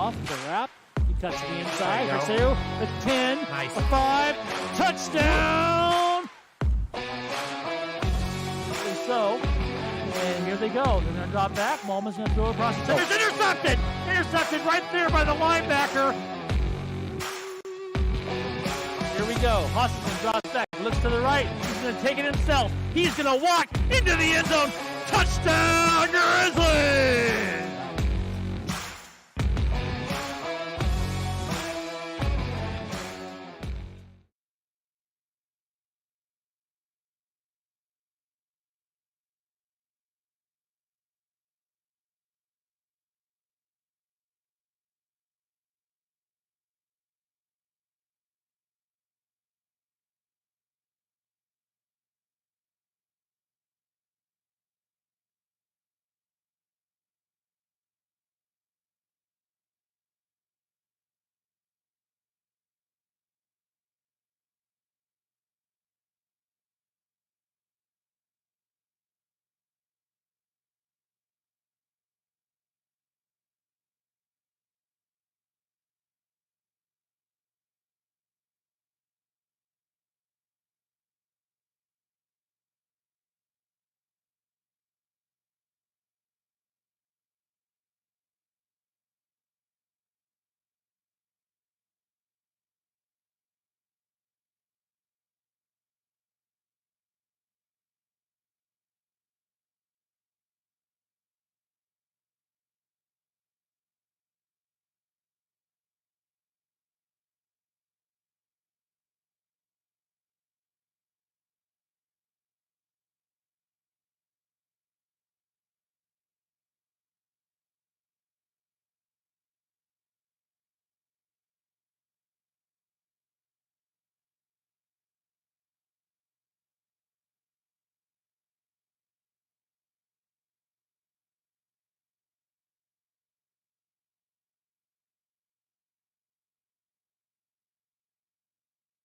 off the wrap. He cuts to the inside for 2, a 10, nice. A 5, touchdown! So, and here they go. They're going to drop back. Malman's going to throw across the center. It's intercepted! Intercepted right there by the linebacker. Here we go. Hoskinson drops back, looks to the right. He's going to take it himself. He's going to walk into the end zone. Touchdown, Grizzlies!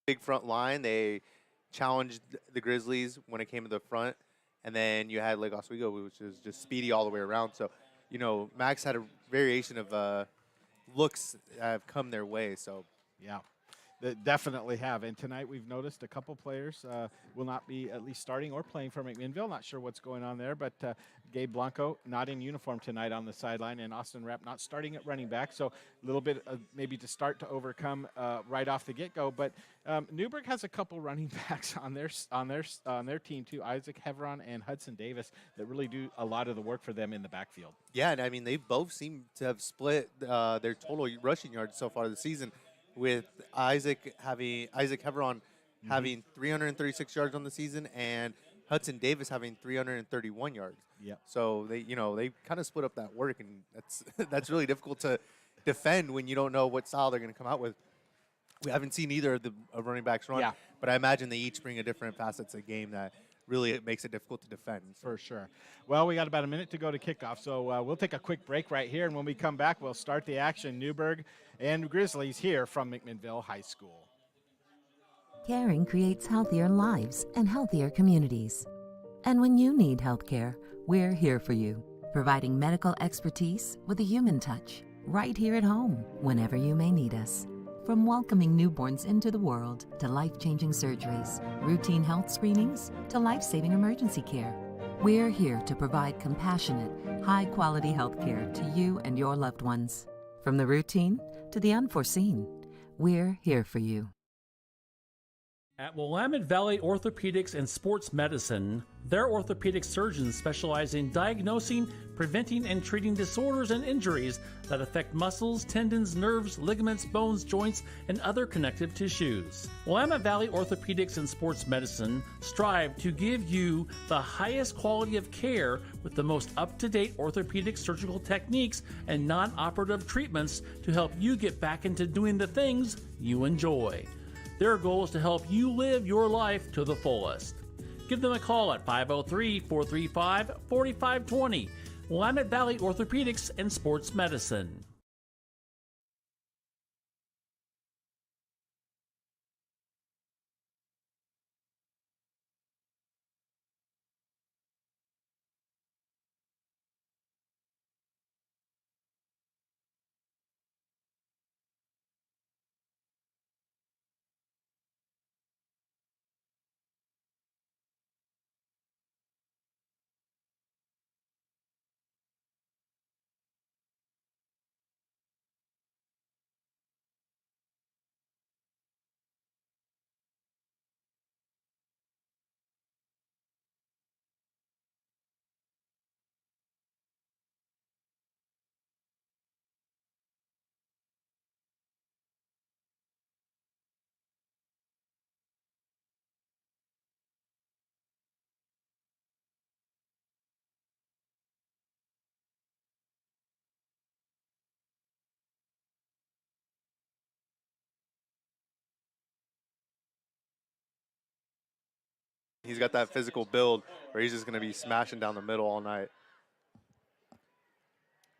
Big front line. They challenged the Grizzlies when it came to the front, and then you had Lake Oswego, which is just speedy all the way around. So, Max had a variation of looks that have come their way. So, yeah. They definitely have. And tonight we've noticed a couple players will not be at least starting or playing for McMinnville. Not sure what's going on there, but Gabe Blanco not in uniform tonight on the sideline, and Austin Rapp not starting at running back. So a little bit maybe to start to overcome right off the get-go. But Newberg has a couple running backs on their team too. Isaac Heveron and Hudson Davis that really do a lot of the work for them in the backfield. Yeah, and I mean they both seem to have split their total rushing yards so far this season, with Isaac Heveron having 336 yards on the season and Hudson Davis having 331 yards. Yeah. So they kind of split up that work, and that's really difficult to defend when you don't know what style they're going to come out with. We haven't seen either of the running backs run, but I imagine they each bring a different facet to the game that really makes it difficult to defend. For sure. Well, we got about a minute to go to kickoff, so we'll take a quick break right here, and when we come back, we'll start the action. Newberg and Grizzlies here from McMinnville High School. Caring creates healthier lives and healthier communities. And when you need health care, we're here for you, providing medical expertise with a human touch, right here at home, whenever you may need us. From welcoming newborns into the world to life-changing surgeries, routine health screenings to life-saving emergency care, we're here to provide compassionate, high-quality health care to you and your loved ones. From the routine to the unforeseen, we're here for you. At Willamette Valley Orthopedics and Sports Medicine, their orthopedic surgeons specialize in diagnosing, preventing, and treating disorders and injuries that affect muscles, tendons, nerves, ligaments, bones, joints, and other connective tissues. Willamette Valley Orthopedics and Sports Medicine strive to give you the highest quality of care with the most up-to-date orthopedic surgical techniques and non-operative treatments to help you get back into doing the things you enjoy. Their goal is to help you live your life to the fullest. Give them a call at 503-435-4520. Willamette Valley Orthopedics and Sports Medicine. he's got that physical build where he's just going to be smashing down the middle all night.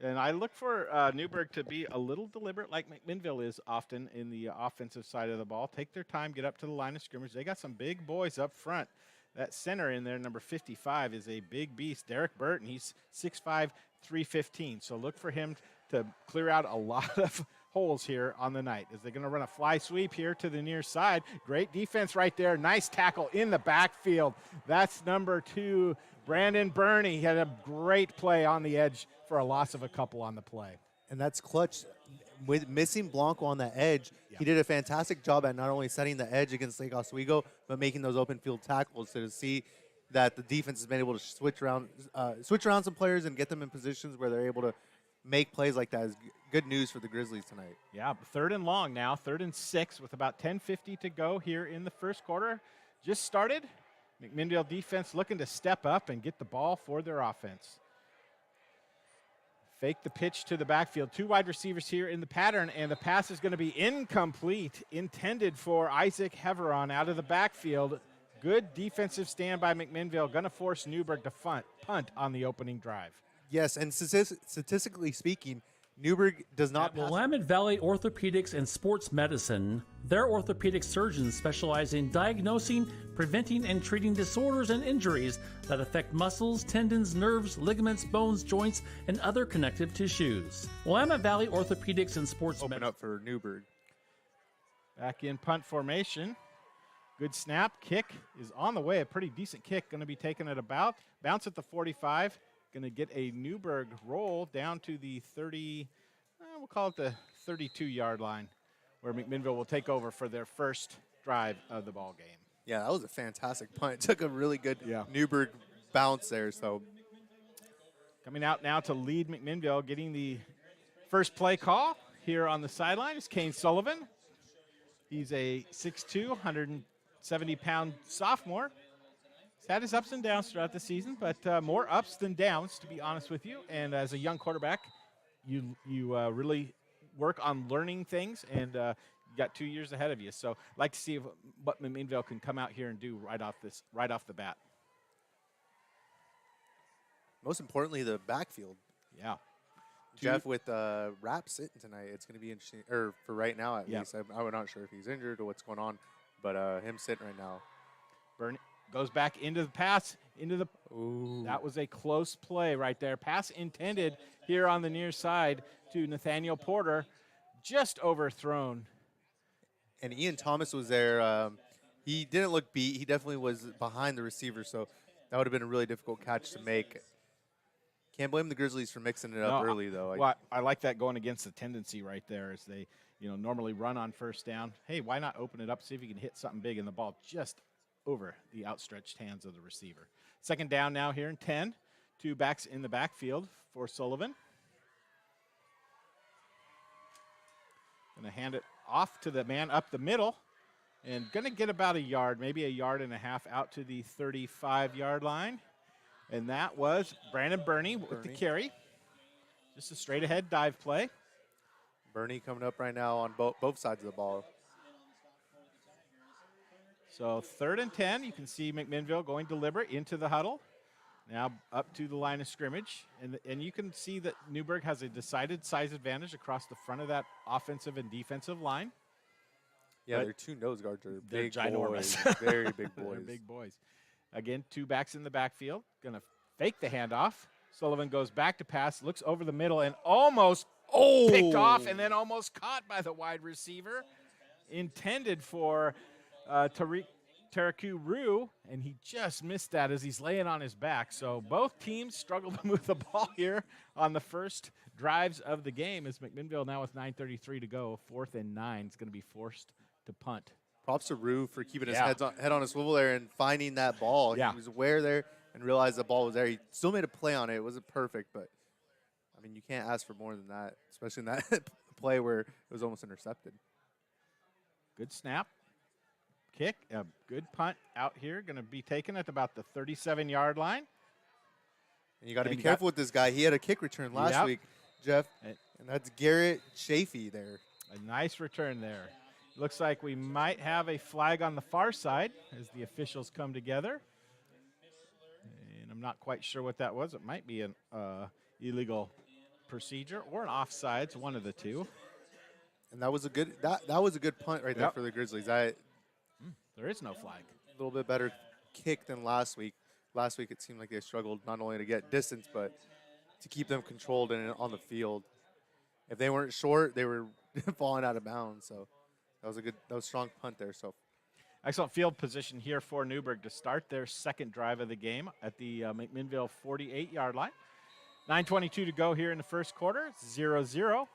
And I look for Newberg to be a little deliberate, like McMinnville is often in the offensive side of the ball. Take their time, get up to the line of scrimmage. They got some big boys up front. That center in there, number 55, is a big beast. Derek Burton, he's 6'5", 315. So look for him to clear out a lot of holes here on the night. Is they going to run a fly sweep here to the near side? Great defense right there. Nice tackle in the backfield. That's number 2, Brandon Burney. He had a great play on the edge for a loss of a couple on the play. And that's clutch. With missing Blanco on that edge, he did a fantastic job at not only setting the edge against Lake Oswego, but making those open field tackles. So to see that the defense has been able to switch around some players and get them in positions where they're able to make plays like that is good news for the Grizzlies tonight. Yeah, 3rd and long now, 3rd and 6 with about 10:50 to go here in the first quarter. Just started. McMinnville defense looking to step up and get the ball for their offense. Fake the pitch to the backfield. 2 wide receivers here in the pattern, and the pass is going to be incomplete, intended for Isaac Heveron out of the backfield. Good defensive stand by McMinnville, going to force Newberg to punt on the opening drive. Yes, and statistically speaking, Newberg does not At Willamette Valley Orthopedics and Sports Medicine, their orthopedic surgeons specialize in diagnosing, preventing, and treating disorders and injuries that affect muscles, tendons, nerves, ligaments, bones, joints, and other connective tissues. Willamette Valley Orthopedics and Sports open Medicine. up for Newberg. Back in punt formation. Good snap. Kick is on the way. A pretty decent kick. Going to be taken at about. Bounce at the 45. Going to get a Newberg roll down to the 30, we'll call it the 32-yard line, where McMinnville will take over for their first drive of the ball game. Yeah, that was a fantastic punt. It took a really good Newberg bounce there. So coming out now to lead McMinnville, getting the first play call here on the sideline is Kane Sullivan. He's a 6'2", 170-pound sophomore. He's had his ups and downs throughout the season, but more ups than downs, to be honest with you. And as a young quarterback, you really work on learning things, and you got 2 years ahead of you. So I'd like to see what McMinnville can come out here and do right off the bat. most importantly, the backfield. Yeah. Jeff with Rapp sitting tonight, it's going to be interesting, or for right now at least. I'm not sure if he's injured or what's going on, but him sitting right now. Burn goes back into the pass, into the. Ooh. That was a close play right there. Pass intended here on the near side to Nathaniel Porter, just overthrown. And Ian Thomas was there. He didn't look beat. He definitely was behind the receiver, so that would have been a really difficult catch to make. Can't blame the Grizzlies for mixing it up early, though. Well, I like that going against the tendency right there as they, normally run on first down. Hey, why not open it up, see if you can hit something big, and the ball just over the outstretched hands of the receiver. Second down now here in 10. Two backs in the backfield for Sullivan. Going to hand it off to the man up the middle and going to get about a yard, maybe a yard and a half out to the 35-yard line. And that was Brandon Burney with the carry. Just a straight-ahead dive play. Burney coming up right now on both sides of the ball. So 3rd and 10. You can see McMinnville going deliberate into the huddle. Now up to the line of scrimmage. And you can see that Newberg has a decided size advantage across the front of that offensive and defensive line. Yeah, but their two nose guards are they're big ginormous. boys. Very big boys. They're big boys. Again, two backs in the backfield. Going to fake the handoff. Sullivan goes back to pass, looks over the middle, and almost picked off and then almost caught by the wide receiver. Intended for Tariq Taraku Rue, and he just missed that as he's laying on his back. So both teams struggle to move the ball here on the first drives of the game as McMinnville now with 9:33 to go. 4th and 9 is going to be forced to punt. Props to Rue for keeping his head on a swivel there and finding that ball. Yeah. He was aware there and realized the ball was there. He still made a play on it. It wasn't perfect, but, I mean, you can't ask for more than that, especially in that play where it was almost intercepted. Good snap. Kick, a good punt out here. Going to be taken at about the 37-yard line. And you got to be careful with this guy. He had a kick return last week, Jeff, and that's Garrett Chafee there. A nice return there. Looks like we might have a flag on the far side as the officials come together. I'm not quite sure what that was. It might be an illegal procedure or an offsides, one of the two. And that was a good that was a good punt right there for the Grizzlies. There is no flag. A little bit better kick than last week. Last week it seemed like they struggled not only to get distance but to keep them controlled and on the field. If they weren't short, they were falling out of bounds. So that was a strong punt there. So excellent field position here for Newberg to start their second drive of the game at the McMinnville 48-yard line. 9:22 to go here in the first quarter. It's 0-0.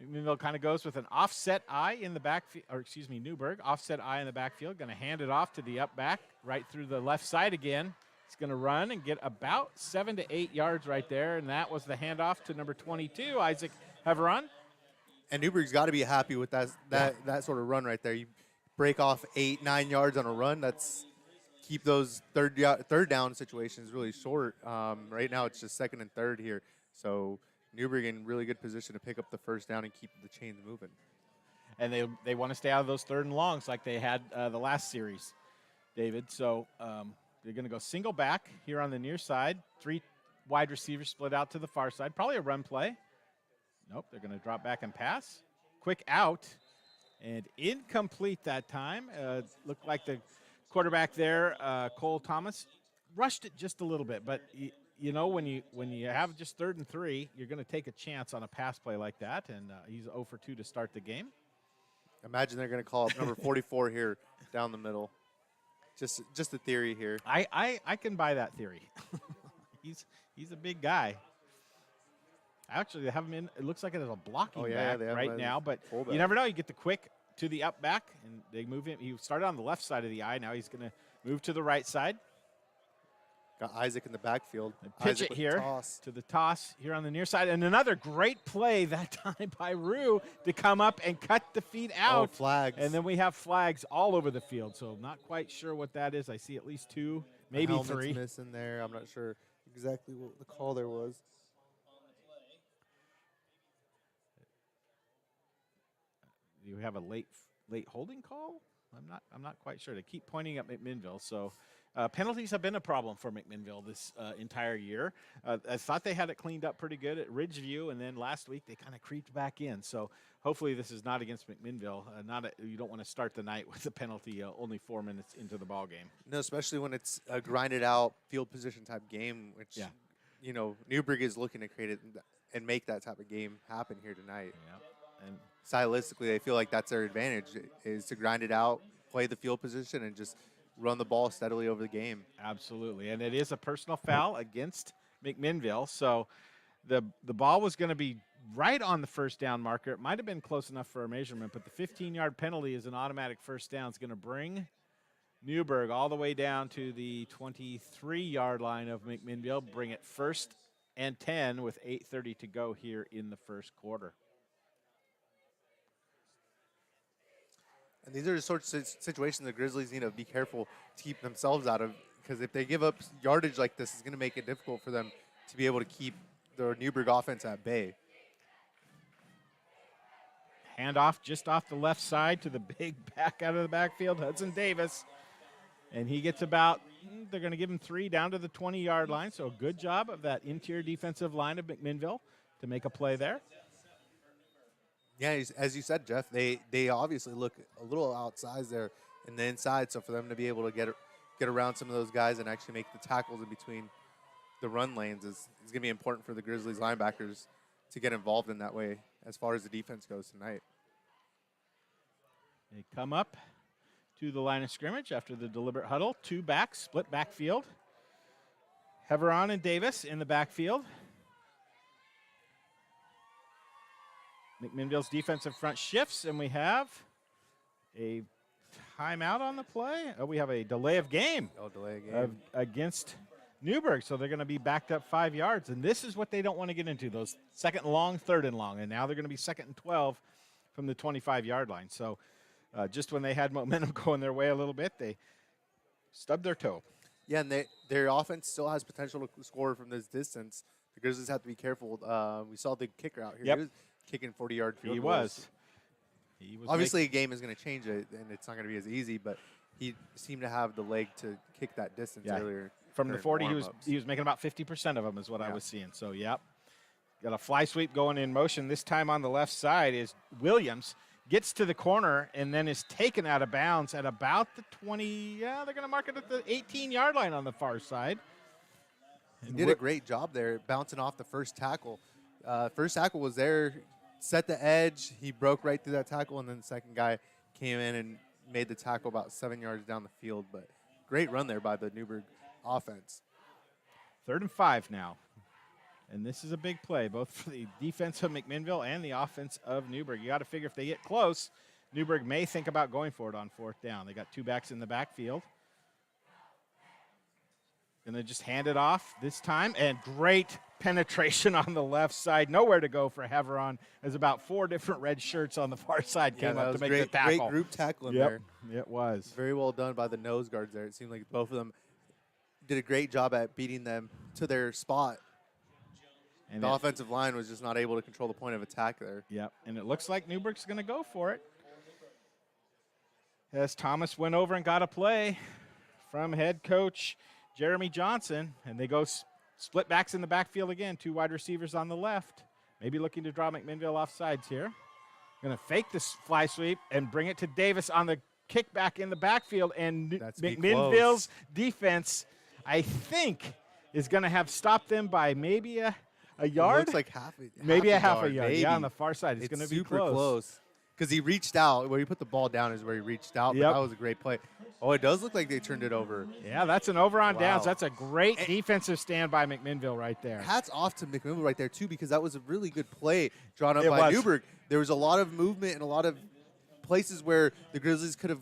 McMinnville kind of goes with an offset eye in the backfield, or excuse me, Newberg, offset eye in the backfield. Going to hand it off to the up back, right through the left side again. He's going to run and get about 7 to 8 yards right there, and that was the handoff to number 22, Isaac Heveron. And Newberg's got to be happy with that sort of run right there. You break off 8, 9 yards on a run. That's keep those third down situations really short. Right now it's just second and third here. So Newberg in really good position to pick up the first down and keep the chains moving. And they want to stay out of those third and longs like they had the last series, David. So they're going to go single back here on the near side. 3 wide receivers split out to the far side. Probably a run play. Nope, they're going to drop back and pass. Quick out and incomplete that time. Looked like the quarterback there, Cole Thomas, rushed it just a little bit. But you know, when you have just 3rd and 3, you're going to take a chance on a pass play like that. And he's 0 for 2 to start the game. Imagine they're going to call up number 44 here down the middle. Just a theory here. I can buy that theory. he's a big guy. Actually, they have him in. It looks like it is a blocking back right now, but you never know. You get the quick to the up back, and they move him. He started on the left side of the eye. Now he's going to move to the right side. Got Isaac in the backfield. Pitch it here to the toss here on the near side. And another great play that time by Rue to come up and cut the feet out. Oh, flags. And then we have flags all over the field. So not quite sure what that is. I see at least 2, maybe 3. Missing there. I'm not sure exactly what the call there was. You have a late holding call? I'm not quite sure. They keep pointing at McMinnville. So penalties have been a problem for McMinnville this entire year. I thought they had it cleaned up pretty good at Ridgeview, and then last week they kind of creeped back in. So hopefully this is not against McMinnville. You don't want to start the night with a penalty only 4 minutes into the ball game. No, especially when it's a grinded out field position type game, which you know Newberg is looking to create it and make that type of game happen here tonight. Yeah, and stylistically, they feel like that's their advantage is to grind it out, play the field position, and just run the ball steadily over the game. Absolutely, and it is a personal foul against McMinnville. So the ball was going to be right on the first down marker. It might have been close enough for a measurement, but the 15-yard penalty is an automatic first down. It's going to bring Newberg all the way down to the 23-yard line of McMinnville, bring it 1st and 10 with 8:30 to go here in the first quarter. And these are the sorts of situations the Grizzlies need to be careful to keep themselves out of, because if they give up yardage like this, it's going to make it difficult for them to be able to keep the Newberg offense at bay. Handoff just off the left side to the big back out of the backfield, Hudson Davis. And he gets about, they're going to give him 3 down to the 20-yard line. So a good job of that interior defensive line of McMinnville to make a play there. Yeah, as you said, Jeff, they obviously look a little outsized there in the inside. So for them to be able to get around some of those guys and actually make the tackles in between the run lanes is going to be important for the Grizzlies linebackers to get involved in that way as far as the defense goes tonight. They come up to the line of scrimmage after the deliberate huddle. 2 backs, split backfield. Heveron and Davis in the backfield. McMinnville's defensive front shifts, and we have a timeout on the play. Oh, we have a delay of game. Delay of game. Against Newberg, so they're going to be backed up 5 yards, and this is what they don't want to get into, those 2nd and long, 3rd and long, and now they're going to be 2nd and 12 from the 25-yard line. So just when they had momentum going their way a little bit, they stubbed their toe. Yeah, and their offense still has potential to score from this distance. The Grizzlies have to be careful. We saw the kicker out here. Yep. He was kicking 40-yard field He goals. He was Obviously, a game is going to change it, and it's not going to be as easy, but he seemed to have the leg to kick that distance earlier. From the during 40, warm-ups. he was making about 50% of them is what I Yeah. was seeing. So, yep. Got a fly sweep going in motion. This time on the left side is Williams. Gets to the corner and then is taken out of bounds at about the 20. Yeah, they're going to mark it at the 18-yard line on the far side. He did a great job there, bouncing off the first tackle. First tackle was there, set the edge. He broke right through that tackle, and then the second guy came in and made the tackle about 7 yards down the field. But great run there by the Newberg offense. 3rd and 5 now. And this is a big play, both for the defense of McMinnville and the offense of Newberg. You got to figure if they get close, Newberg may think about going for it on 4th down. They got 2 backs in the backfield. Going to just hand it off this time. And great penetration on the left side. Nowhere to go for Heveron. There's about 4 different red shirts on the far side came up to make the tackle. Great group tackling there. It was. Very well done by the nose guards there. It seemed like both of them did a great job at beating them to their spot. And the offensive line was just not able to control the point of attack there. Yep, and it looks like Newberg's going to go for it. As Thomas went over and got a play from head coach Jeremy Johnson, and they go split backs in the backfield again, 2 wide receivers on the left. Maybe looking to draw McMinnville off sides here. Going to fake this fly sweep and bring it to Davis on the kickback in the backfield, and McMinnville's defense, I think, is going to have stopped them by maybe a yard? It looks like half a yard. Maybe. Yeah, on the far side. It's going to be super close. Because he reached out. Where he put the ball down is where he reached out. But that was a great play. Oh, it does look like they turned it over. Yeah, that's an over on downs. That's a great defensive stand by McMinnville right there. Hats off to McMinnville right there, too, because that was a really good play drawn up by Newberg. There was a lot of movement and a lot of places where the Grizzlies could have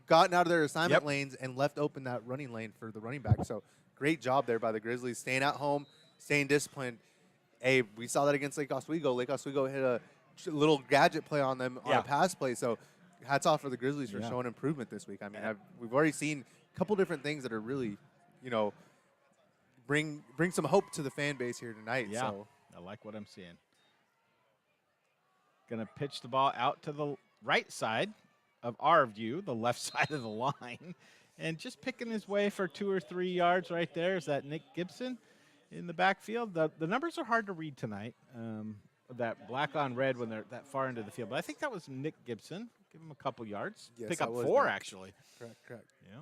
gotten out of their assignment lanes and left open that running lane for the running back. So great job there by the Grizzlies, staying at home, staying disciplined. Hey, we saw that against Lake Oswego. Lake Oswego hit a little gadget play on them on a pass play. So hats off for the Grizzlies for showing improvement this week. I mean, we've already seen a couple different things that are really, bring some hope to the fan base here tonight. Yeah, so. I like what I'm seeing. Going to pitch the ball out to the right side of our view, the left side of the line. And just picking his way for 2 or 3 yards right there is that Nick Gibson in the backfield. The numbers are hard to read tonight. That black on red when they're that far into the field. But I think that was Nick Gibson. Give him a couple yards. Yes, pick up 4, actually. Correct. Yeah.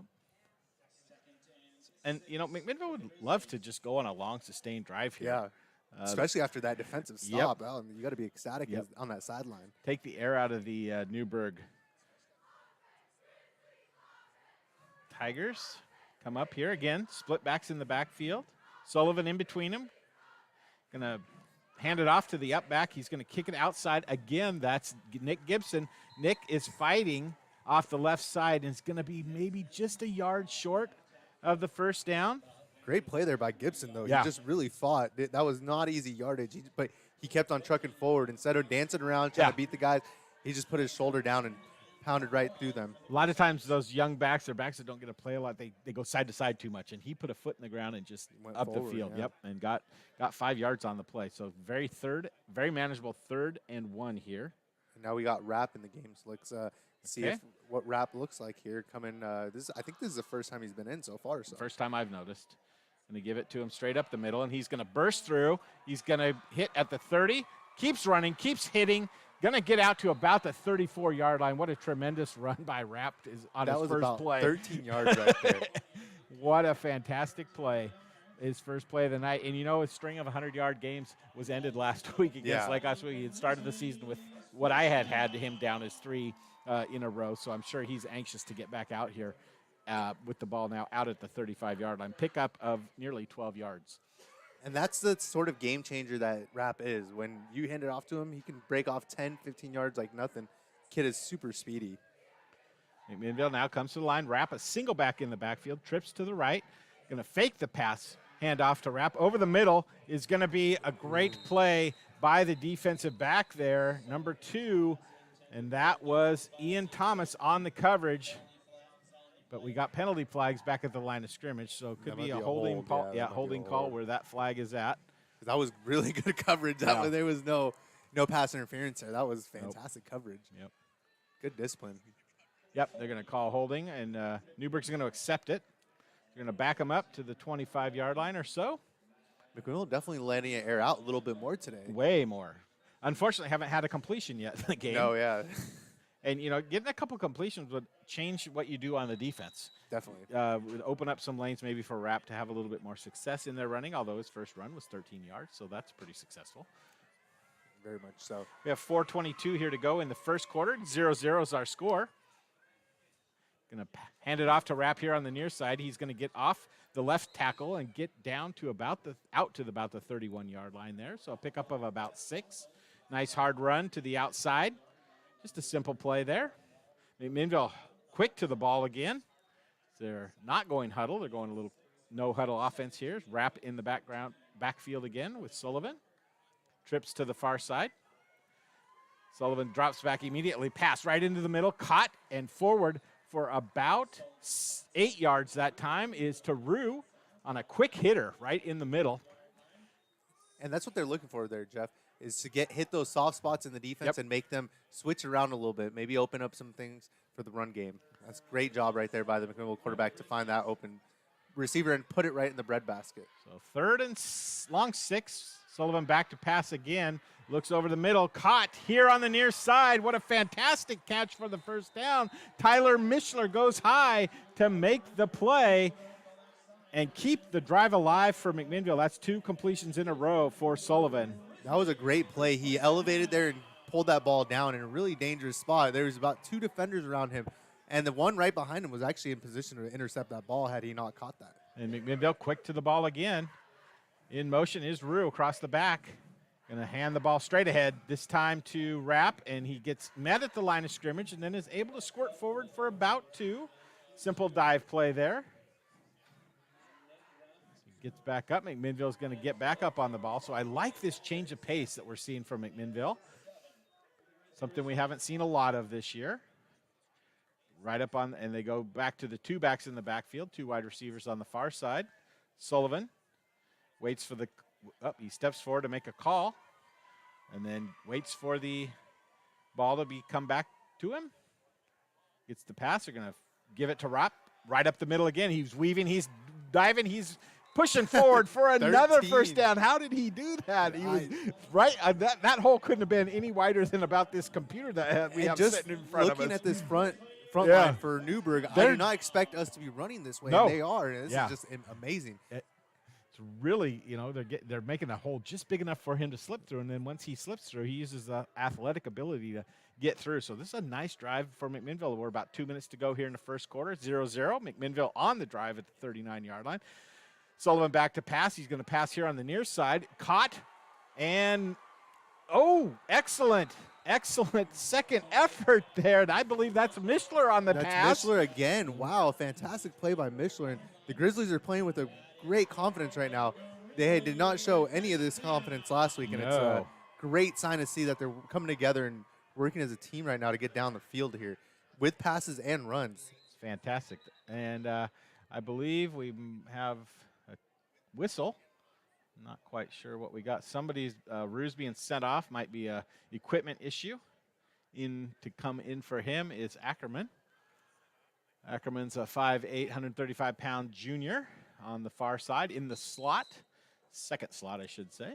And, McMinnville would love to just go on a long, sustained drive here. Yeah. Especially after that defensive stop. You got to be ecstatic on that sideline. Take the air out of the Newberg Tigers. Come up here again. Split backs in the backfield. Sullivan in between them. Going to hand it off to the up back. He's going to kick it outside. Again, that's Nick Gibson. Nick is fighting off the left side and is going to be maybe just a yard short of the first down. Great play there by Gibson, though. Yeah. He just really fought. That was not easy yardage, but he kept on trucking forward. Instead of dancing around trying to beat the guys, he just put his shoulder down and pounded right through them. A lot of times those young backs or backs that don't get to play a lot, they go side to side too much, and he put a foot in the ground and just went up forward, the field. Yep, and got 5 yards on the play. So very manageable 3rd and 1 here. And now we got Rapp in the game. So let's see what Rapp looks like here. Coming, I think this is the first time he's been in so far. So first time I've noticed. Going to give it to him straight up the middle, and he's going to burst through. He's going to hit at the 30, keeps running, keeps hitting. Going to get out to about the 34-yard line. What a tremendous run by Rapp on his first play. That was about 13 yards right there. What a fantastic play. His first play of the night. And his string of 100-yard games was ended last week against Lake Oswego. He had started the season with what I had him down as 3 in a row. So I'm sure he's anxious to get back out here with the ball now out at the 35-yard line. Pickup of nearly 12 yards. And that's the sort of game changer that Rapp is. When you hand it off to him, he can break off 10, 15 yards like nothing. Kid is super speedy. McMinnville now comes to the line. Rapp, a single back in the backfield, trips to the right. Going to fake the pass, hand off to Rapp. Over the middle is going to be a great play by the defensive back there, number 2. And that was Ian Thomas on the coverage. But we got penalty flags back at the line of scrimmage, so it could be a holding call. Yeah, holding call where that flag is at. That was really good coverage. There was no pass interference there. That was fantastic coverage. Yep. Good discipline. Yep, they're going to call holding, and Newberg's going to accept it. You're going to back them up to the 25-yard line or so. McMinnville definitely letting it air out a little bit more today. Way more. Unfortunately, haven't had a completion yet in the game. No, yeah. And, getting a couple completions would change what you do on the defense. Definitely. Would open up some lanes maybe for Rapp to have a little bit more success in their running, although his first run was 13 yards, so that's pretty successful. Very much so. We have 4:22 here to go in the first quarter. 0-0 is our score. Going to hand it off to Rapp here on the near side. He's going to get off the left tackle and get down to about the 31-yard line there. So a pickup of about 6. Nice hard run to the outside. Just a simple play there. McMinnville quick to the ball again. They're not going huddle. They're going a little no huddle offense here. Rapp in the backfield again with Sullivan. Trips to the far side. Sullivan drops back immediately. Pass right into the middle. Caught and forward for about 8 yards that time is to Rue on a quick hitter right in the middle. And that's what they're looking for there, Jeff, is to hit those soft spots in the defense and make them switch around a little bit, maybe open up some things for the run game. That's a great job right there by the McMinnville quarterback to find that open receiver and put it right in the breadbasket. So 3rd and long 6. Sullivan back to pass again. Looks over the middle. Caught here on the near side. What a fantastic catch for the first down. Tyler Mishler goes high to make the play and keep the drive alive for McMinnville. That's 2 completions in a row for Sullivan. That was a great play. He elevated there and pulled that ball down in a really dangerous spot. There was about 2 defenders around him, and the one right behind him was actually in position to intercept that ball had he not caught that. And McMinnville quick to the ball again. In motion is Rue across the back. Going to hand the ball straight ahead, this time to Rapp, and he gets met at the line of scrimmage and then is able to squirt forward for about 2. Simple dive play there. He gets back up. McMinnville's going to get back up on the ball. So I like this change of pace that we're seeing from McMinnville. Something we haven't seen a lot of this year. Right up on, and they go back to the 2 backs in the backfield, 2 wide receivers on the far side. Sullivan waits for he steps forward to make a call and then waits for the ball to come back to him. Gets the pass. They're going to give it to Rapp right up the middle again. He's weaving, he's diving, he's pushing forward for another first down. How did he do that? He was right. That hole couldn't have been any wider than about this computer that we have sitting in front of us. Looking at this front line for Newberg, I do not expect us to be running this way. No. And they are. And this is just amazing. It's really, they're making a hole just big enough for him to slip through, and then once he slips through, he uses the athletic ability to get through. So this is a nice drive for McMinnville. We're about 2 minutes to go here in the first quarter. 0-0. McMinnville on the drive at the 39-yard line. Sullivan back to pass. He's going to pass here on the near side. Caught, and excellent second effort there. And I believe that's Mishler on the pass. That's Mishler again. Wow, fantastic play by Mishler. And the Grizzlies are playing with a great confidence right now. They did not show any of this confidence last week, and it's a great sign to see that they're coming together and working as a team right now to get down the field here with passes and runs. It's fantastic. And I believe we have a whistle. Not quite sure what we got. Somebody's Rue's being sent off. Might be a equipment issue. To come in for him is Ackerman. Ackerman's a 5'8", 135-pound junior on the far side in the slot. Second slot, I should say.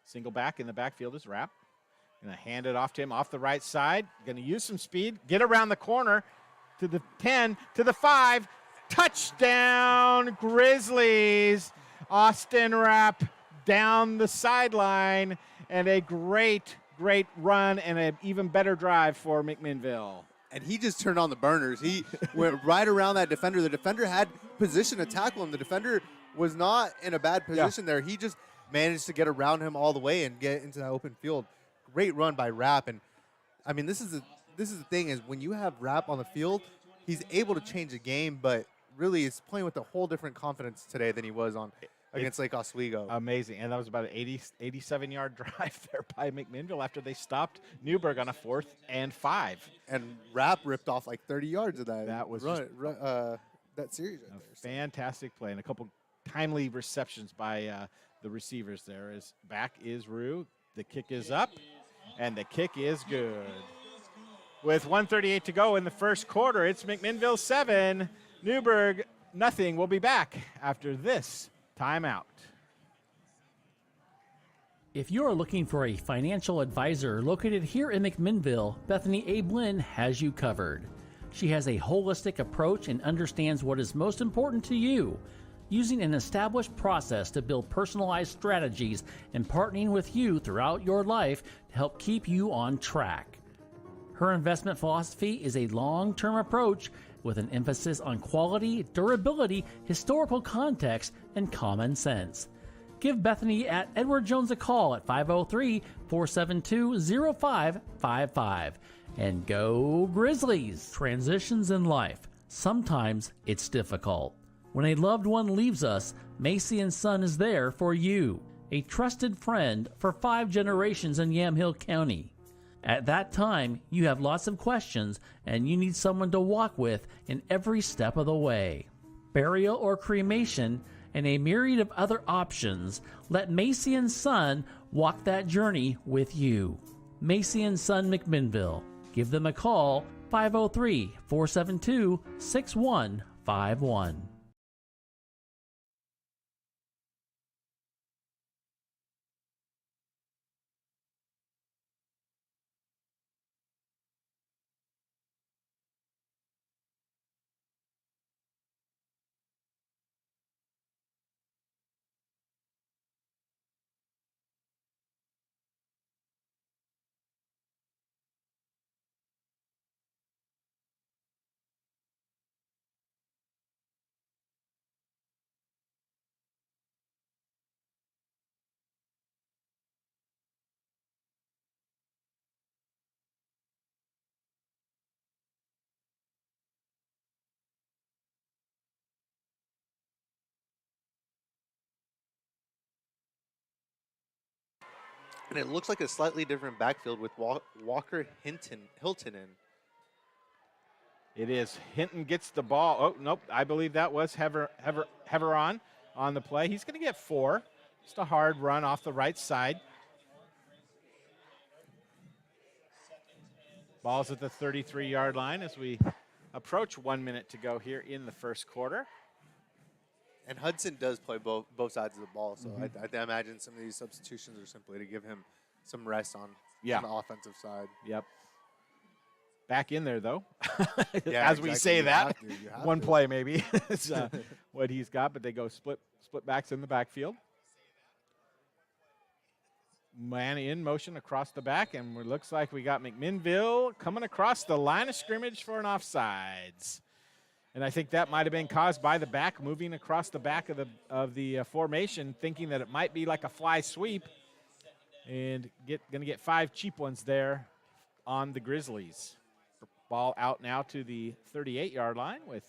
Single back in the backfield is Rapp. Going to hand it off to him off the right side. Going to use some speed. Get around the corner to the 10, to the 5. Touchdown, Grizzlies. Austin Rapp down the sideline. And a great run and an even better drive for McMinnville. And he just turned on the burners. He went right around that defender. The defender had position to tackle him. The defender was not in a bad position there. He just managed to get around him all the way and get into that open field. Great run by Rapp. And, I mean, this is the thing is when you have Rapp on the field, he's able to change the game, but really is playing with a whole different confidence today than he was against Lake Oswego. Amazing. And that was about an 87-yard drive there by McMinnville after they stopped Newberg on a 4th and 5. And Rapp ripped off like 30 yards of that. That was that series right there. Fantastic play and a couple timely receptions by the receivers there. Back is Rue. The kick is up, and the kick is good. With 1:38 to go in the first quarter, it's McMinnville 7, Newberg 0-0. We'll be back after this timeout. If you are looking for a financial advisor located here in McMinnville, Bethany A. Blinn has you covered. She has a holistic approach and understands what is most important to you, using an established process to build personalized strategies and partnering with you throughout your life to help keep you on track. Her investment philosophy is a long-term approach with an emphasis on quality, durability, historical context, and common sense. Give Bethany at Edward Jones a call at 503-472-0555. And go Grizzlies! Transitions in life. Sometimes it's difficult. When a loved one leaves us, Macy & Son is there for you. A trusted friend for 5 generations in Yamhill County. At that time, you have lots of questions and you need someone to walk with in every step of the way. Burial or cremation, and a myriad of other options, let Macy & Son walk that journey with you. Macy & Son McMinnville. Give them a call, 503-472-6151. And it looks like a slightly different backfield with Walker Hilton in. It is. Hinton gets the ball. Oh, nope. I believe that was Heveron on the play. He's going to get 4. Just a hard run off the right side. Ball's at the 33-yard line as we approach 1 minute to go here in the first quarter. And Hudson does play both sides of the ball, so I imagine some of these substitutions are simply to give him some rest on the offensive side. Yep. Back in there, though. Yeah, as we say that, one to. play maybe is what he's got, but they go split backs in the backfield. Man in motion across the back, and it looks like we got McMinnville coming across the line of scrimmage for an offsides. And I think that might have been caused by the back moving across the back of the formation, thinking that it might be like a fly sweep, and going to get 5 cheap ones there on the Grizzlies. Ball out now to the 38-yard line with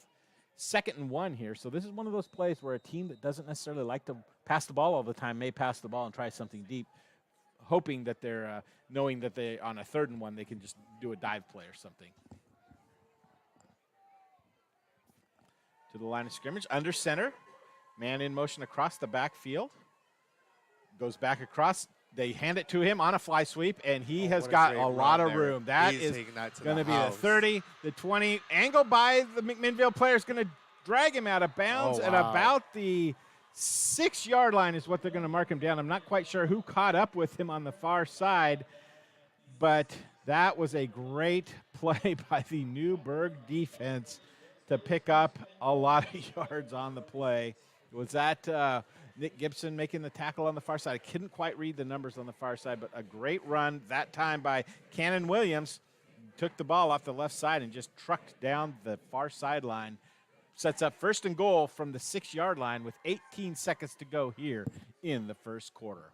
2nd and 1 here. So this is one of those plays where a team that doesn't necessarily like to pass the ball all the time may pass the ball and try something deep, hoping that they're knowing that they on a 3rd and 1 they can just do a dive play or something. To the line of scrimmage, under center. Man in motion across the backfield. Goes back across. They hand it to him on a fly sweep, and he has got a lot of room. That is going to be the 30, the 20. Angle by the McMinnville player is going to drag him out of bounds at about the 6-yard line is what they're going to mark him down. I'm not quite sure who caught up with him on the far side, but that was a great play by the Newberg defense to pick up a lot of yards on the play. Was that Nick Gibson making the tackle on the far side? I couldn't quite read the numbers on the far side, but a great run that time by Cannon Williams. Took the ball off the left side and just trucked down the far sideline. Sets up 1st and goal from the 6-yard line with 18 seconds to go here in the first quarter.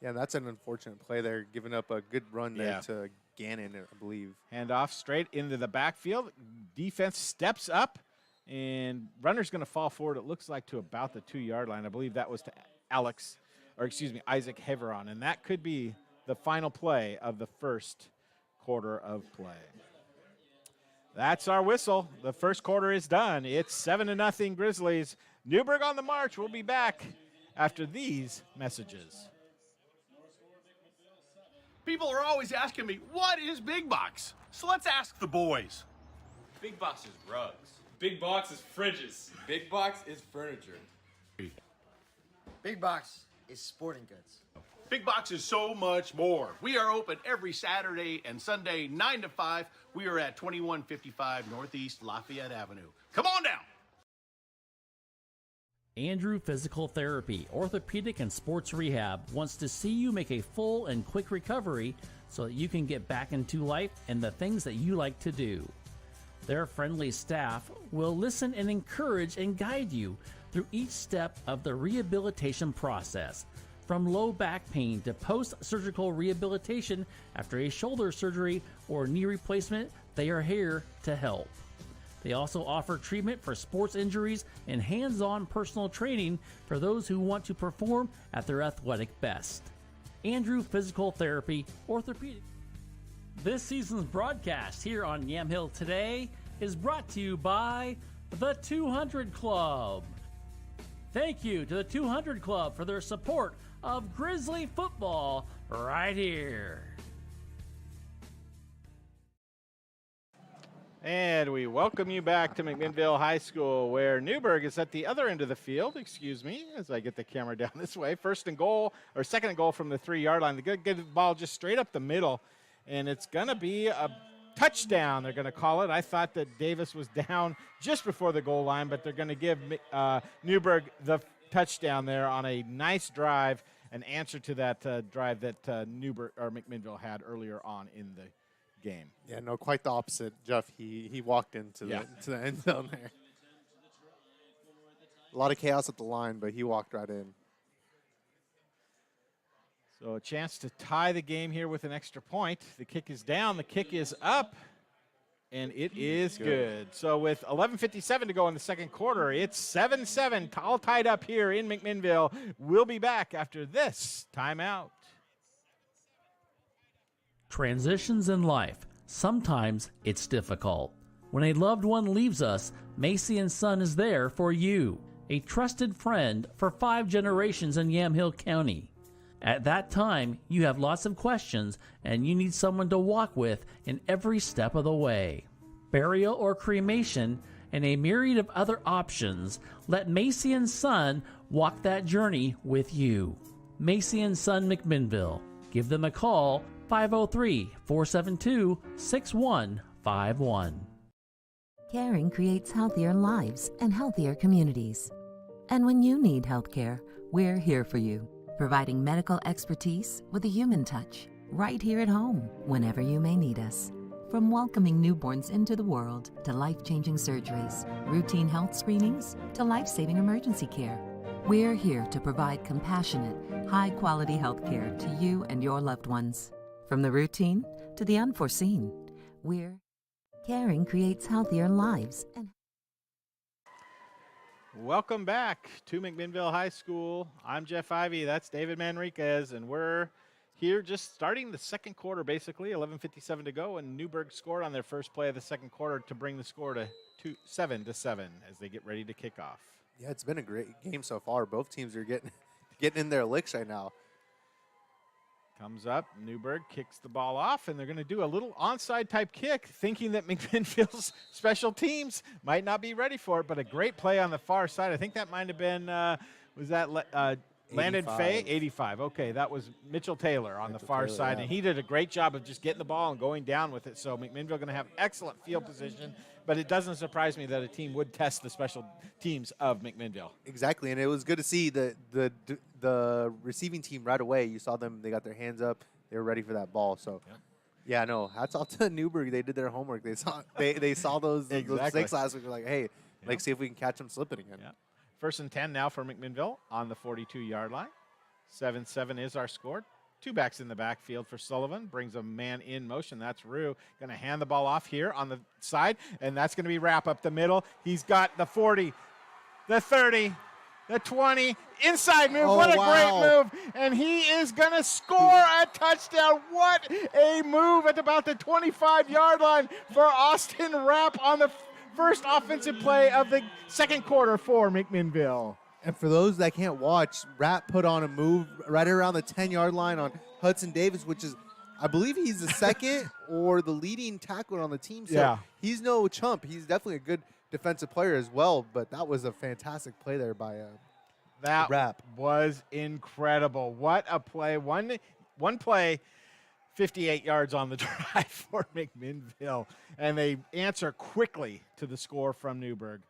Yeah, that's an unfortunate play there, giving up a good run there to Gannon, I believe. Hand off straight into the backfield. Defense steps up, and runner's going to fall forward, it looks like, to about the 2-yard line. I believe that was to Isaac Heveron, and that could be the final play of the first quarter of play. That's our whistle. The first quarter is done. It's 7-0 Grizzlies. Newberg on the march. We'll be back after these messages. People are always asking me, what is Big Box? So let's ask the boys. Big Box is rugs, Big box is fridges. Big box is furniture. Big box is sporting goods. Big Box is so much more. We are open every Saturday and Sunday, 9 to 5. We are at 2155 Northeast Lafayette Avenue. Come on down. Andrew Physical Therapy, Orthopedic and Sports Rehab wants to see you make a full and quick recovery so that you can get back into life and the things that you like to do. Their friendly staff will listen and encourage and guide you through each step of the rehabilitation process. From low back pain to post-surgical rehabilitation after a shoulder surgery or knee replacement, they are here to help. They also offer treatment for sports injuries and hands-on personal training for those who want to perform at their athletic best. Andrew Physical Therapy, Orthopedic. This season's broadcast here on Yamhill Today is brought to you by the 200 Club. Thank you to the 200 Club for their support of Grizzly football right here. And we welcome you back to McMinnville High School, where Newberg is at the other end of the field. Excuse me, as I get the camera down this way. First and goal, or second and goal from the 3-yard line. They're going to get the ball just straight up the middle, and it's going to be a touchdown, they're going to call it. I thought that Davis was down just before the goal line, but they're going to give Newberg the touchdown there on a nice drive, an answer to that drive that Newberg or McMinnville had earlier on in the game. Yeah, no, quite the opposite. Jeff, he walked into the end zone there. A lot of chaos at the line, but he walked right in. So a chance to tie the game here with an extra point. The kick is down, the kick is up, and it is good. So with 11:57 to go in the second quarter, it's 7-7, all tied up here in McMinnville. We'll be back after this timeout. Transitions in life. Sometimes it's difficult. When a loved one leaves us, Macy & Son is there for you, a trusted friend for 5 generations in Yamhill County. At that time, you have lots of questions and you need someone to walk with in every step of the way. Burial or cremation and a myriad of other options, let Macy & Son walk that journey with you. Macy & Son McMinnville. Give them a call, 503-472-6151. Caring creates healthier lives and healthier communities. And when you need health care, we're here for you, providing medical expertise with a human touch, right here at home, whenever you may need us. From welcoming newborns into the world to life-changing surgeries, routine health screenings to life-saving emergency care, we're here to provide compassionate, high-quality health care to you and your loved ones. From the routine to the unforeseen, we're caring creates healthier lives. And Welcome back to McMinnville High School. I'm Jeff Ivey, that's David Manriquez, and we're here just starting the second quarter, basically, 11:57 to go, and Newberg scored on their first play of the second quarter to bring the score to 7-7 as they get ready to kick off. Yeah, it's been a great game so far. Both teams are getting in their licks right now. Comes up, Newberg kicks the ball off, and they're going to do a little onside type kick, thinking that McMinnville's special teams might not be ready for it, but a great play on the far side. I think that might have been, was that Landon Fay? 85. Okay, that was Mitchell Taylor on the far side, and he did a great job of just getting the ball and going down with it. So McMinnville going to have excellent field position, but it doesn't surprise me that a team would test the special teams of McMinnville. Exactly, and it was good to see the receiving team right away. You saw them; they got their hands up, they were ready for that ball. So, yeah, no, hats off to Newberg. They did their homework. They saw those mistakes last week. They're like, hey, see if we can catch them slipping again. Yeah. First and 10 now for McMinnville on the 42-yard line. 7-7 is our score. 2 backs in the backfield for Sullivan. Brings a man in motion. That's Rue. Going to hand the ball off here on the side, and that's going to be wrap up the middle. He's got the 40, the 30, the 20. Inside move. What a great move. And he is going to score a touchdown. What a move at about the 25-yard line for Austin Rapp on the first offensive play of the second quarter for McMinnville. And for those that can't watch, Rapp put on a move right around the 10-yard line on Hudson Davis, which is, I believe he's the second or the leading tackler on the team. So he's no chump. He's definitely a defensive player as well, but that was a fantastic play there by That Rapp. was incredible. What a play. One play, 58 yards on the drive for McMinnville. And they answer quickly to the score from Newberg.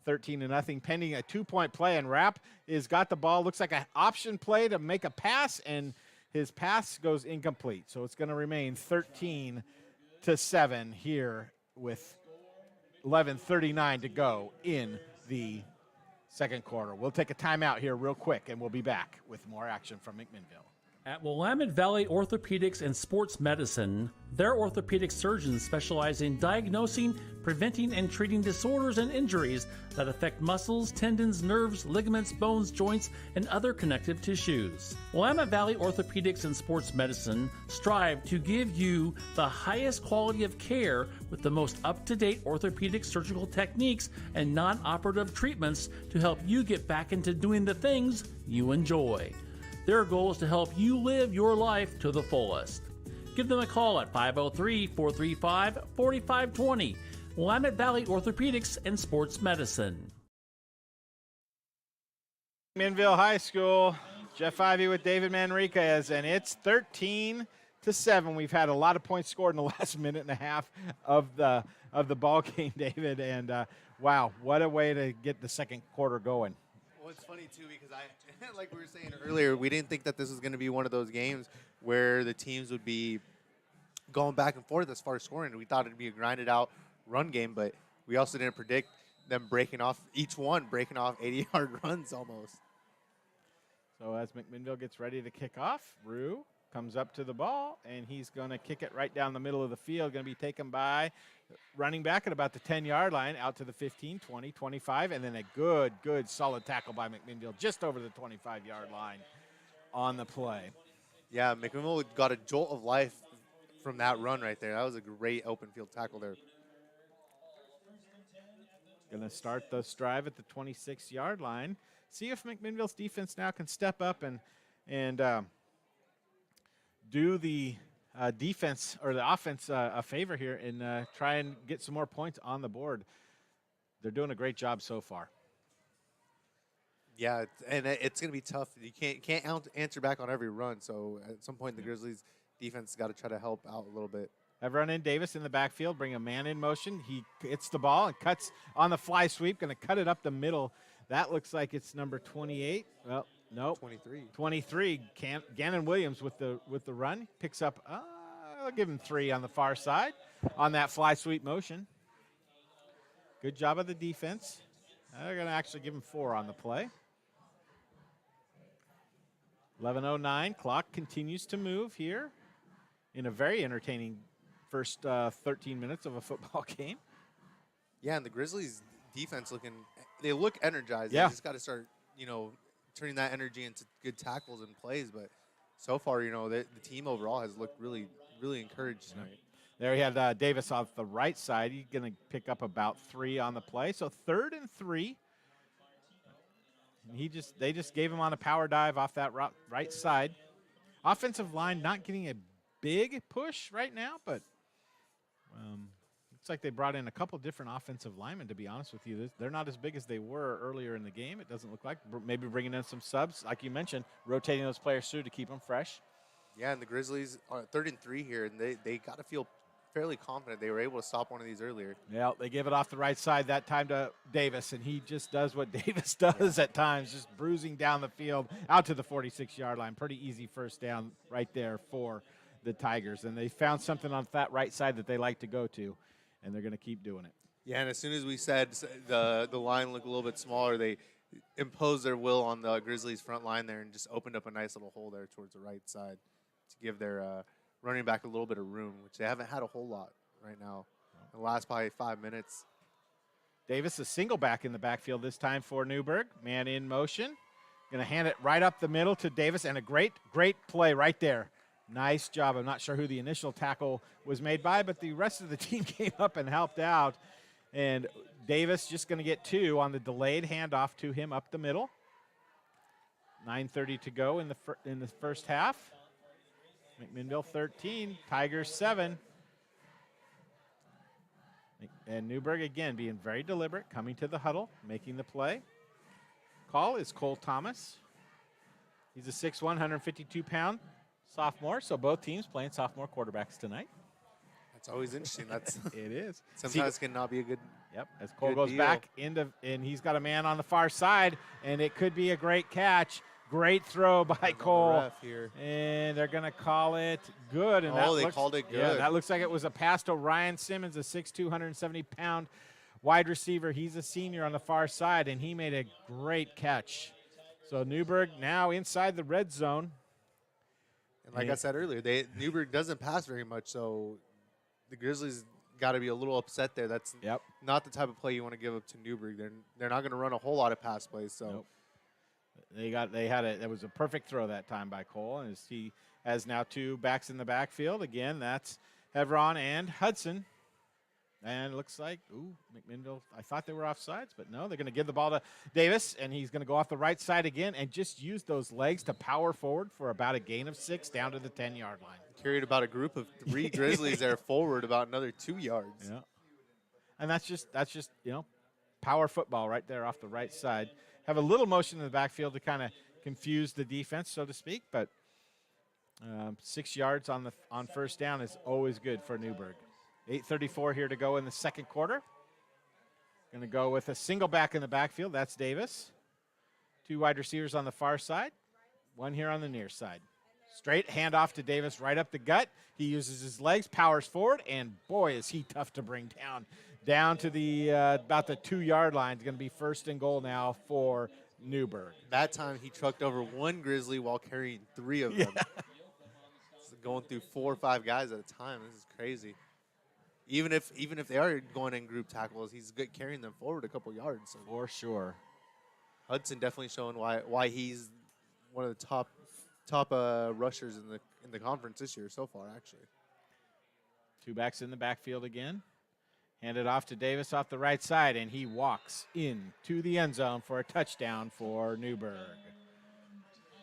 13-0, pending a 2-point play. And Rapp is got the ball. Looks like an option play to make a pass, and his pass goes incomplete. So it's going to remain 13-7 here with 11:39 to go in the second quarter. We'll take a timeout here real quick, and we'll be back with more action from McMinnville. At Willamette Valley Orthopedics and Sports Medicine, their orthopedic surgeons specialize in diagnosing, preventing, and treating disorders and injuries that affect muscles, tendons, nerves, ligaments, bones, joints, and other connective tissues. Willamette Valley Orthopedics and Sports Medicine strive to give you the highest quality of care with the most up-to-date orthopedic surgical techniques and non-operative treatments to help you get back into doing the things you enjoy. Their goal is to help you live your life to the fullest. Give them a call at 503-435-4520. Willamette Valley Orthopedics and Sports Medicine. McMinnville High School, Jeff Ivey with David Manriquez, and it's 13-7. We've had a lot of points scored in the last minute and a half of the ball game, David. And wow, what a way to get the second quarter going. Well, it's funny, too, because like we were saying earlier, we didn't think that this was going to be one of those games where the teams would be going back and forth as far as scoring. We thought it would be a grinded-out run game, but we also didn't predict them breaking off 80-yard runs almost. So as McMinnville gets ready to kick off, Rue comes up to the ball, and he's going to kick it right down the middle of the field. Going to be taken by running back at about the 10-yard line, out to the 15, 20, 25, and then a good, solid tackle by McMinnville just over the 25-yard line on the play. Yeah, McMinnville got a jolt of life from that run right there. That was a great open field tackle there. Going to start the drive at the 26-yard line. See if McMinnville's defense now can step up and do the defense or the offense a favor here and try and get some more points on the board. They're doing a great job so far. Yeah, and it's going to be tough. You can't answer back on every run, so at some point the Grizzlies defense has got to try to help out a little bit. Have run in Davis in the backfield, bring a man in motion. He hits the ball and cuts on the fly sweep, going to cut it up the middle. That looks like it's number 28. Well, no, 23. Gannon Williams with the run picks up. I'll give him 3 on the far side on that fly sweep motion. Good job of the defense. They're going to actually give him 4 on the play. 11:09. Clock continues to move here in a very entertaining first 13 minutes of a football game. Yeah, and the Grizzlies defense they look energized. Yeah. They just got to start, turning that energy into good tackles and plays. But so far, the team overall has looked really, really encouraged tonight. There he had Davis off the right side. He's going to pick up about 3 on the play. So 3rd and 3. And they just gave him on a power dive off that right side. Offensive line not getting a big push right now, but looks like they brought in a couple different offensive linemen, to be honest with you. They're not as big as they were earlier in the game, it doesn't look like. Maybe bringing in some subs, like you mentioned, rotating those players through to keep them fresh. Yeah, and the Grizzlies are 3rd and 3 here, and they got to feel fairly confident they were able to stop one of these earlier. Yeah, they give it off the right side that time to Davis, and he just does what Davis does at times, just bruising down the field out to the 46-yard line. Pretty easy first down right there for the Tigers, and they found something on that right side that they like to go to, and they're going to keep doing it. Yeah, and as soon as we said the line looked a little bit smaller, they imposed their will on the Grizzlies' front line there and just opened up a nice little hole there towards the right side to give their running back a little bit of room, which they haven't had a whole lot right now in the last probably 5 minutes. Davis, a single back in the backfield this time for Newberg. Man in motion. Going to hand it right up the middle to Davis, and a great play right there. Nice job. I'm not sure who the initial tackle was made by, but the rest of the team came up and helped out. And Davis just going to get 2 on the delayed handoff to him up the middle. 9:30 to go in the first half. McMinnville 13, Tigers 7. And Newberg, again, being very deliberate, coming to the huddle, making the play. Call is Cole Thomas. He's a 6'1", 152-pound sophomore, so both teams playing sophomore quarterbacks tonight. That's always interesting. That's It is. sometimes can not be a good. Yep, as Cole Good goes deal. back and he's got a man on the far side, and it could be a great catch. Great throw by on the Cole. ref here. And they're going to call it good. And Oh, that they looks, called it Yeah, good. that looks like it was a pass to Ryan Simmons, a 6'2", 170-pound wide receiver. He's a senior on the far side, and he made a great catch. So Newberg now inside the red zone. And like I said earlier, Newberg doesn't pass very much, so the Grizzlies got to be a little upset there. That's Yep. not the type of play you want to give up to Newberg. They're not going to run a whole lot of pass plays. So Nope. That was a perfect throw that time by Cole, and he has now two backs in the backfield. Again, that's Hevron and Hudson. And it looks like, McMinnville, I thought they were offsides, but no, they're going to give the ball to Davis, and he's going to go off the right side again and just use those legs to power forward for about a gain of 6 down to the 10-yard line. carried about a group of 3 Grizzlies there forward about another 2 yards. Yeah. And that's just power football right there off the right side. Have a little motion in the backfield to kind of confuse the defense, so to speak, but 6 yards on first down is always good for Newberg. 8:34 here to go in the second quarter. Going to go with a single back in the backfield. That's Davis. 2 wide receivers on the far side. 1 here on the near side. Straight handoff to Davis right up the gut. He uses his legs, powers forward, and boy, is he tough to bring down. Down to the about the 2-yard line. It's going to be first and goal now for Newberg. That time he trucked over 1 Grizzly while carrying 3 of them. So going through 4 or 5 guys at a time. This is crazy. Even if they are going in group tackles, he's good carrying them forward a couple yards. So For sure. Hudson definitely showing why he's one of the top rushers in the conference this year so far, actually. 2 backs in the backfield again. Handed off to Davis off the right side, and he walks into the end zone for a touchdown for Newberg.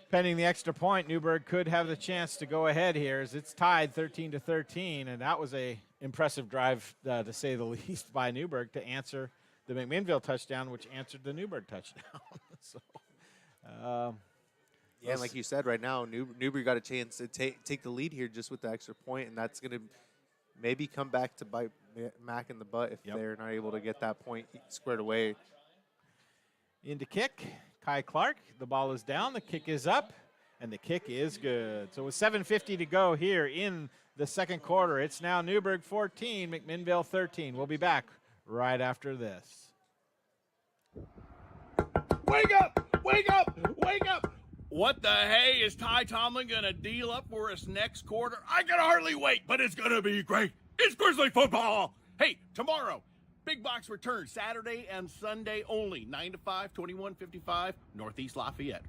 Pending the extra point, Newberg could have the chance to go ahead here as it's tied 13-13, and that was a impressive drive, to say the least, by Newberg to answer the McMinnville touchdown, which answered the Newberg touchdown. Yeah, and like you said, right now, Newberg got a chance to take the lead here just with the extra point, and that's going to maybe come back to bite Mac in the butt if they're not able to get that point squared away. Into kick, Kai Clark. The ball is down, the kick is up, and the kick is good. So with 7:50 to go here in the second quarter, it's now Newberg 14, McMinnville 13. We'll be back right after this. Wake up! Wake up! Wake up! What the hey is Ty Tomlin going to deal up for us next quarter? I can hardly wait, but it's going to be great. It's Grizzly football. Hey, tomorrow, Big Box returns Saturday and Sunday only, 9 to 5, 2155 Northeast Lafayette.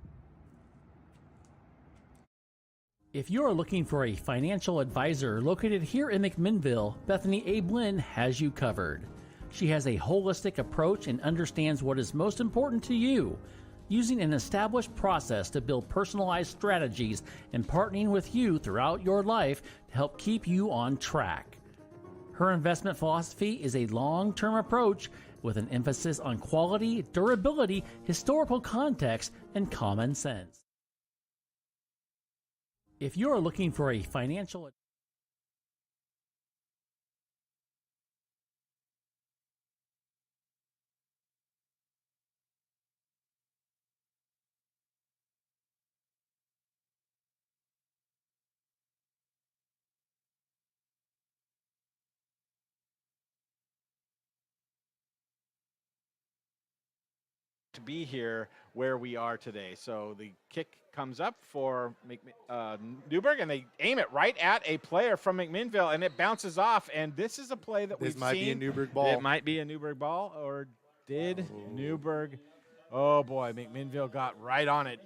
If you are looking for a financial advisor located here in McMinnville, Bethany A. Blinn has you covered. She has a holistic approach and understands what is most important to you, using an established process to build personalized strategies and partnering with you throughout your life to help keep you on track. Her investment philosophy is a long-term approach with an emphasis on quality, durability, historical context, and common sense. If you are looking for a financial To be here where we are today. So the kick comes up for Newberg, and they aim it right at a player from McMinnville, and it bounces off. And this is a play that we've seen. This might be a Newberg ball. It might be a Newberg ball, or did Newberg? Oh boy, McMinnville got right on it.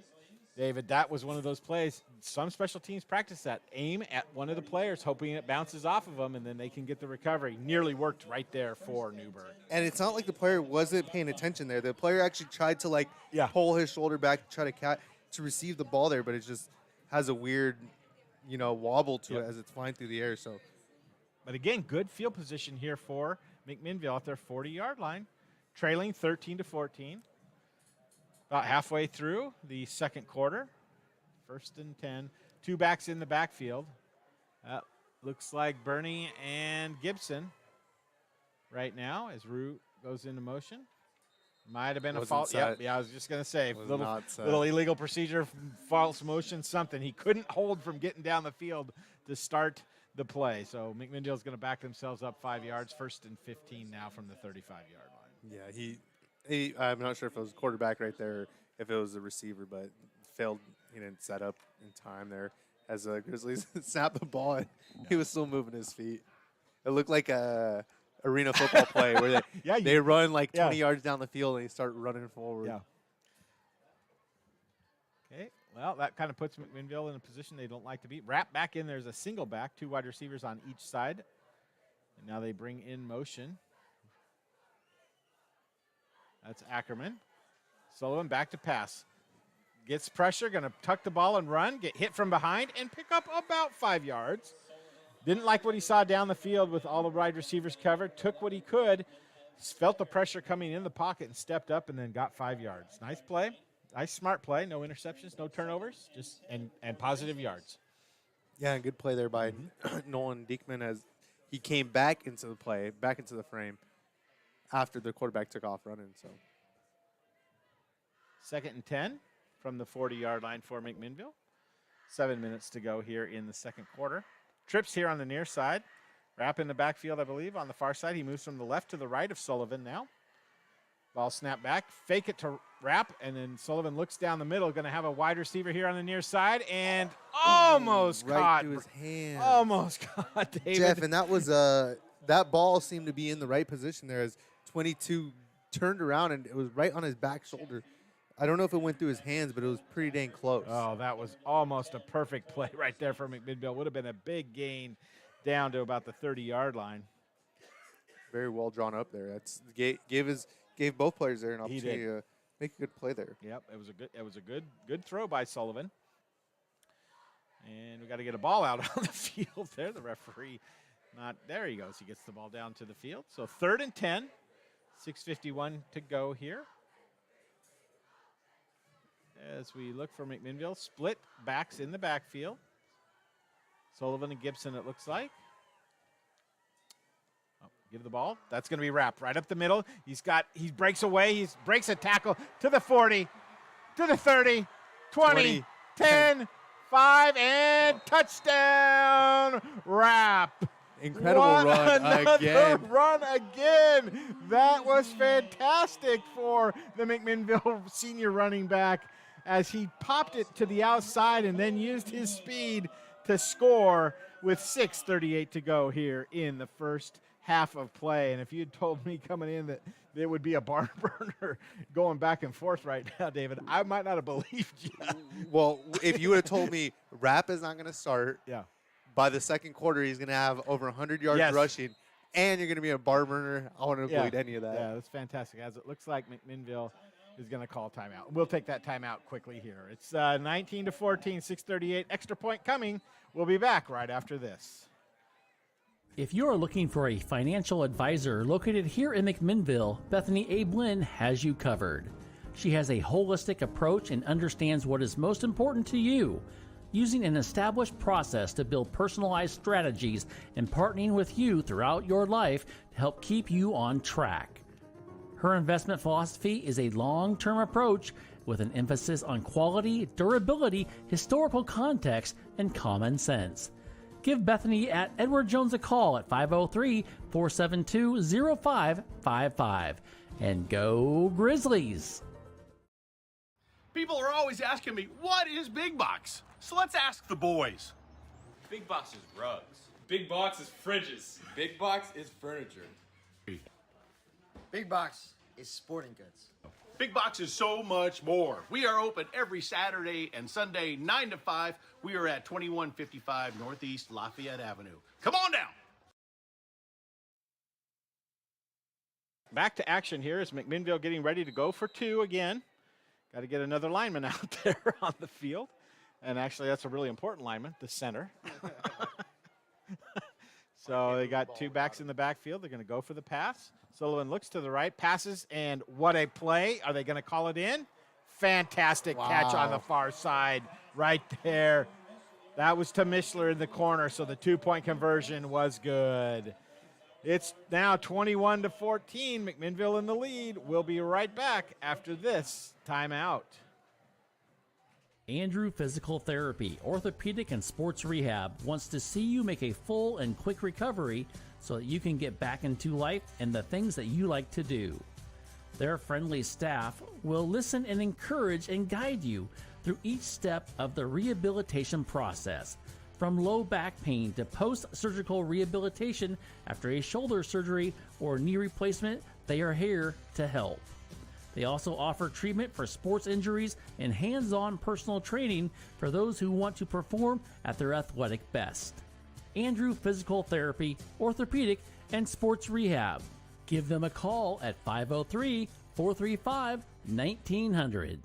David, that was one of those plays. Some special teams practice that. Aim at one of the players, hoping it bounces off of them, and then they can get the recovery. Nearly worked right there for Newberg. And it's not like the player wasn't paying attention there. The player actually tried to pull his shoulder back, try to receive the ball there, but it just has a weird, wobble to it as it's flying through the air. So, but again, good field position here for McMinnville at their 40-yard line, trailing 13-14. About halfway through the second quarter, 1st and 10. 2 backs in the backfield. Looks like Bernie and Gibson right now as Rue goes into motion. Might have been a fault. Yep, yeah, I was just going to say, little illegal procedure, false motion, something. He couldn't hold from getting down the field to start the play. So McMinnville's going to back themselves up 5 yards, 1st and 15 now from the 35-yard line. Yeah, I'm not sure if it was a quarterback right there, or if it was a receiver, but failed. He didn't set up in time there as the Grizzlies snapped the ball, and he was still moving his feet. It looked like a arena football play where they run like 20 yards down the field and they start running forward. Yeah. Okay, well, that kind of puts McMinnville in a position they don't like to be. Wrap back in, there's a single back, 2 wide receivers on each side. And now they bring in motion. That's Ackerman. Sullivan back to pass. Gets pressure, going to tuck the ball and run, get hit from behind, and pick up about 5 yards. Didn't like what he saw down the field with all the wide receivers covered. Took what he could, felt the pressure coming in the pocket, and stepped up and then got 5 yards. Nice play. Nice, smart play. No interceptions, no turnovers, just and positive yards. Yeah, good play there by Nolan Diekman as he came back into the play, back into the frame after the quarterback took off running. So 2nd and 10 from the 40-yard line for McMinnville. 7 minutes to go here in the second quarter. Trips here on the near side. Wrap in the backfield, I believe, on the far side. He moves from the left to the right of Sullivan now. Ball snap back, fake it to Wrap, and then Sullivan looks down the middle. Going to have a wide receiver here on the near side, and almost right caught. through his hand. Almost caught David. Jeff, and that was that ball seemed to be in the right position there as 22 turned around, and it was right on his back shoulder. I don't know if it went through his hands, but it was pretty dang close. Oh, that was almost a perfect play right there for McMinnville. Would have been a big gain down to about the 30-yard line. Very well drawn up there. That's gave both players there an opportunity to make a good play there. Yep, it was a good throw by Sullivan. And we got to get a ball out on the field there. The referee there he goes. He gets the ball down to the field. So 3rd and 10, 6:51 to go here. As we look for McMinnville, split backs in the backfield. Sullivan and Gibson, it looks like. Give the ball. That's going to be Wrap right up the middle. He breaks away. He breaks a tackle to the 40, to the 30, 20, 10, 5, and touchdown, Wrap. Incredible run again. Run again. That was fantastic for the McMinnville senior running back as he popped it to the outside and then used his speed to score with 6:38 to go here in the first half of play. And if you had told me coming in that it would be a barn burner going back and forth right now, David, I might not have believed you. Well, if you would have told me Wrap is not going to start, by the second quarter he's going to have over 100 yards rushing, and you're going to be a barn burner, I wouldn't have believed any of that. Yeah, that's fantastic. As it looks like McMinnville is going to call timeout. We'll take that timeout quickly here. It's 19-14, 6:38. Extra point coming. We'll be back right after this. If you are looking for a financial advisor located here in McMinnville, Bethany A. Blinn has you covered. She has a holistic approach and understands what is most important to you, using an established process to build personalized strategies and partnering with you throughout your life to help keep you on track. Her investment philosophy is a long-term approach with an emphasis on quality, durability, historical context, and common sense. Give Bethany at Edward Jones a call at 503-472-0555. And go Grizzlies! People are always asking me, what is Big Box? So let's ask the boys. Big box is rugs. Big box is fridges. Big box is furniture. Big box is sporting goods. Big Box is so much more. We are open every Saturday and Sunday, 9 to 5. We are at 2155 Northeast Lafayette Avenue. Come on down. Back to action here is McMinnville getting ready to go for 2 again. Got to get another lineman out there on the field. And actually, that's a really important lineman, the center. So they got two backs in the backfield. They're going to go for the pass. Sullivan looks to the right, passes, and what a play. Are they going to call it in? Fantastic catch on the far side right there. That was to Mishler in the corner, so the 2-point conversion was good. It's now 21-14. McMinnville in the lead. We'll be right back after this timeout. Andrew Physical Therapy, Orthopedic and Sports Rehab wants to see you make a full and quick recovery so that you can get back into life and the things that you like to do. Their friendly staff will listen and encourage and guide you through each step of the rehabilitation process, from low back pain to post-surgical rehabilitation after a shoulder surgery or knee replacement. They are here to help. They also offer treatment for sports injuries and hands-on personal training for those who want to perform at their athletic best. Andrew Physical Therapy, Orthopedic, and Sports Rehab. Give them a call at 503-435-1900.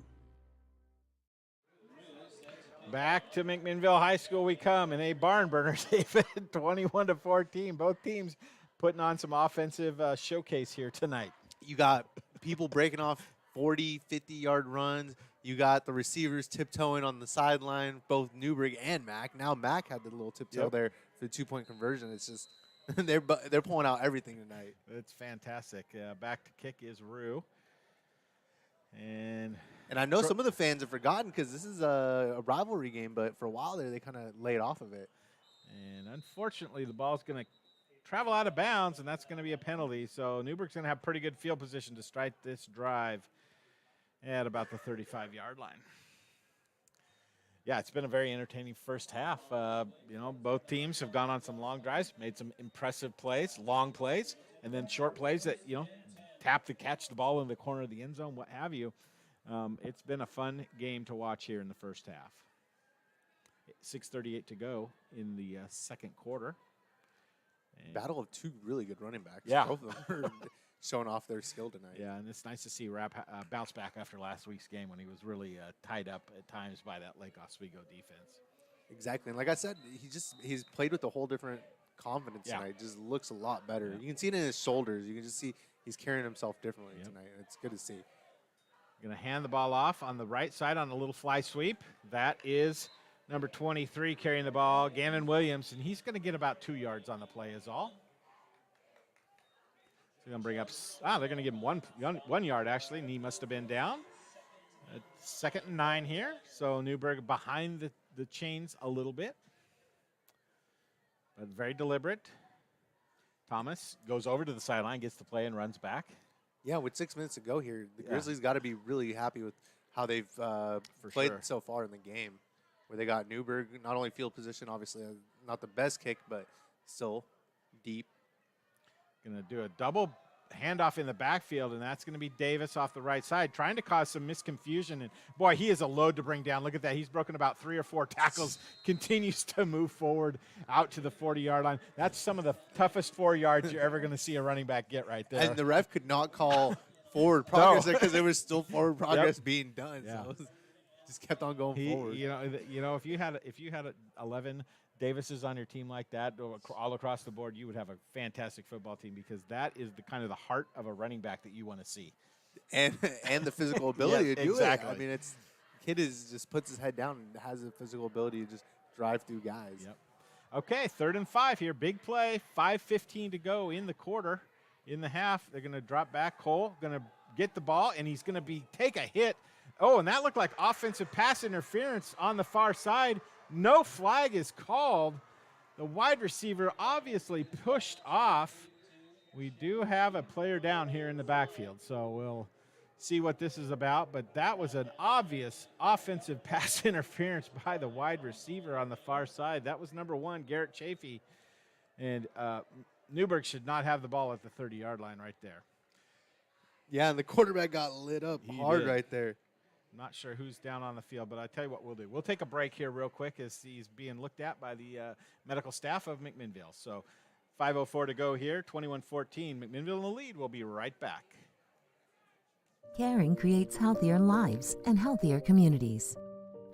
Back to McMinnville High School we come in a barn burner, David, 21-14. Both teams putting on some offensive showcase here tonight. You got people breaking off 40, 50-yard runs. You got the receivers tiptoeing on the sideline, both Newberg and Mac. Now Mac had the little tiptoe there for the 2-point conversion. It's just they're pulling out everything tonight. It's fantastic. Back to kick is Rue. And I know some of the fans have forgotten because this is a rivalry game, but for a while there, they kind of laid off of it. And unfortunately, the ball's going to travel out of bounds, and that's going to be a penalty. So Newberg's going to have pretty good field position to strike this drive at about the 35-yard line. Yeah, it's been a very entertaining first half. Both teams have gone on some long drives, made some impressive plays, long plays, and then short plays that, tap to catch the ball in the corner of the end zone, what have you. It's been a fun game to watch here in the first half. 6:38 to go in the second quarter. And battle of two really good running backs. Yeah. Both of them are showing off their skill tonight. Yeah, and it's nice to see Rapp bounce back after last week's game when he was really tied up at times by that Lake Oswego defense. Exactly. And like I said, he's played with a whole different confidence tonight. Just looks a lot better. You can see it in his shoulders. You can just see he's carrying himself differently tonight. It's good to see. Going to hand the ball off on the right side on a little fly sweep. That is number 23 carrying the ball, Gannon Williams, and he's going to get about 2 yards on the play is all. So they're going to bring up, they're going to give him 1 yard actually, and he must have been down. 2nd and 9 here, so Newberg behind the chains a little bit, but very deliberate. Thomas goes over to the sideline, gets the play, and runs back. Yeah, with 6 minutes to go here, the Grizzlies got to be really happy with how they've played so far in the game, where they got Newberg, not only field position, obviously not the best kick, but still deep. Going to do a double handoff in the backfield, and that's going to be Davis off the right side, trying to cause some misconfusion. And, boy, he is a load to bring down. Look at that. He's broken about 3 or 4 tackles, continues to move forward out to the 40-yard line. That's some of the toughest 4 yards you're ever going to see a running back get right there. And the ref could not call forward progress because there was still forward progress being done. Yeah. So it just kept on going forward. If you had 11 Davises on your team like that all across the board, you would have a fantastic football team, because that is the kind of the heart of a running back that you want to see. And the physical ability to do exactly. it. I mean, kid just puts his head down and has the physical ability to just drive through guys. Yep. Okay, 3rd and 5 here. Big play. 5:15 to go in the quarter. In the half, they're going to drop back. Cole going to get the ball, and he's going to take a hit. Oh, and that looked like offensive pass interference on the far side. No flag is called. The wide receiver obviously pushed off. We do have a player down here in the backfield, so we'll see what this is about. But that was an obvious offensive pass interference by the wide receiver on the far side. That was number 1, Garrett Chafee. And Newberg should not have the ball at the 30-yard line right there. Yeah, and the quarterback got lit up hard right there. Not sure who's down on the field, but I tell you what we'll do. We'll take a break here real quick as he's being looked at by the medical staff of McMinnville. So 5:04 to go here, 21-14. McMinnville in the lead. We'll be right back. Caring creates healthier lives and healthier communities.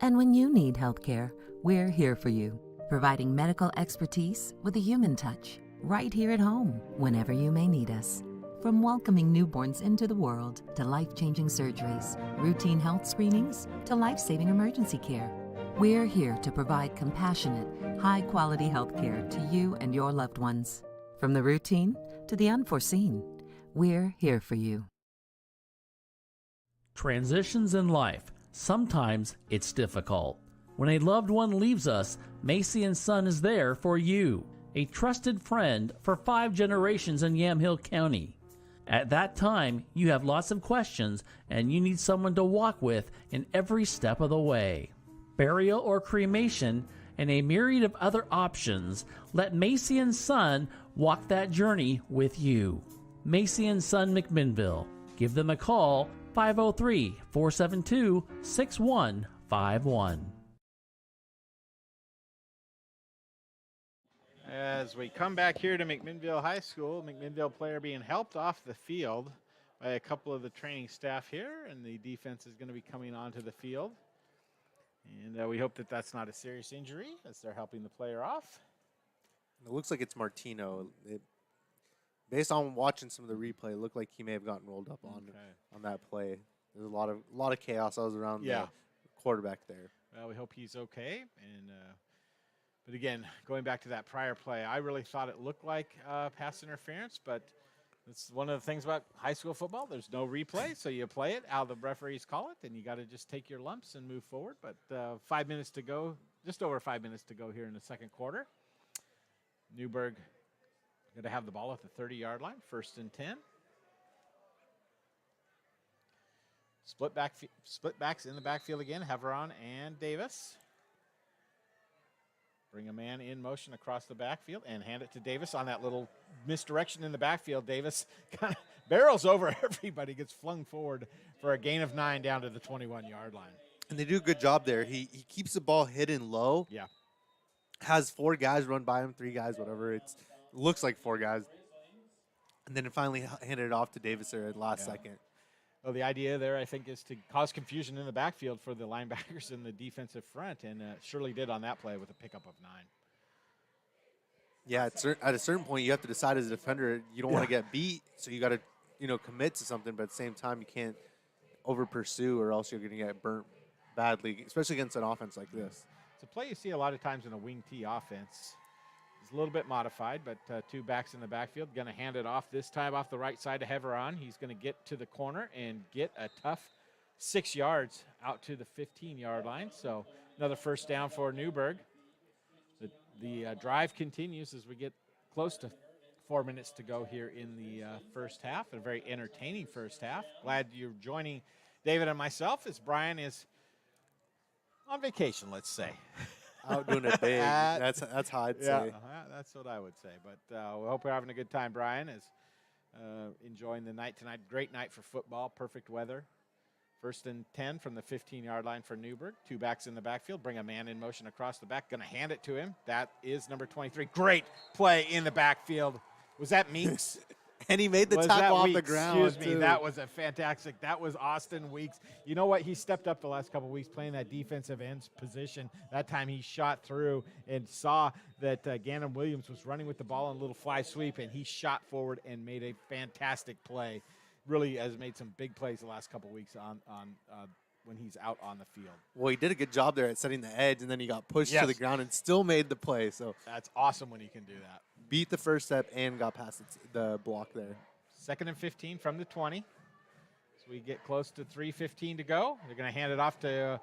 And when you need health care, we're here for you, providing medical expertise with a human touch. right here at home, whenever you may need us. From welcoming newborns into the world to life-changing surgeries, routine health screenings to life-saving emergency care, we're here to provide compassionate, high-quality health care to you and your loved ones. From the routine to the unforeseen, we're here for you. Transitions in life. Sometimes it's difficult. When a loved one leaves us, Macy & Son is there for you, a trusted friend for 5 generations in Yamhill County. At that time, you have lots of questions and you need someone to walk with in every step of the way. Burial or cremation and a myriad of other options, let Macy & Son walk that journey with you. Macy & Son McMinnville. Give them a call, 503-472-6151. As we come back here to McMinnville High School, McMinnville player being helped off the field by a couple of the training staff here, and the defense is going to be coming onto the field. And we hope that that's not a serious injury as they're helping the player off. It looks like it's Martino. Based on watching some of the replay, it looked like he may have gotten rolled up on that play. There's a lot of chaos that was around the quarterback there. Well, we hope he's okay. And but again, going back to that prior play, I really thought it looked like pass interference, but it's one of the things about high school football. There's no replay, so you play it how the referees call it, and you got to just take your lumps and move forward. But 5 minutes to go, just over 5 minutes to go here in the second quarter. Newberg going to have the ball at the 30-yard line, 1st and 10. Split backs in the backfield again, Heveron and Davis. Bring a man in motion across the backfield and hand it to Davis on that little misdirection in the backfield. Davis kind of barrels over everybody, gets flung forward for a gain of 9 down to the 21-yard line. And they do a good job there. He keeps the ball hidden low. Yeah. Has 4 guys run by him, 3 guys, whatever. It looks like 4 guys. And then finally handed it off to Davis there at the last second. Well, the idea there, I think, is to cause confusion in the backfield for the linebackers in the defensive front, and surely did on that play with a pickup of 9. Yeah, at a certain point, you have to decide as a defender, you don't want to get beat, so you got to, commit to something, but at the same time, you can't over-pursue or else you're going to get burnt badly, especially against an offense like this. It's a play you see a lot of times in a wing T offense. It's a little bit modified, but 2 backs in the backfield. Going to hand it off this time off the right side to Heveron. He's going to get to the corner and get a tough 6 yards out to the 15-yard line. So another first down for Newberg. The drive continues as we get close to 4 minutes to go here in the first half. A very entertaining first half. Glad you're joining David and myself as Brian is on vacation, let's say. Out doing it big. That's how I'd say. That's what I would say. But we hope we're having a good time. Brian is enjoying the night tonight. Great night for football. Perfect weather. 1st and 10 from the 15-yard line for Newberg. 2 backs in the backfield. Bring a man in motion across the back. Going to hand it to him. That is number 23. Great play in the backfield. Was that Meeks? And he made the tackle off the ground. Excuse me, that was a fantastic. That was Austin Weeks. You know what? He stepped up the last couple of weeks playing that defensive end position. That time he shot through and saw that Gannon Williams was running with the ball on a little fly sweep, and he shot forward and made a fantastic play. Really has made some big plays the last couple of weeks on when he's out on the field. Well, he did a good job there at setting the edge, and then he got pushed to the ground and still made the play. So that's awesome when he can do that. Beat the first step and got past the block there. 2nd and 15 from the 20. So we get close to 3:15 to go. They're going to hand it off to,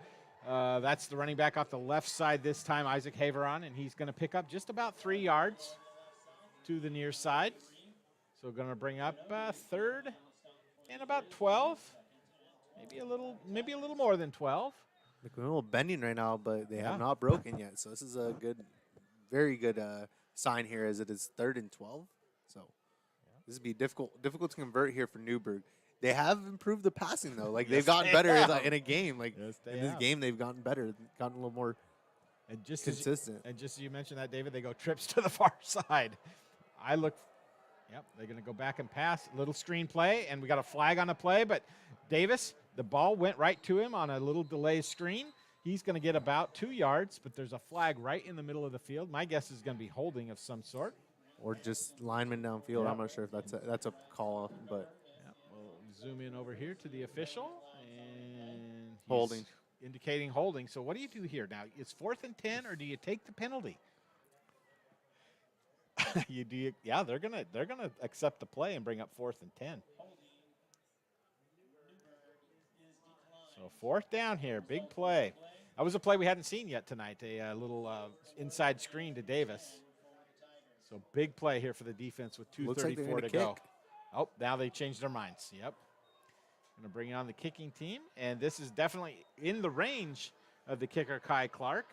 that's the running back off the left side this time, Isaac Haveron, and he's going to pick up just about 3 yards to the near side. So we're going to bring up 3rd and about 12. Maybe a little more than 12. Look, we're a little bending right now, but they have not broken yet. So this is a very good sign here as it is 3rd and 12. So this would be difficult to convert here for Newberg. They have improved the passing, though. Like, they've gotten better in a game. Like, in this game, they've gotten better, gotten a little more consistent. And just as you mentioned that, David, they go trips to the far side. They're going to go back and pass. Little screen play, and we got a flag on the play, but Davis, the ball went right to him on a little delay screen. He's going to get about 2 yards, but there's a flag right in the middle of the field. My guess is going to be holding of some sort. or just linemen downfield. Yep. I'm not sure if that's a call, but Yeah, we'll zoom in over here to the official, and he's Holding. indicating holding. So what do you do here now? It's 4th and 10, or do you take the penalty? Yeah, they're gonna accept the play and bring up 4th and 10. So 4th down here, big play. That was a play we hadn't seen yet tonight. A little inside screen to Davis. So big play here for the defense with Looks like they're 2:34 gonna to go. kick. Oh, now they changed their minds. Yep. Going to bring on the kicking team, and this is definitely in the range of the kicker, Kai Clark.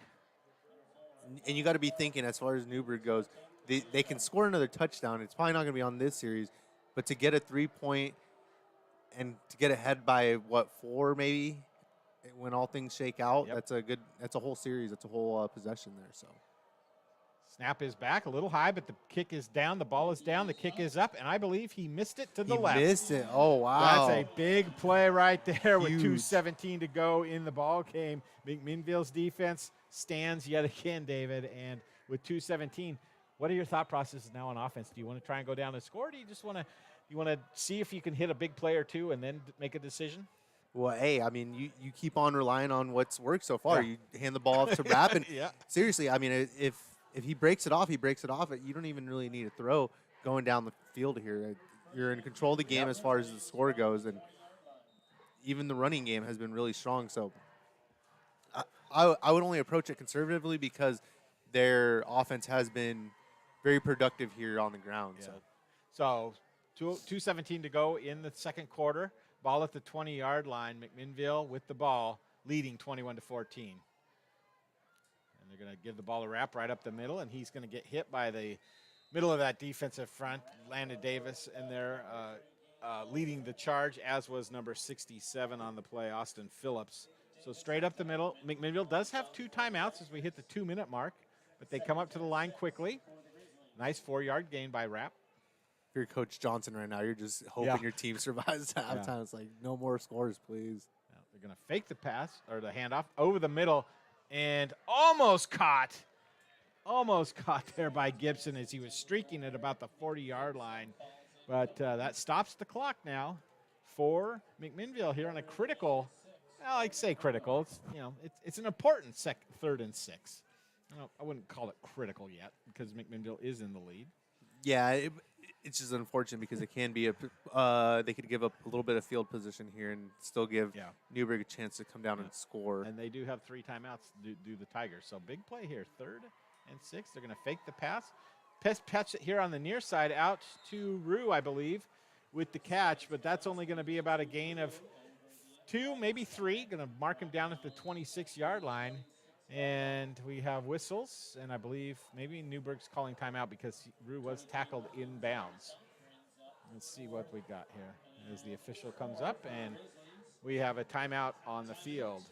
And you got to be thinking, as far as Newberg goes, they can score another touchdown. It's probably not going to be on this series, but to get a 3-point and to get ahead by 4 maybe, when all things shake out, Yep. that's a whole series. That's a whole possession there. So Snap is back a little high, but the kick is down. The ball is down. The kick is up, and I believe he missed it to the he left. missed it. Oh wow, That's a big play right there with Huge. 2:17 to go in the ball game. McMinnville's defense stands yet again, David, and with 2:17, what are your thought processes now on offense? Do you want to try and go down and score, or do you just want to see if you can hit a big play or two and then make a decision? Well, hey, I mean, you keep on relying on what's worked so far. Yeah. You hand the ball off to Rapp, and Yeah. seriously, I mean, if he breaks it off, he breaks it off. You don't even really need a throw going down the field here. You're in control of the game as far as the score goes, and even the running game has been really strong. So I would only approach it conservatively because their offense has been very productive here on the ground. Yeah. So 2:17 to go in the second quarter. Ball at the 20-yard line. McMinnville with the ball, leading 21-14. And they're going to give the ball a wrap right up the middle, and he's going to get hit by the middle of that defensive front, Landon Davis, and they're leading the charge, as was number 67 on the play, Austin Phillips. So straight up the middle. McMinnville does have 2 timeouts as we hit the 2-minute mark, but they come up to the line quickly. Nice 4-yard gain by Rapp. If you're Coach Johnson right now, you're just hoping your team survives halftime. Yeah. It's like, no more scores, please. Now they're going to fake the pass or the handoff over the middle, and almost caught there by Gibson as he was streaking at about the 40-yard line. But that stops the clock now for McMinnville here on a critical. Well, I'd say critical. It's an important 3rd and 6. I wouldn't call it critical yet because McMinnville is in the lead. Yeah, it's just unfortunate because it can be they could give up a little bit of field position here and still give Newberg a chance to come down and score. And they do have 3 timeouts do the Tigers. So big play here, 3rd and 6. They're going to fake the pass. Patch it here on the near side out to Rue, I believe, with the catch. But that's only going to be about a gain of 2, maybe 3. Going to mark him down at the 26-yard line. And we have whistles, and I believe maybe Newberg's calling timeout because Rue was tackled inbounds. Let's see what we got here as the official comes up, and we have a timeout on the field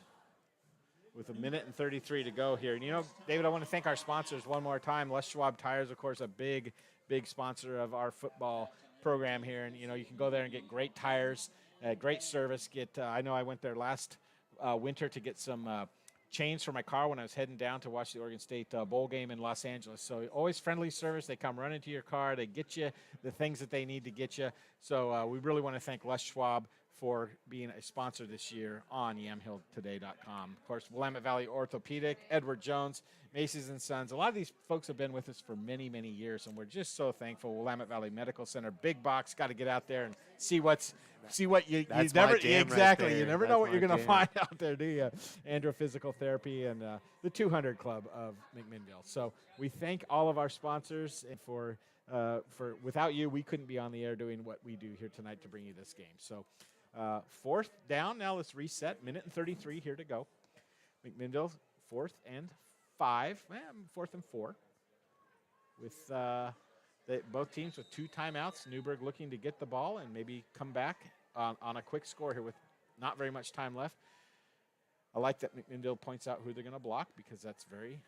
with 1:33 to go here. And, David, I want to thank our sponsors one more time. Les Schwab Tires, of course, a big, big sponsor of our football program here. And, you can go there and get great tires, great service. I know I went there last winter to get some chains for my car when I was heading down to watch the Oregon State bowl game in Los Angeles. So always friendly service. They come running to your car. They get you the things that they need to get you. So we really want to thank Les Schwab for being a sponsor this year on yamhilltoday.com. Of course, Willamette Valley Orthopedic, Edward Jones, Macy's and Sons. A lot of these folks have been with us for many, many years, and we're just so thankful. Willamette Valley Medical Center, big box. Got to get out there and see what you That's never my jam exactly. right there. You never That's know what my you're going to jam. find out there, do you? Andrew Physical Therapy and the 200 Club of McMinnville. So we thank all of our sponsors, and for without you, we couldn't be on the air doing what we do here tonight to bring you this game. So 4th down. Now let's reset. 1:33 here to go. McMinnville 4th and 5. 4th and 4. With both teams with 2 timeouts. Newberg looking to get the ball and maybe come back on a quick score here with not very much time left. I like that McMinnville points out who they're going to block because that's very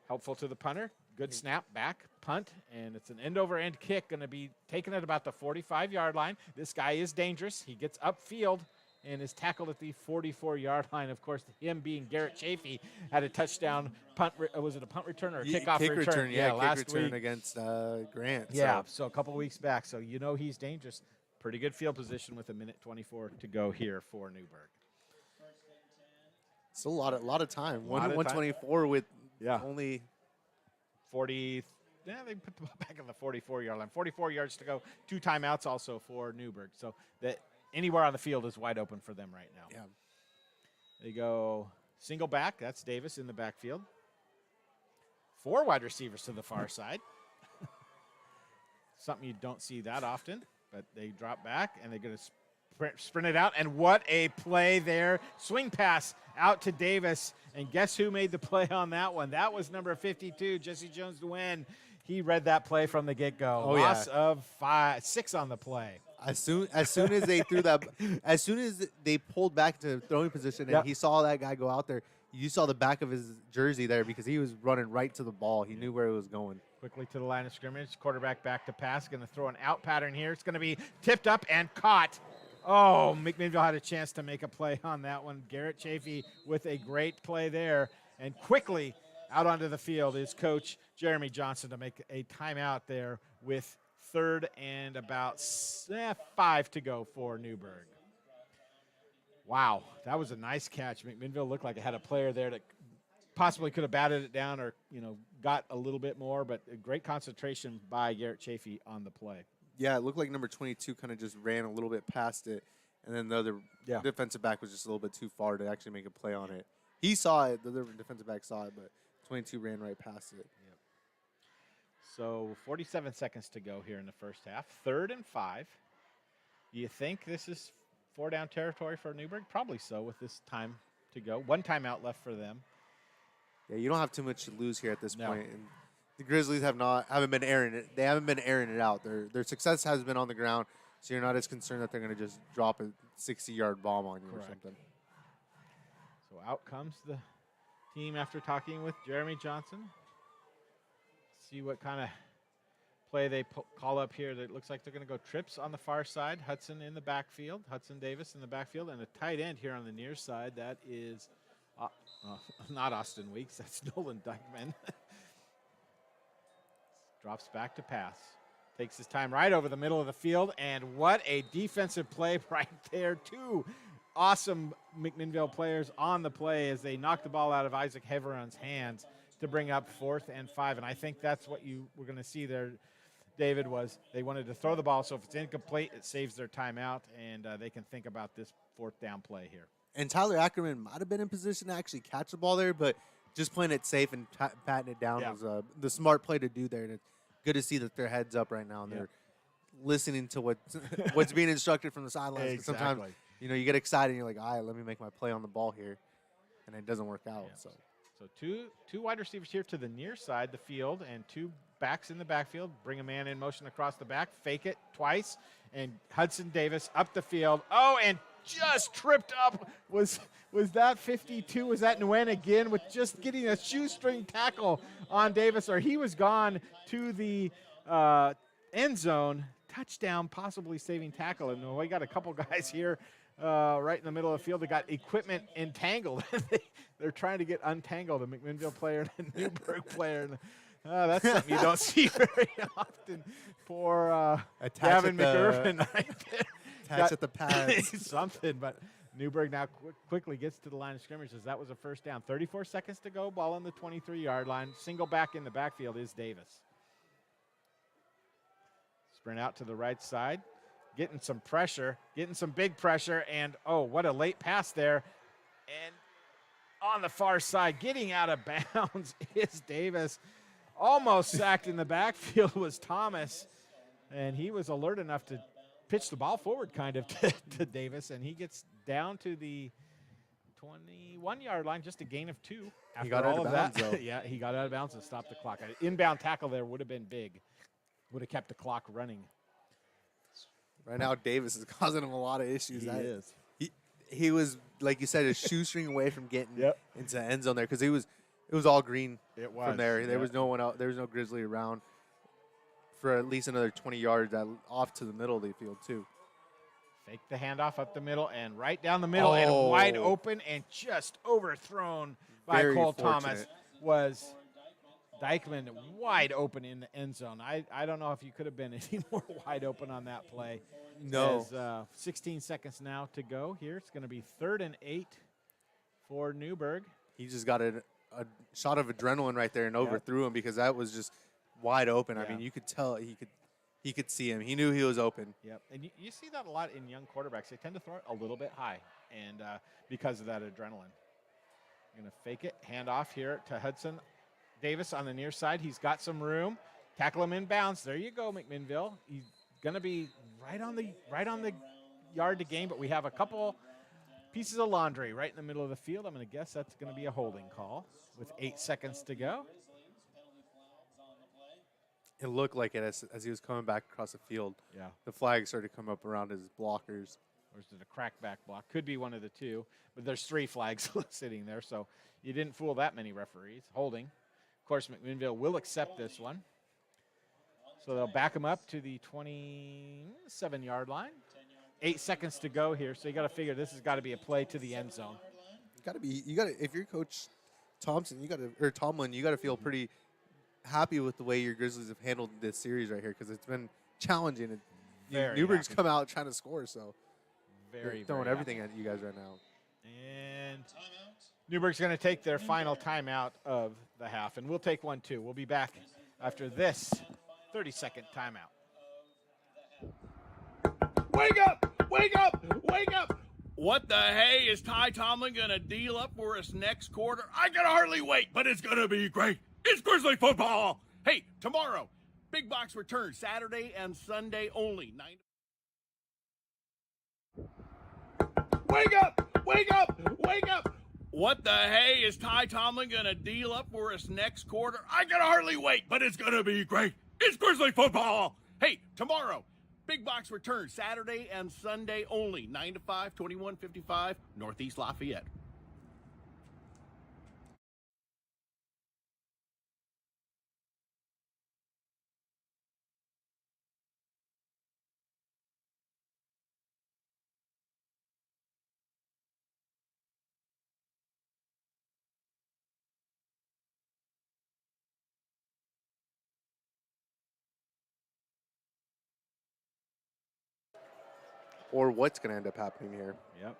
helpful to the punter. Good snap, back, punt, and it's an end-over-end kick going to be taken at about the 45-yard line. This guy is dangerous. He gets upfield, and is tackled at the 44-yard line. Of course, him being Garrett Chafee had a touchdown punt. Was it a punt return or a kickoff kick return? Yeah, last kick return week against Grant. Yeah, so a couple weeks back. So he's dangerous. Pretty good field position with 1:24 to go here for Newberg. It's a lot of time. Lot of time. 124 with Yeah. only 40. Yeah, they put the ball back on the 44-yard line. 44 yards to go. 2 timeouts also for Newberg. So that anywhere on the field is wide open for them right now. Yeah. They go single back. That's Davis in the backfield. 4 wide receivers to the far side. Something you don't see that often, but they drop back, and they're going to sprint it out. And what a play there. Swing pass out to Davis. And guess who made the play on that one? That was number 52, Jesse Jones-Dwayne. He read that play from the get-go. Oh, Loss yeah. of 6 on the play. As soon as they threw that, as soon as they pulled back to throwing position, and Yep. he saw that guy go out there, you saw the back of his jersey there because he was running right to the ball. He knew where it was going. Quickly to the line of scrimmage. Quarterback back to pass. Going to throw an out pattern here. It's going to be tipped up and caught. Oh, McMinnville had a chance to make a play on that one. Garrett Chafee with a great play there. And quickly out onto the field is Coach Jeremy Johnson to make a timeout there with 3rd and about 5 to go for Newberg. Wow, that was a nice catch. McMinnville looked like it had a player there that possibly could have batted it down or, got a little bit more, but a great concentration by Garrett Chafee on the play. Yeah, it looked like number 22 kind of just ran a little bit past it, and then the other defensive back was just a little bit too far to actually make a play on it. He saw it, the other defensive back saw it, but 22 ran right past it. Yep. So 47 seconds to go here in the first half. 3rd and 5. Do you think this is 4-down territory for Newberg? Probably so with this time to go. 1 timeout left for them. Yeah, you don't have too much to lose here at this No. point. And the Grizzlies haven't been airing it. They haven't been airing it out. Their success has been on the ground, so you're not as concerned that they're going to just drop a 60-yard bomb on you Correct. or something. So out comes the team after talking with Jeremy Johnson. See what kind of play they call up here. It looks like they're going to go trips on the far side. Hudson in the backfield. Hudson Davis in the backfield. And a tight end here on the near side. That is not Austin Weeks. That's Nolan Dykeman. Drops back to pass. Takes his time right over the middle of the field. And what a defensive play right there. 2 awesome McMinnville players on the play as they knock the ball out of Isaac Heveron's hands to bring up 4th and 5. And I think that's what you were going to see there, David, was they wanted to throw the ball. So if it's incomplete, it saves their timeout, and they can think about this 4th down play here. And Tyler Ackerman might have been in position to actually catch the ball there, but just playing it safe and patting it down was the smart play to do there. And it's good to see that their head's up right now and they're listening to what's being instructed from the sidelines. Exactly. Sometimes, you get excited and you're like, all right, let me make my play on the ball here. And it doesn't work out. Yeah. So two wide receivers here to the near side, the field, and 2 backs in the backfield. Bring a man in motion across the back. Fake it twice. And Hudson Davis up the field. Oh, and just tripped up. Was that 52? Was that Nguyen again with just getting a shoestring tackle on Davis? Or he was gone to the end zone. Touchdown, possibly saving tackle. And we got a couple guys here right in the middle of the field. They got equipment entangled. They're trying to get untangled, a McMinnville player and a Newberg player. And, that's something you don't see very often. Poor Gavin McIrvin right there. Attach at the pads. Something, but Newberg now quickly gets to the line of scrimmage as that was a 1st down. 34 seconds to go, ball on the 23-yard line. Single back in the backfield is Davis. Sprint out to the right side, getting some pressure, getting some big pressure, and oh, what a late pass there. And on the far side, getting out of bounds is Davis. Almost sacked in the backfield was Thomas, and he was alert enough to pitch the ball forward kind of to Davis, and he gets down to the 21-yard line, just a gain of 2. He got out of bounds, though. Yeah, he got out of bounds and stopped the clock. An inbound tackle there would have been big. Would have kept the clock running. Right now, Davis is causing him a lot of issues. He is. He was, like you said, a shoestring away from getting into the end zone there because it was all green from there. There was no one out. There was no Grizzly around for at least another 20 yards off to the middle of the field too. Fake the handoff up the middle and right down the middle and wide open and just overthrown by Very Cole fortunate. Thomas was Dykeman wide open in the end zone. I don't know if you could have been any more wide open on that play. No. As, 16 seconds now to go here. It's going to be 3rd and 8 for Newberg. He just got a shot of adrenaline right there and overthrew him because that was just wide open. I mean, you could tell he could see him. He knew he was open. Yep, and you see that a lot in young quarterbacks. They tend to throw it a little bit high, and because of that adrenaline. Going to fake it, hand off here to Hudson Davis on the near side. He's got some room. Tackle him in bounds. There you go, McMinnville. He's going to be right on the yard to gain, but we have a couple pieces of laundry right in the middle of the field. I'm going to guess that's going to be a holding call with 8 seconds to go. It looked like it as he was coming back across the field. Yeah. The flag started to come up around his blockers. Or is it a crackback block? Could be one of the two, but there's 3 flags sitting there, so you didn't fool that many referees. Holding. Of course, McMinnville will accept this one. So they'll back him up to the 27-yard line. 8 seconds to go here, so you got to figure this has got to be a play to the end zone. If you're Coach Tomlin, you got to feel pretty happy with the way your Grizzlies have handled this series right here because it's been challenging. Newberg's come out trying to score, so very throwing very everything at you guys right now. And Newberg's going to take their final timeout of the half, and we'll take one too. We'll be back after this 30-second timeout. Wake up! Wake up! Wake up! What the hey is Ty Tomlin going to deal up for us next quarter? I can hardly wait, but it's going to be great. It's Grizzly football. Hey, tomorrow, Big Box returns Saturday and Sunday only. Wake up! Wake up! Wake up! What the hey is Ty Tomlin going to deal up for us next quarter? I can hardly wait, but it's going to be great. It's Grizzly football. Hey, tomorrow, Big Box returns Saturday and Sunday only. 9 to 5, 2155 Northeast Lafayette. Or what's going to end up happening here. Yep.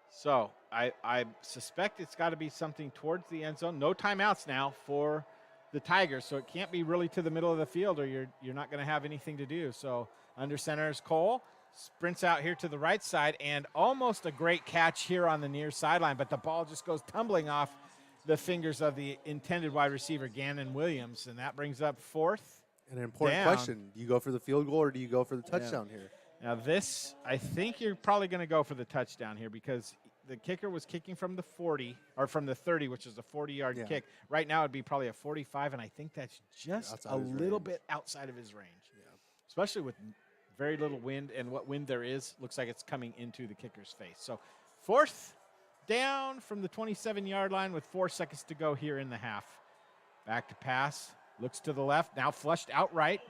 So I suspect it's got to be something towards the end zone. No timeouts now for the Tigers, so it can't be really to the middle of the field or you're not going to have anything to do. So under center is Cole. Sprints out here to the right side, and almost a great catch here on the near sideline, but the ball just goes tumbling off the fingers of the intended wide receiver, Gannon Williams, and that brings up 4th. An important question. Do you go for the field goal or do you go for the touchdown here? Now this, I think you're probably going to go for the touchdown here because the kicker was kicking from the 40, or from the 30, which is a 40-yard kick. Right now it'd be probably a 45, and I think that's just a little bit outside of his range. Yeah. Especially with very little wind, and what wind there is, looks like it's coming into the kicker's face. So 4th down from the 27-yard line with 4 seconds to go here in the half. Back to pass, looks to the left, now flushed outright.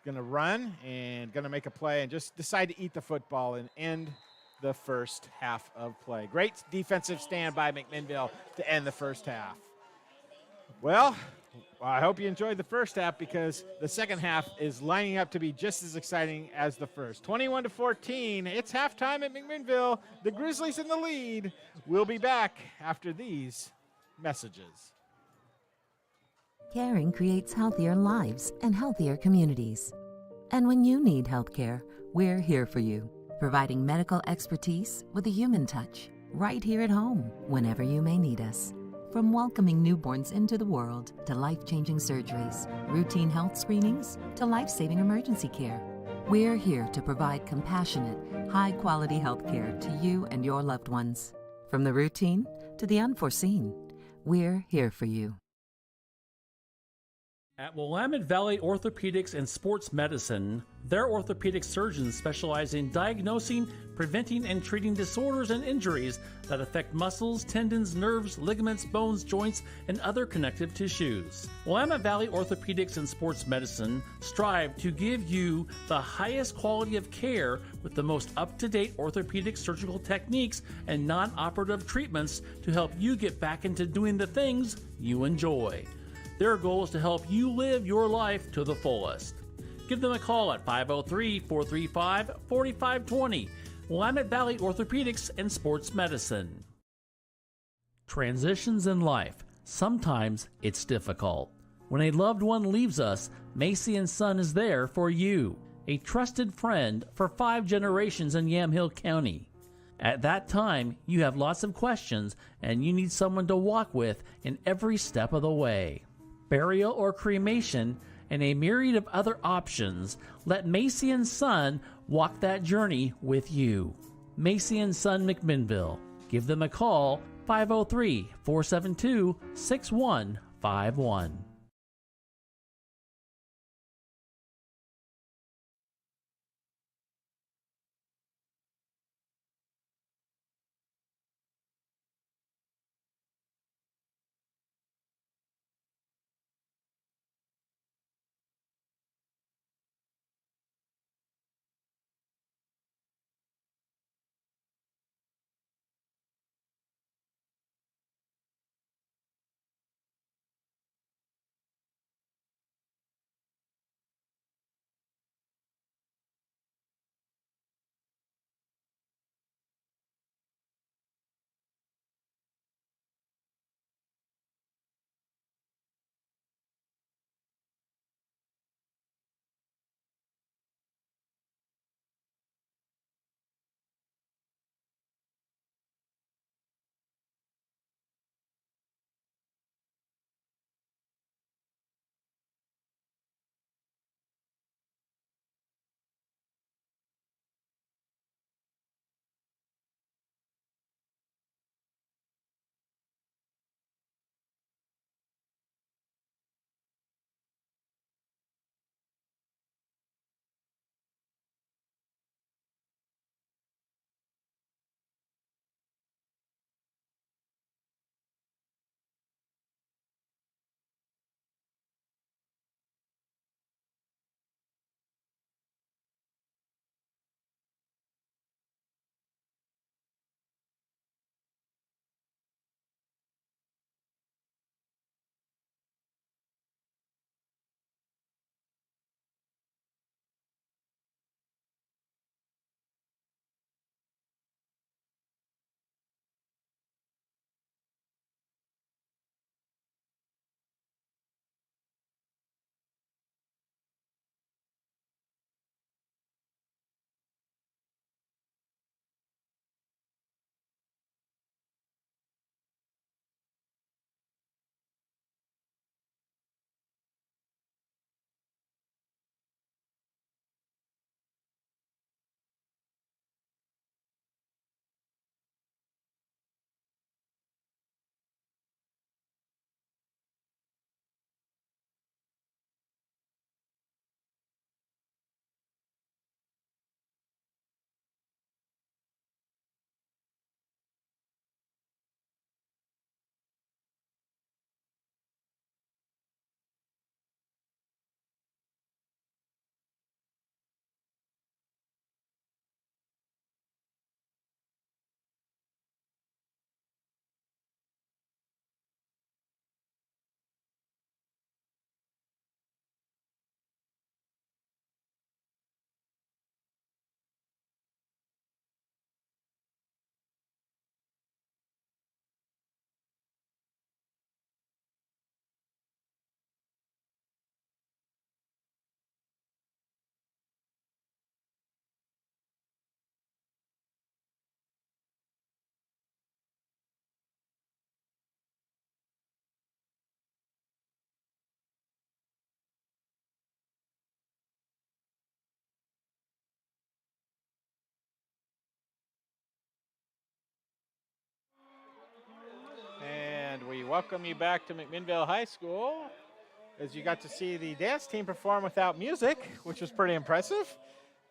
Going to run and going to make a play and just decide to eat the football and end the first half of play. Great defensive stand by McMinnville to end the first half. Well, I hope you enjoyed the first half because the second half is lining up to be just as exciting as the first. 21-14, it's halftime at McMinnville. The Grizzlies in the lead. We'll be back after these messages. Caring creates healthier lives and healthier communities. And when you need health care, we're here for you, providing medical expertise with a human touch, right here at home, whenever you may need us. From welcoming newborns into the world to life-changing surgeries, routine health screenings to life-saving emergency care, we're here to provide compassionate, high-quality health care to you and your loved ones. From the routine to the unforeseen, we're here for you. At Willamette Valley Orthopedics and Sports Medicine, their orthopedic surgeons specialize in diagnosing, preventing, and treating disorders and injuries that affect muscles, tendons, nerves, ligaments, bones, joints, and other connective tissues. Willamette Valley Orthopedics and Sports Medicine strive to give you the highest quality of care with the most up-to-date orthopedic surgical techniques and non-operative treatments to help you get back into doing the things you enjoy. Their goal is to help you live your life to the fullest. Give them a call at 503-435-4520. Willamette Valley Orthopedics and Sports Medicine. Transitions in life. Sometimes it's difficult. When a loved one leaves us, Macy & Son is there for you. A trusted friend for 5 generations in Yamhill County. At that time, you have lots of questions and you need someone to walk with in every step of the way. Burial or cremation, and a myriad of other options, let Macy & Son walk that journey with you. Macy & Son McMinnville. Give them a call, 503-472-6151. And we welcome you back to McMinnville High School. as you got to see the dance team perform without music, which was pretty impressive.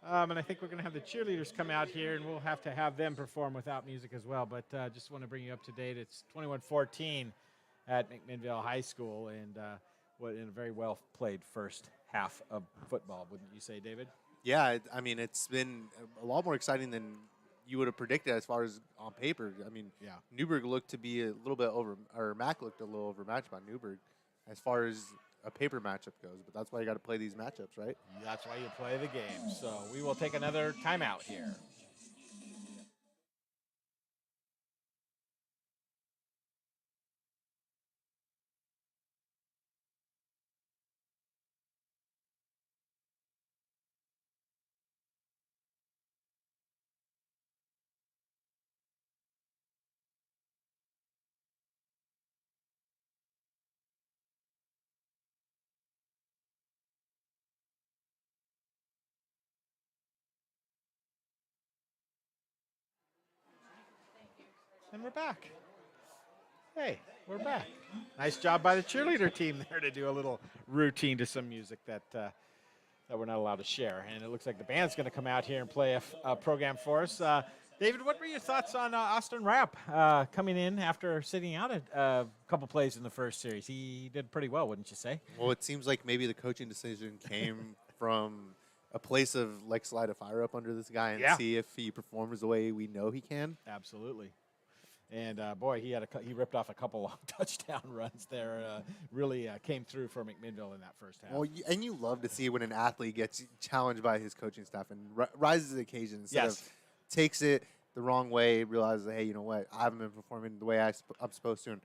And I think we're going to have the cheerleaders come out here, and we'll have to have them perform without music as well. But just want to bring you up to date. It's 21-14 at McMinnville High School, and in a very well played first half of football, wouldn't you say, David? Yeah, I mean, it's been a lot more exciting than you would have predicted as far as on paper. I mean, Yeah. Newberg looked to be a little bit or Mac looked a little overmatched by Newberg as far as a paper matchup goes. But that's why you got to play these matchups, right? That's why you play the game. So we will take another timeout here. And we're back. Hey, we're back. Nice job by the cheerleader team there to do a little routine to some music that we're not allowed to share. And it looks like the band's going to come out here and play a program for us. David, what were your thoughts on Austin Rapp coming in after sitting out a couple plays in the first series? He did pretty well, wouldn't you say? Well, it seems like maybe the coaching decision came from a place of let's light a fire up under this guy and see if he performs the way we know he can. Absolutely. And boy, he ripped off a couple long touchdown runs there. Really came through for McMinnville in that first half. Well, and you love to see when an athlete gets challenged by his coaching staff and rises to the occasion instead of takes it the wrong way, realizes, hey, you know what, I haven't been performing the way I'm supposed to, and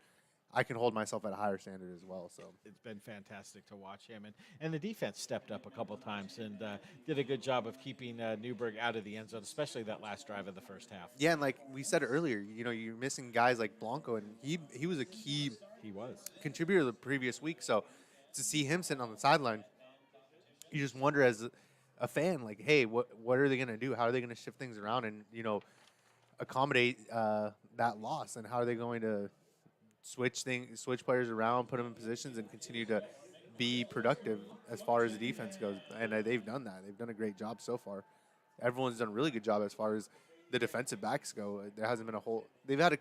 I can hold myself at a higher standard as well. So it's been fantastic to watch him, and the defense stepped up a couple times and did a good job of keeping Newberg out of the end zone, especially that last drive of the first half. Yeah, and like we said earlier, you know, you're missing guys like Blanco, and he was a key contributor the previous week. So to see him sitting on the sideline, you just wonder as a fan, like, hey, what are they going to do? How are they going to shift things around and, you know, accommodate that loss? And how are they going to switch players around, put them in positions, and continue to be productive as far as the defense goes? And they've done that. They've done a great job so far. Everyone's done a really good job as far as the defensive backs go. There hasn't been they've had a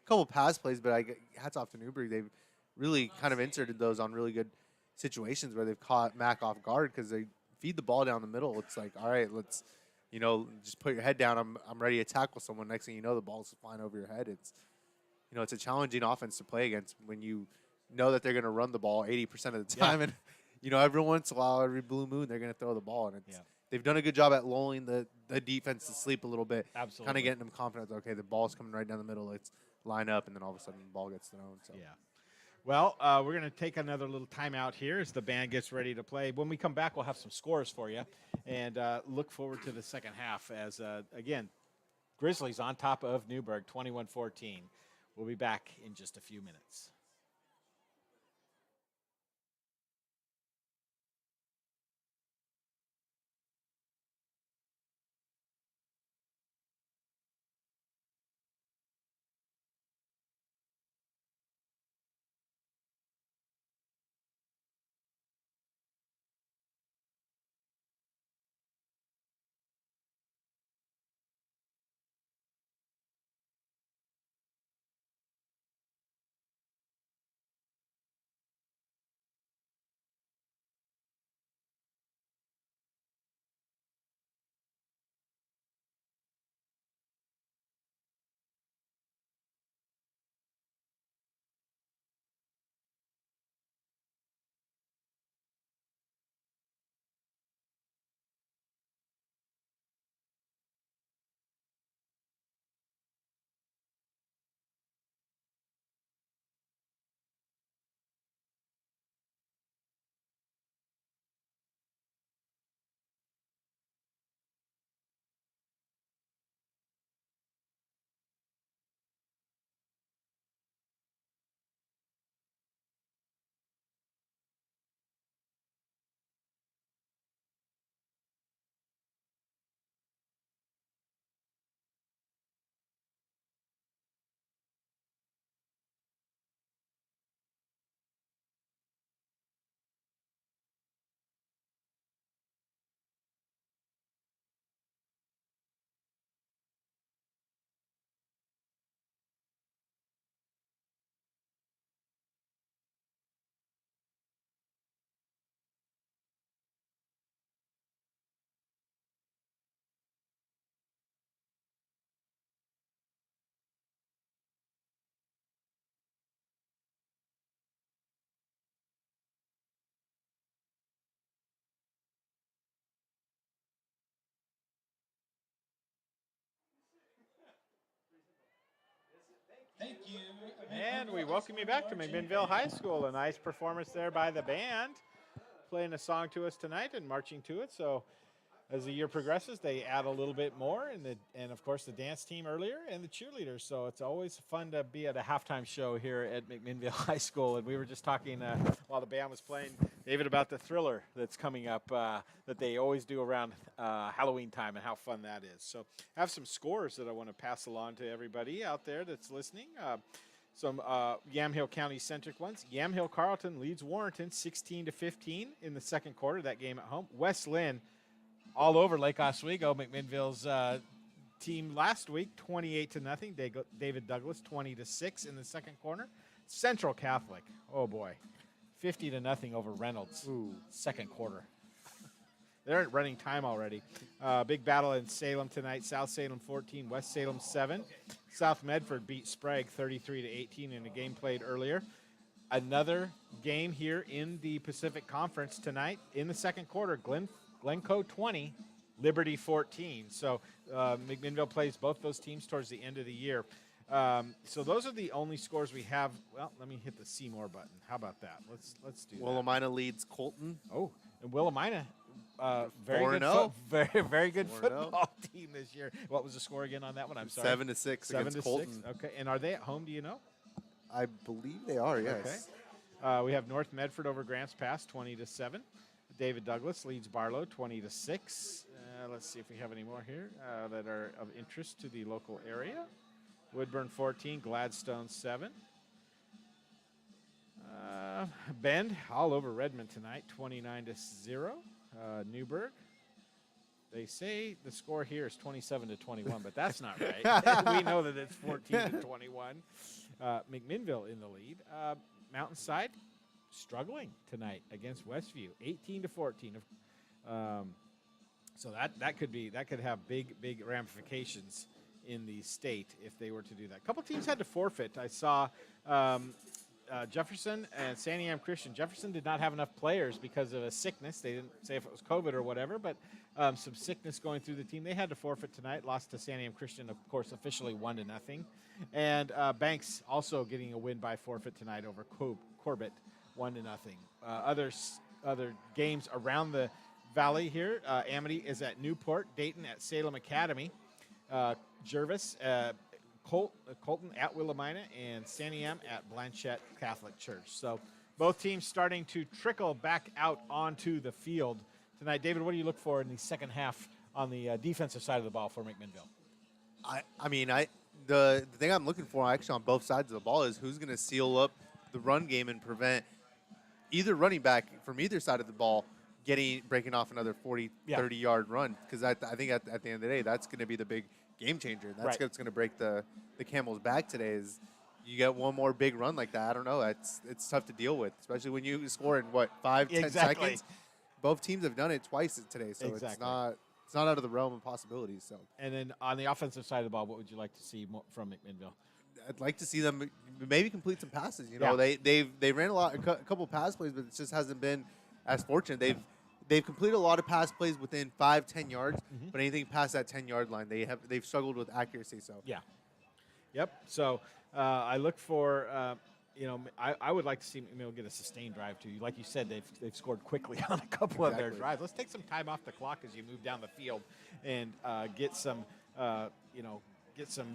couple pass plays, but hats off to Newberg. They've really kind of inserted those on really good situations where they've caught Mac off guard because they feed the ball down the middle. It's like, all right, let's, you know, just put your head down. I'm ready to tackle someone. Next thing you know, the ball's flying over your head. It's, you know, it's a challenging offense to play against when you know that they're going to run the ball 80% of the time. And, you know, every once in a while, every blue moon, they're going to throw the ball. And they've done a good job at lulling the defense to sleep a little bit. Absolutely. Kind of getting them confident. Okay, the ball's coming right down the middle. Let's line up. And then all of a sudden, the ball gets thrown. So. Yeah. Well, we're going to take another little timeout here as the band gets ready to play. When we come back, we'll have some scores for you. And look forward to the second half as, again, Grizzlies on top of Newberg, 21-14. We'll be back in just a few minutes. And we welcome you back to McMinnville High School. A nice performance there by the band, playing a song to us tonight and marching to it. So as the year progresses, they add a little bit more, and of course the dance team earlier and the cheerleaders. So it's always fun to be at a halftime show here at McMinnville High School. And we were just talking while the band was playing, David, about the thriller that's coming up that they always do around Halloween time and how fun that is. So I have some scores that I want to pass along to everybody out there that's listening. Some Yamhill County centric ones. Yamhill Carlton leads Warrenton 16-15 in the second quarter, that game at home. West Lynn all over Lake Oswego, McMinnville's team last week, 28-0. David Douglas 20-6 in the second quarter. Central Catholic, oh boy, 50-0 over Reynolds. Ooh, second quarter. They're at running time already. Big battle in Salem tonight. South Salem 14, West Salem 7. South Medford beat Sprague 33-18 in a game played earlier. Another game here in the Pacific Conference tonight. In the second quarter, Glencoe 20, Liberty 14. So McMinnville plays both those teams towards the end of the year. So those are the only scores we have. Well, let me hit the See More button. How about that? Let's do that. Willamina leads Colton. Oh, and Willamina, very 4-0. very good football team this year. What was the score again on that one? I'm sorry. 7-6 against Colton. Okay, and are they at home? Do you know? I believe they are. Yes. Okay. We have North Medford over Grants Pass, 20-7. David Douglas leads Barlow, 20-6. Let's see if we have any more here that are of interest to the local area. Woodburn 14, Gladstone 7. Bend all over Redmond tonight, 29-0. Newberg. They say the score here is 27-21, but that's not right. We know that it's 14-21. McMinnville in the lead. Mountainside struggling tonight against Westview, 18-14. So that could have big ramifications in the state if they were to do that. A couple teams had to forfeit. I saw Jefferson and Sandy Am Christian. Jefferson did not have enough players because of a sickness. They didn't say if it was COVID or whatever, but some sickness going through the team. They had to forfeit tonight. Lost to Sandy Am Christian, of course, officially 1-0. And Banks also getting a win by forfeit tonight over Corbett, 1-0. Other games around the valley here. Amity is at Newport, Dayton at Salem Academy, Jervis, Colton at Willamina, and Sandy M at Blanchette Catholic Church. So both teams starting to trickle back out onto the field tonight. David, what do you look for in the second half on the defensive side of the ball for McMinnville? The thing I'm looking for actually on both sides of the ball is who's going to seal up the run game and prevent either running back from either side of the ball breaking off another 30-yard run. Because I think at the end of the day, that's going to be the big game changer. That's what's going to break the Camel's back today is you get one more big run like that. I don't know. It's tough to deal with, especially when you score in, 5-10 seconds? Both teams have done it twice today, so it's not out of the realm of possibilities. So. And then on the offensive side of the ball, what would you like to see from McMinnville? I'd like to see them maybe complete some passes. They ran a couple pass plays, but it just hasn't been as fortunate. They've completed a lot of pass plays within 5-10 yards, but anything past that 10-yard line, they've struggled with accuracy. So So I look for I would like to see McMinnville get a sustained drive too. Like you said, they've scored quickly on a couple of their drives. Let's take some time off the clock as you move down the field and get some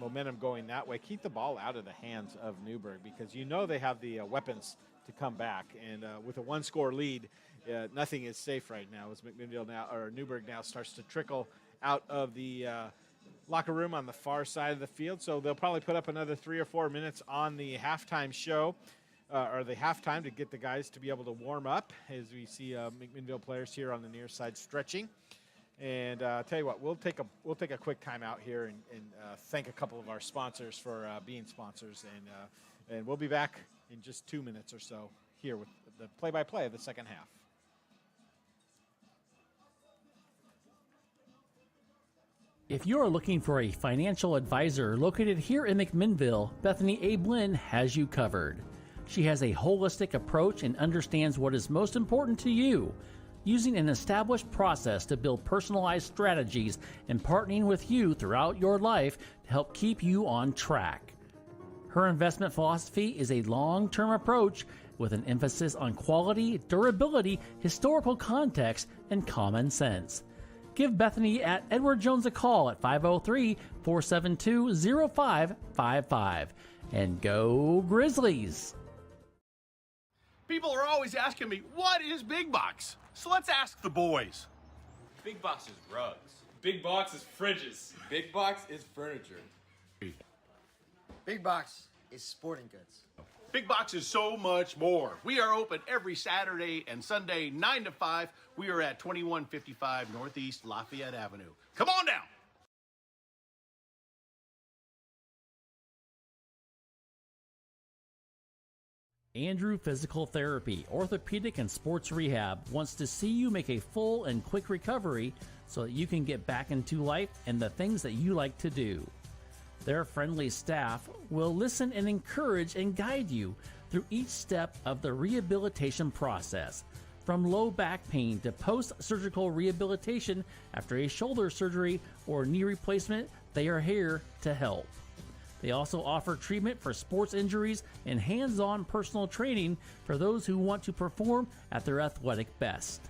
momentum going that way. Keep the ball out of the hands of Newberg because they have the weapons to come back. And with a one-score lead, nothing is safe right now as Newberg now starts to trickle out of the locker room on the far side of the field. So they'll probably put up another 3 or 4 minutes on the halftime show or the halftime to get the guys to be able to warm up as we see McMinnville players here on the near side stretching. And tell you what, we'll take a quick time out here and thank a couple of our sponsors for being sponsors. And we'll be back in just 2 minutes or so here with the play-by-play of the second half. If you are looking for a financial advisor located here in McMinnville, Bethany A. Blinn has you covered. She has a holistic approach and understands what is most important to you, using an established process to build personalized strategies and partnering with you throughout your life to help keep you on track. Her investment philosophy is a long-term approach with an emphasis on quality, durability, historical context, and common sense. Give Bethany at Edward Jones a call at 503-472-0555. And go Grizzlies! People are always asking me, what is Big Box? So let's ask the boys. Big box is rugs. Big box is fridges. Big box is furniture. Big box is sporting goods. Big Box is so much more. We are open every Saturday and Sunday, 9 to 5. We are at 2155 Northeast Lafayette Avenue. Come on down. Andrew Physical Therapy, Orthopedic and Sports Rehab wants to see you make a full and quick recovery so that you can get back into life and the things that you like to do. Their friendly staff will listen and encourage and guide you through each step of the rehabilitation process. From low back pain to post-surgical rehabilitation after a shoulder surgery or knee replacement, they are here to help. They also offer treatment for sports injuries and hands-on personal training for those who want to perform at their athletic best.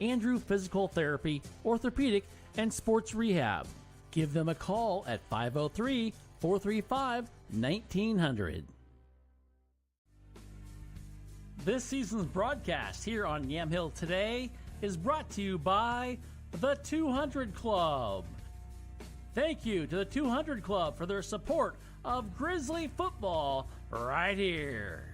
Andrew Physical Therapy, Orthopedic, and Sports Rehab. Give them a call at 503-435-1900. This season's broadcast here on Yamhill Today is brought to you by the 200 Club. Thank you to the 200 Club for their support of Grizzly football right here.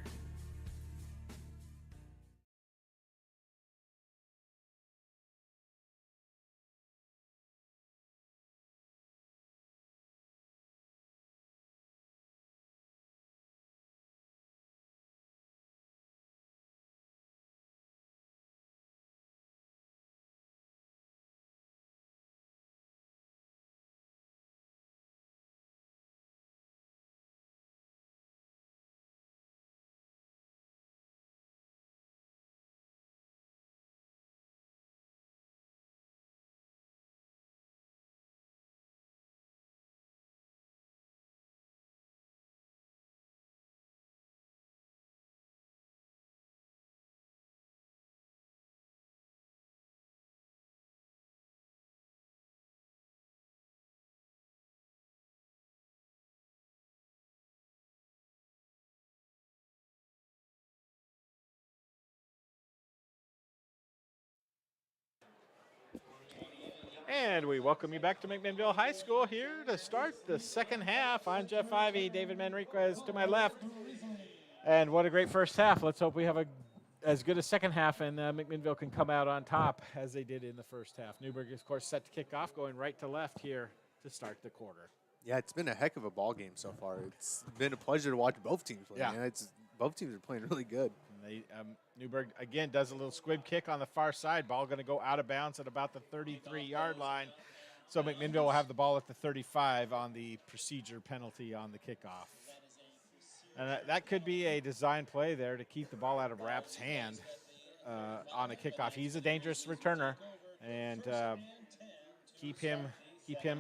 And we welcome you back to McMinnville High School here to start the second half. I'm Jeff Ivey, David Manriquez to my left. And what a great first half. Let's hope we have as good a second half and McMinnville can come out on top as they did in the first half. Newberg is, of course, set to kick off, going right to left here to start the quarter. Yeah, it's been a heck of a ball game so far. It's been a pleasure to watch both teams play. Yeah. Both teams are playing really good. And Newberg, again, does a little squib kick on the far side. Ball going to go out of bounds at about the 33-yard line. So McMinnville will have the ball at the 35 on the procedure penalty on the kickoff. And that could be a design play there to keep the ball out of Rapp's hand on a kickoff. He's a dangerous returner, and keep him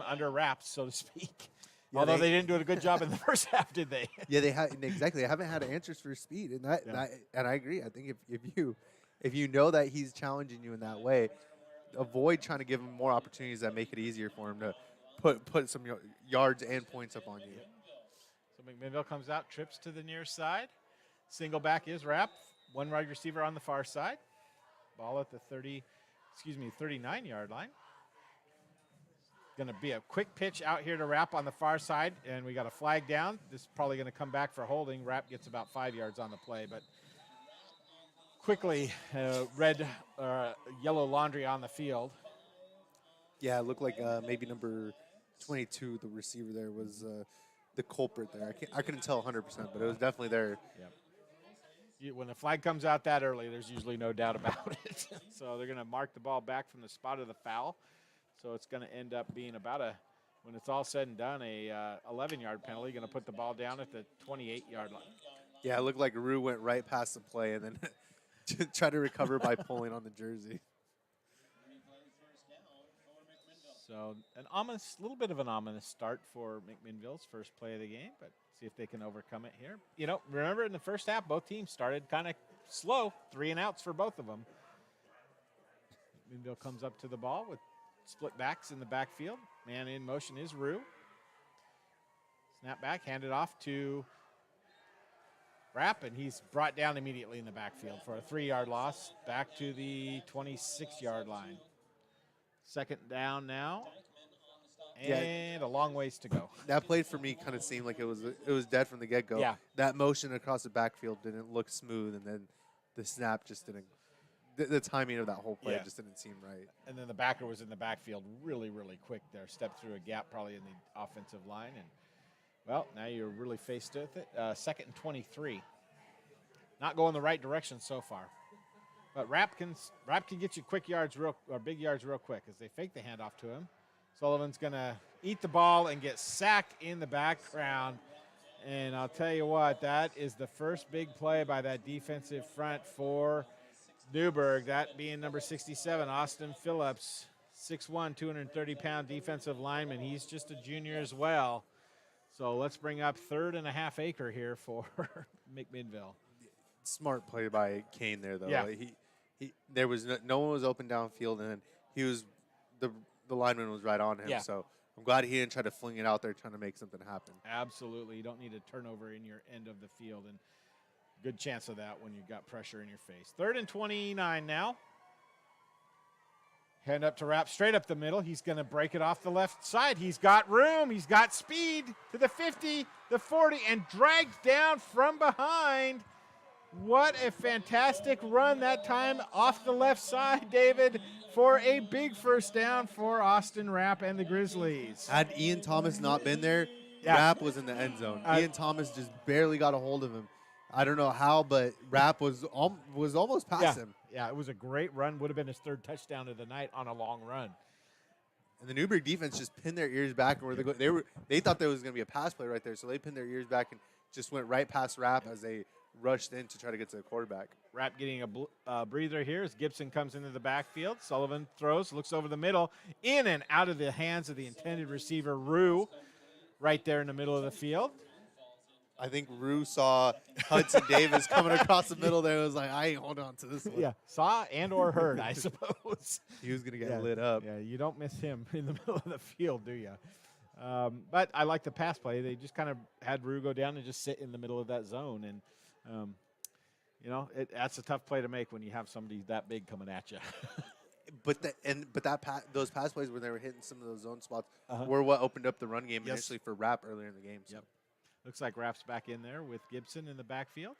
under wraps, so to speak. Yeah, although they didn't do a good job in the first half, did they? Yeah, they exactly. They haven't had answers for speed, and and I agree. I think if you know that he's challenging you in that way, avoid trying to give him more opportunities that make it easier for him to put some yards and points up on you. So McMinnville comes out, trips to the near side. Single back is Rapp. One wide receiver on the far side. Ball at the 39-yard line. Going to be a quick pitch out here to Rapp on the far side, and we got a flag down. This is probably going to come back for holding. Rapp gets about 5 yards on the play, but quickly yellow laundry on the field. Yeah, it looked like maybe number 22, the receiver there, was the culprit there. I couldn't tell 100%, but it was definitely there. Yep. When the flag comes out that early, there's usually no doubt about it. So they're going to mark the ball back from the spot of the foul. So it's going to end up being about when it's all said and done, a 11-yard penalty. Going to put the ball down at the 28-yard line. Yeah, it looked like Rue went right past the play and then tried to recover by pulling on the jersey. So little bit of an ominous start for McMinnville's first play of the game, but See if they can overcome it here. You know, remember in the first half, both teams started kind of slow, 3 and outs for both of them. McMinnville comes up to the ball with split backs in the backfield. Man in motion is Rue. Snap back, handed off to Rapp, and he's brought down immediately in the backfield for a 3-yard loss back to the 26-yard line. Second down now, and a long ways to go. That play for me kind of seemed like it was dead from the get-go. Yeah. That motion across the backfield didn't look smooth, and then the snap just didn't. The timing of that whole play just didn't seem right. And then the backer was in the backfield really, really quick there. Stepped through a gap probably in the offensive line. And, well, now you're really faced with it. Second and 23. Not going the right direction so far. But Rapp can get you big yards real quick as they fake the handoff to him. Sullivan's going to eat the ball and get sacked in the background. And I'll tell you what, that is the first big play by that defensive front for Newberg, that being number 67, Austin Phillips, 6'1", 230-pound defensive lineman. He's just a junior as well. So let's bring up 3rd and a half acre here for McMinnville. Smart play by Kane there, though. Yeah. There was no one was open downfield, and then he was the lineman was right on him. Yeah. So I'm glad he didn't try to fling it out there trying to make something happen. Absolutely. You don't need a turnover in your end of the field, and good chance of that when you've got pressure in your face. 3rd and 29 now. Hand up to Rapp, straight up the middle. He's going to break it off the left side. He's got room. He's got speed to the 50, the 40, and dragged down from behind. What a fantastic run that time off the left side, David, for a big first down for Austin Rapp and the Grizzlies. Had Ian Thomas not been there, Rapp was in the end zone. Ian Thomas just barely got a hold of him. I don't know how, but Rapp was almost past him. Yeah, it was a great run. Would have been his 3rd touchdown of the night on a long run. And the Newberg defense just pinned their ears back, and they thought there was going to be a pass play right there, so they pinned their ears back and just went right past Rapp as they rushed in to try to get to the quarterback. Rapp getting a breather here as Gibson comes into the backfield. Sullivan throws, looks over the middle, in and out of the hands of the intended receiver, Rue, right there in the middle of the field. I think Rue saw Hudson Davis coming across the middle there. It was like, I ain't hold on to this one. Yeah, saw and or heard, I suppose. He was going to get lit up. Yeah, you don't miss him in the middle of the field, do you? But I like the pass play. They just kind of had Rue go down and just sit in the middle of that zone. And, that's a tough play to make when you have somebody that big coming at you. Those pass plays when they were hitting some of those zone spots were what opened up the run game initially for Rapp earlier in the game. So. Yep. Looks like Rapp's back in there with Gibson in the backfield.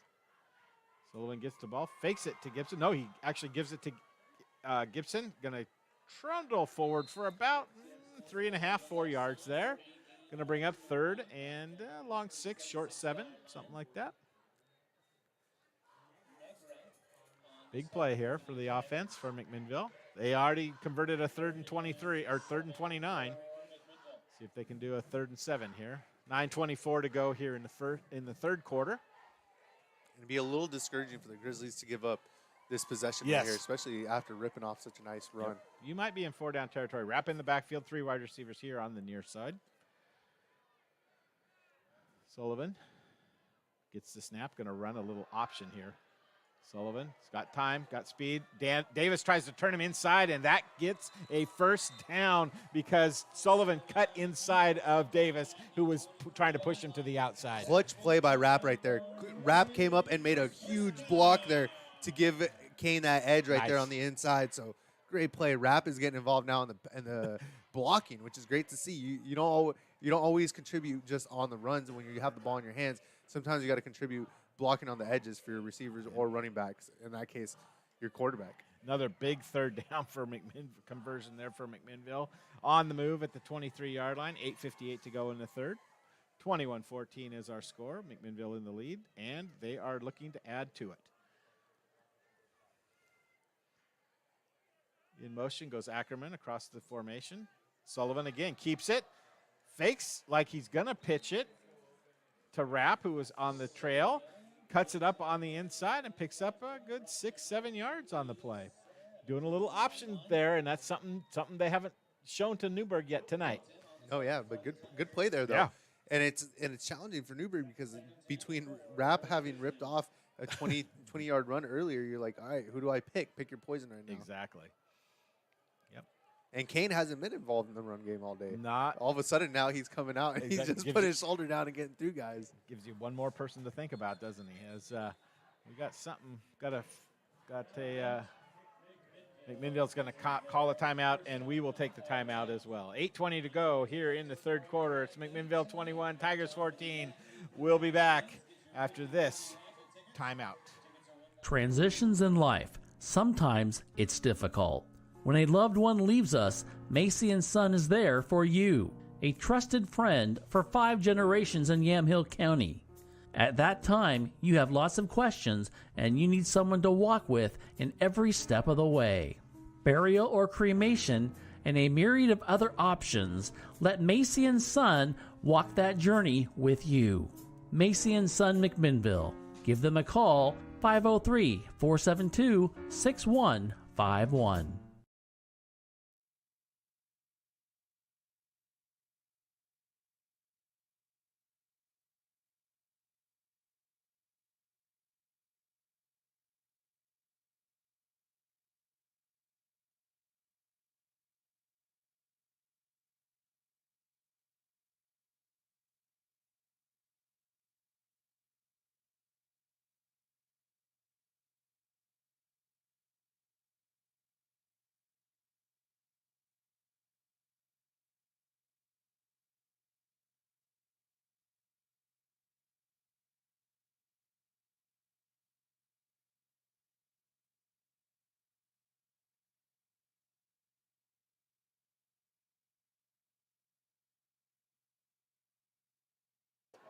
Sullivan gets the ball, fakes it to Gibson. No, he actually gives it to Gibson. Going to trundle forward for about 3.5, 4 yards there. Going to bring up 3rd and long 6, short 7, something like that. Big play here for the offense for McMinnville. They already converted a 3rd and 23 or 3rd and 29. See if they can do a 3rd and 7 here. 9:24 to go here in the third quarter. It'd be a little discouraging for the Grizzlies to give up this possession right here, especially after ripping off such a nice run. Yep. You might be in 4-down territory. Rapp in the backfield, 3 wide receivers here on the near side. Sullivan gets the snap, going to run a little option here. Sullivan's got time, got speed. Davis tries to turn him inside, and that gets a first down because Sullivan cut inside of Davis, who was trying to push him to the outside. Clutch play by Rapp right there. Rapp came up and made a huge block there to give Kane that edge right there on the inside. So great play. Rapp is getting involved now in the blocking, which is great to see. You don't always contribute just on the runs when you have the ball in your hands. Sometimes you got to contribute blocking on the edges for your receivers or running backs. In that case, your quarterback. Another big 3rd down for conversion there for McMinnville. On the move at the 23-yard line. 8:58 to go in the 3rd. 21-14 is our score. McMinnville in the lead, and they are looking to add to it. In motion goes Ackerman across the formation. Sullivan again keeps it. Fakes like he's going to pitch it to Rapp, who was on the trail. Cuts it up on the inside and picks up a good 6-7 yards on the play. Doing a little option there, and that's something they haven't shown to Newberg yet tonight. Oh, yeah, but good play there, though. Yeah. And it's challenging for Newberg because between Rapp having ripped off a 20-yard run earlier, you're like, all right, who do I pick? Pick your poison right now. Exactly. Yep. And Kane hasn't been involved in the run game all day. Not all of a sudden now he's coming out and he's just putting his shoulder down and getting through guys. Gives you one more person to think about, doesn't he? As we got something, got a McMinnville's going to call a timeout, and we will take the timeout as well. 8:20 to go here in the third quarter. It's McMinnville 21, Tigers 14. We'll be back after this timeout. Transitions in life. Sometimes it's difficult. When a loved one leaves us, Macy & Son is there for you. A trusted friend for 5 generations in Yamhill County. At that time, you have lots of questions and you need someone to walk with in every step of the way. Burial or cremation and a myriad of other options, let Macy & Son walk that journey with you. Macy & Son McMinnville. Give them a call, 503-472-6151.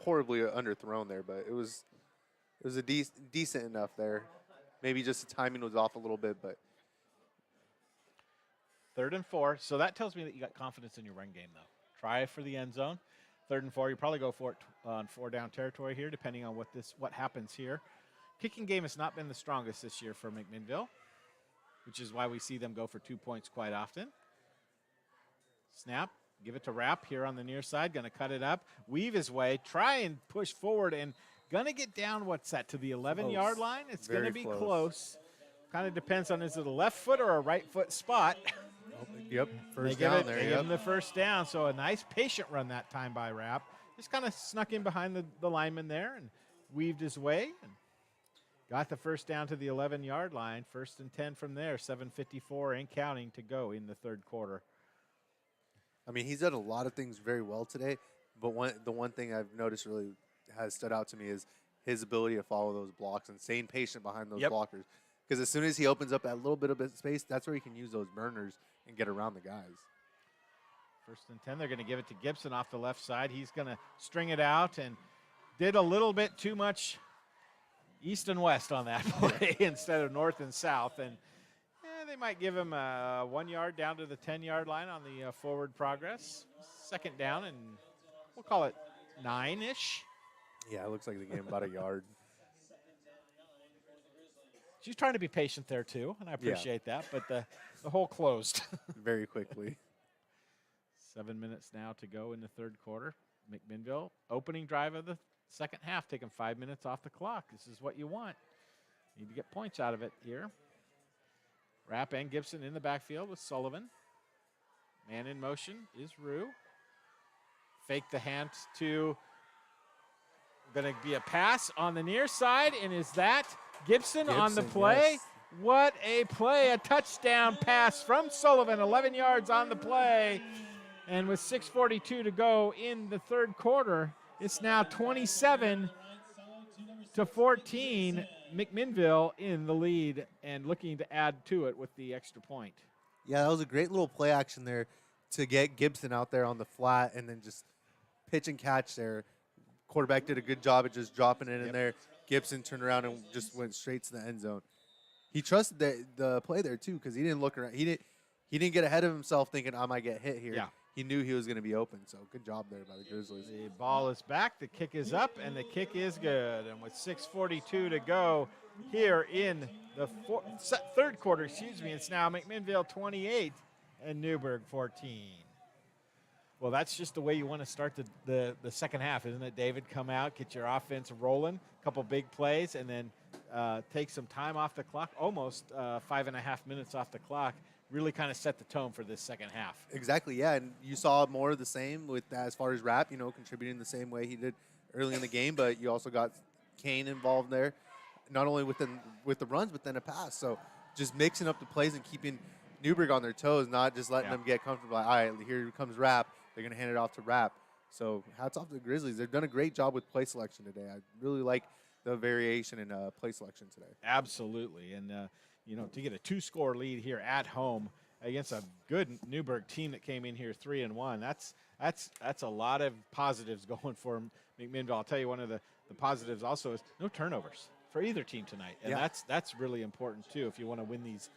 Horribly underthrown there, but it was a decent enough there. Maybe just the timing was off a little bit, but 3rd and 4. So that tells me that you got confidence in your run game, though. Try for the end zone. 3rd and 4. You probably go for it on 4-down territory here, depending on what happens here. Kicking game has not been the strongest this year for McMinnville, which is why we see them go for 2 points quite often. Snap. Give it to Rapp here on the near side. Going to cut it up. Weave his way. Try and push forward. And going to get down, what's that, to the 11-yard line? It's going to be close. Kind of depends on, is it a left foot or a right foot spot? Yep, first down there. They give him the first down. So a nice patient run that time by Rapp. Just kind of snuck in behind the lineman there and weaved his way. And got the first down to the 11-yard line. 1st and 10 from there. 7:54 and counting to go in the third quarter. I mean, he's done a lot of things very well today, but the one thing I've noticed really has stood out to me is his ability to follow those blocks and staying patient behind those blockers. Because as soon as he opens up that little bit of space, that's where he can use those burners and get around the guys. 1st and 10, they're going to give it to Gibson off the left side. He's going to string it out and did a little bit too much east and west on that play instead of north and south. And they might give him 1 yard down to the 10-yard line on the forward progress. 2nd down, and we'll call it 9-ish. Yeah, it looks like the game about a yard. She's trying to be patient there, too, and I appreciate that, but the hole closed. Very quickly. 7 minutes now to go in the third quarter. McMinnville, opening drive of the second half, taking 5 minutes off the clock. This is what you want. Need to get points out of it here. Rapp and Gibson in the backfield with Sullivan. Man in motion is Rue. Fake the hand to, going to be a pass on the near side, and is that Gibson on the play? Yes. What a play, a touchdown pass from Sullivan, 11 yards on the play. And with 6:42 to go in the third quarter, it's now 27-14. McMinnville in the lead and looking to add to it with the extra point. Yeah, that was a great little play action there to get Gibson out there on the flat and then just pitch and catch there. Quarterback did a good job at just dropping it in there. Gibson turned around and just went straight to the end zone. He trusted the play there too because he didn't look around. He didn't get ahead of himself thinking I might get hit here. Yeah. He knew he was going to be open, so good job there by the Grizzlies. The ball is back, the kick is up, and the kick is good. And with 6:42 to go here in the third quarter, it's now McMinnville 28 and Newberg 14. Well, that's just the way you want to start the second half, isn't it, David? Come out, get your offense rolling, a couple big plays, and then take some time off the clock, almost 5.5 minutes off the clock, really kind of set the tone for this second half. Exactly, yeah, and you saw more of the same with as far as Rapp, contributing the same way he did early in the game, but you also got Kane involved there, not only with the runs, but then a pass. So just mixing up the plays and keeping Newberg on their toes, not just letting them get comfortable. Like, all right, here comes Rapp. They're going to hand it off to Rapp. So hats off to the Grizzlies. They've done a great job with play selection today. I really like the variation in play selection today. Absolutely. And, to get a 2-score lead here at home against a good Newberg team that came in here 3-1, that's a lot of positives going for McMinnville. I'll tell you, one of the positives also is no turnovers for either team tonight. And that's really important, too. If you want to win these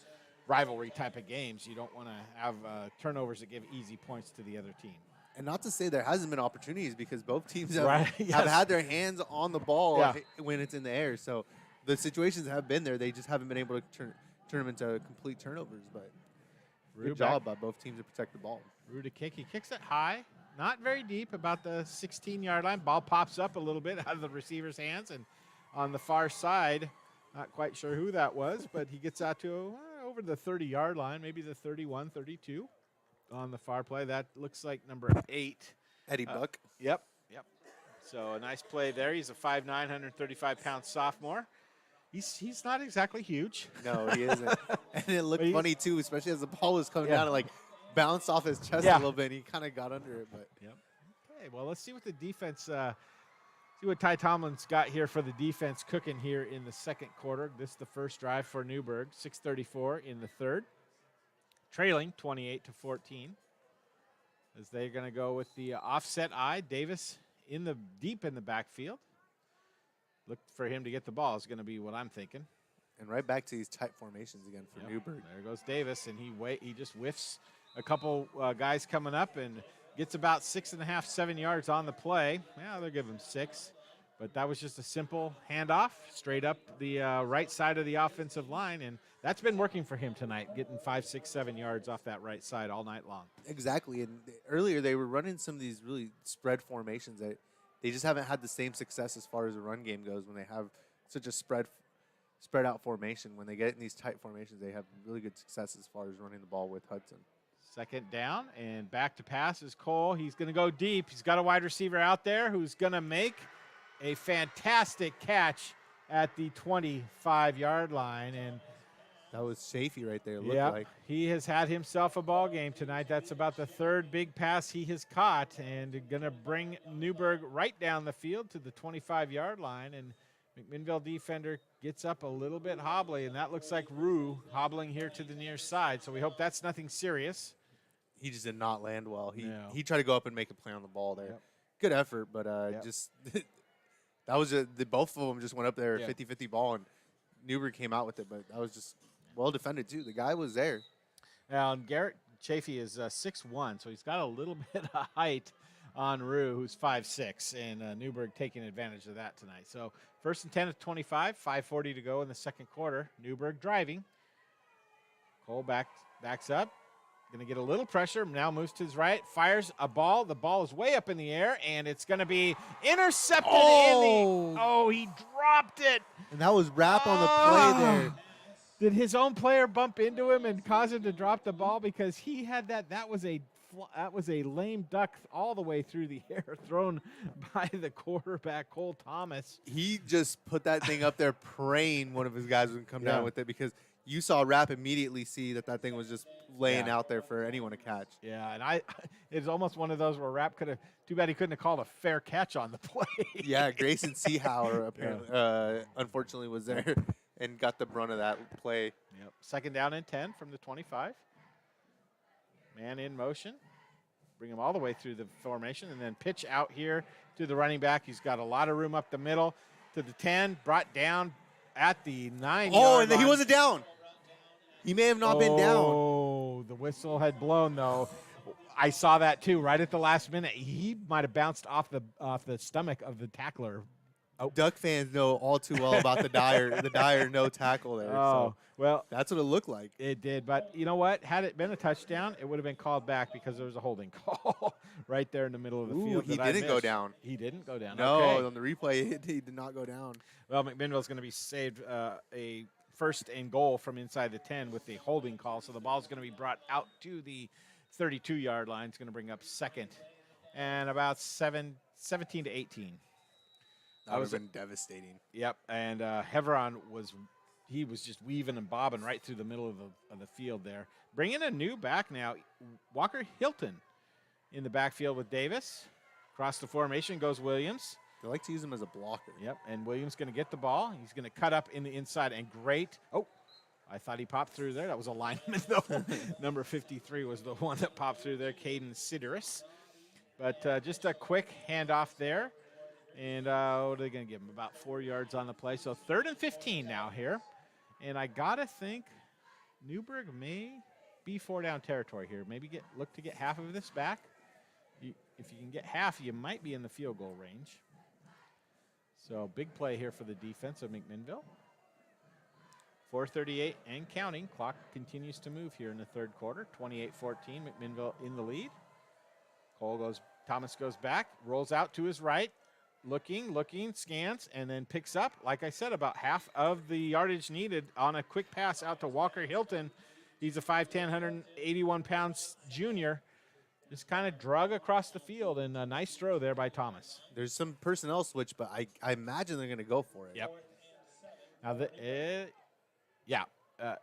rivalry type of games, you don't want to have turnovers that give easy points to the other team. And not to say there hasn't been opportunities, because both teams have, Yes. have had their hands on the ball when it's in the air. So the situations have been there. They just haven't been able to turn them into complete turnovers. But good job by both teams to protect the ball. Rue to kick. He kicks it high, not very deep, about the 16-yard line. Ball pops up a little bit out of the receiver's hands. And on the far side, not quite sure who that was, but he gets out to over the 30-yard line, maybe the 31, 32 on the far play. That looks like number 8. Eddie Buck. Yep. So a nice play there. He's a 5'9", 135-pound sophomore. He's not exactly huge. No, he isn't. And it looked funny, too, especially as the ball was coming down and, bounced off his chest a little bit. And he kind of got under it. But Okay, well, let's see what the defense see what Ty Tomlin's got here for the defense cooking here in the second quarter. This is the first drive for Newberg, 6:34 in the third. Trailing 28-14. As they're going to go with the offset eye. Davis deep in the backfield. Look for him to get the ball is going to be what I'm thinking. And right back to these tight formations again for Newberg. There goes Davis, and he just whiffs a couple guys coming up and gets about 6.5, 7 yards on the play. Yeah, they'll give him 6. But that was just a simple handoff straight up the right side of the offensive line, and that's been working for him tonight, getting 5, 6, 7 yards off that right side all night long. Exactly, and earlier they were running some of these really spread formations that they just haven't had the same success as far as the run game goes when they have such a spread out formation. When they get in these tight formations, they have really good success as far as running the ball with Hudson. Second down, and back to pass is Cole. He's going to go deep. He's got a wide receiver out there who's going to make a fantastic catch at the 25-yard line. And that was Chafee right there, it looked like. He has had himself a ball game tonight. That's about the third big pass he has caught, and going to bring Newberg right down the field to the 25-yard line. And McMinnville defender gets up a little bit hobbly, and that looks like Rue hobbling here to the near side. So we hope that's nothing serious. He just did not land well. He tried to go up and make a play on the ball there. Good effort, but just that was both of them just went up there, 50-50 ball, and Newberg came out with it. But that was just well defended too. The guy was there. Now Garrett Chafee is 6'1", so he's got a little bit of height on Rue, who's 5'6", and Newberg taking advantage of that tonight. So first and 10 at 25, 5:40 to go in the second quarter. Newberg driving. Cole backs up. Going to get a little pressure. Now moves to his right. Fires a ball. The ball is way up in the air, and it's going to be intercepted. He dropped it. And that was Rapp on the play there. Did his own player bump into him and cause him to drop the ball? Because he had that was a lame duck all the way through the air, thrown by the quarterback, Cole Thomas. He just put that thing up there praying one of his guys would come down with it, because you saw Rapp immediately see that thing was just laying out there for anyone to catch. Yeah, and it's almost one of those where Rapp could have, too bad he couldn't have called a fair catch on the play. Yeah, Grayson Seahauer apparently, unfortunately, was there and got the brunt of that play. Yep. Second down and 10 from the 25. Man in motion. Bring him all the way through the formation, and then pitch out here to the running back. He's got a lot of room up the middle to the 10, brought down at the 9-yard line. And he wasn't down. He may have not been down. Oh, the whistle had blown, though. I saw that, too, right at the last minute. He might have bounced off the stomach of the tackler. Duck fans know all too well about the Dyer no tackle there. Oh, well, that's what it looked like. It did, but you know what? Had it been a touchdown, it would have been called back because there was a holding call right there in the middle of the Ooh, field. he that I didn't go missed. down. He didn't go down. No, Okay. on the replay, he did not go down. Well, McMinnville's going to be saved a first and goal from inside the 10 with the holding call. So the ball's going to be brought out to the 32-yard line. It's going to bring up second and about 17 to 18. That would have been devastating. Yep, and Heveron was just weaving and bobbing right through the middle of the field there. Bringing a new back now, Walker Hilton in the backfield with Davis. Across the formation goes Williams. They like to use him as a blocker. Yep, and Williams going to get the ball. He's going to cut up in the inside, and great. Oh, I thought he popped through there. That was a lineman, though. Number 53 was the one that popped through there, Caden Sideris. But just a quick handoff there. And what are they going to give him? About 4 yards on the play. So 3rd and 15 now here. And I got to think Newberg may be 4-down territory here. Maybe look to get half of this back. If you can get half, you might be in the field goal range. So big play here for the defense of McMinnville. 4:38 and counting. Clock continues to move here in the third quarter. 28-14, McMinnville in the lead. Thomas goes back, rolls out to his right. Looking, scans, and then picks up, like I said, about half of the yardage needed on a quick pass out to Walker Hilton. He's a 5'10", 181-pound junior. Just kind of drug across the field, and a nice throw there by Thomas. There's some personnel switch, but I imagine they're going to go for it. Yep. Now,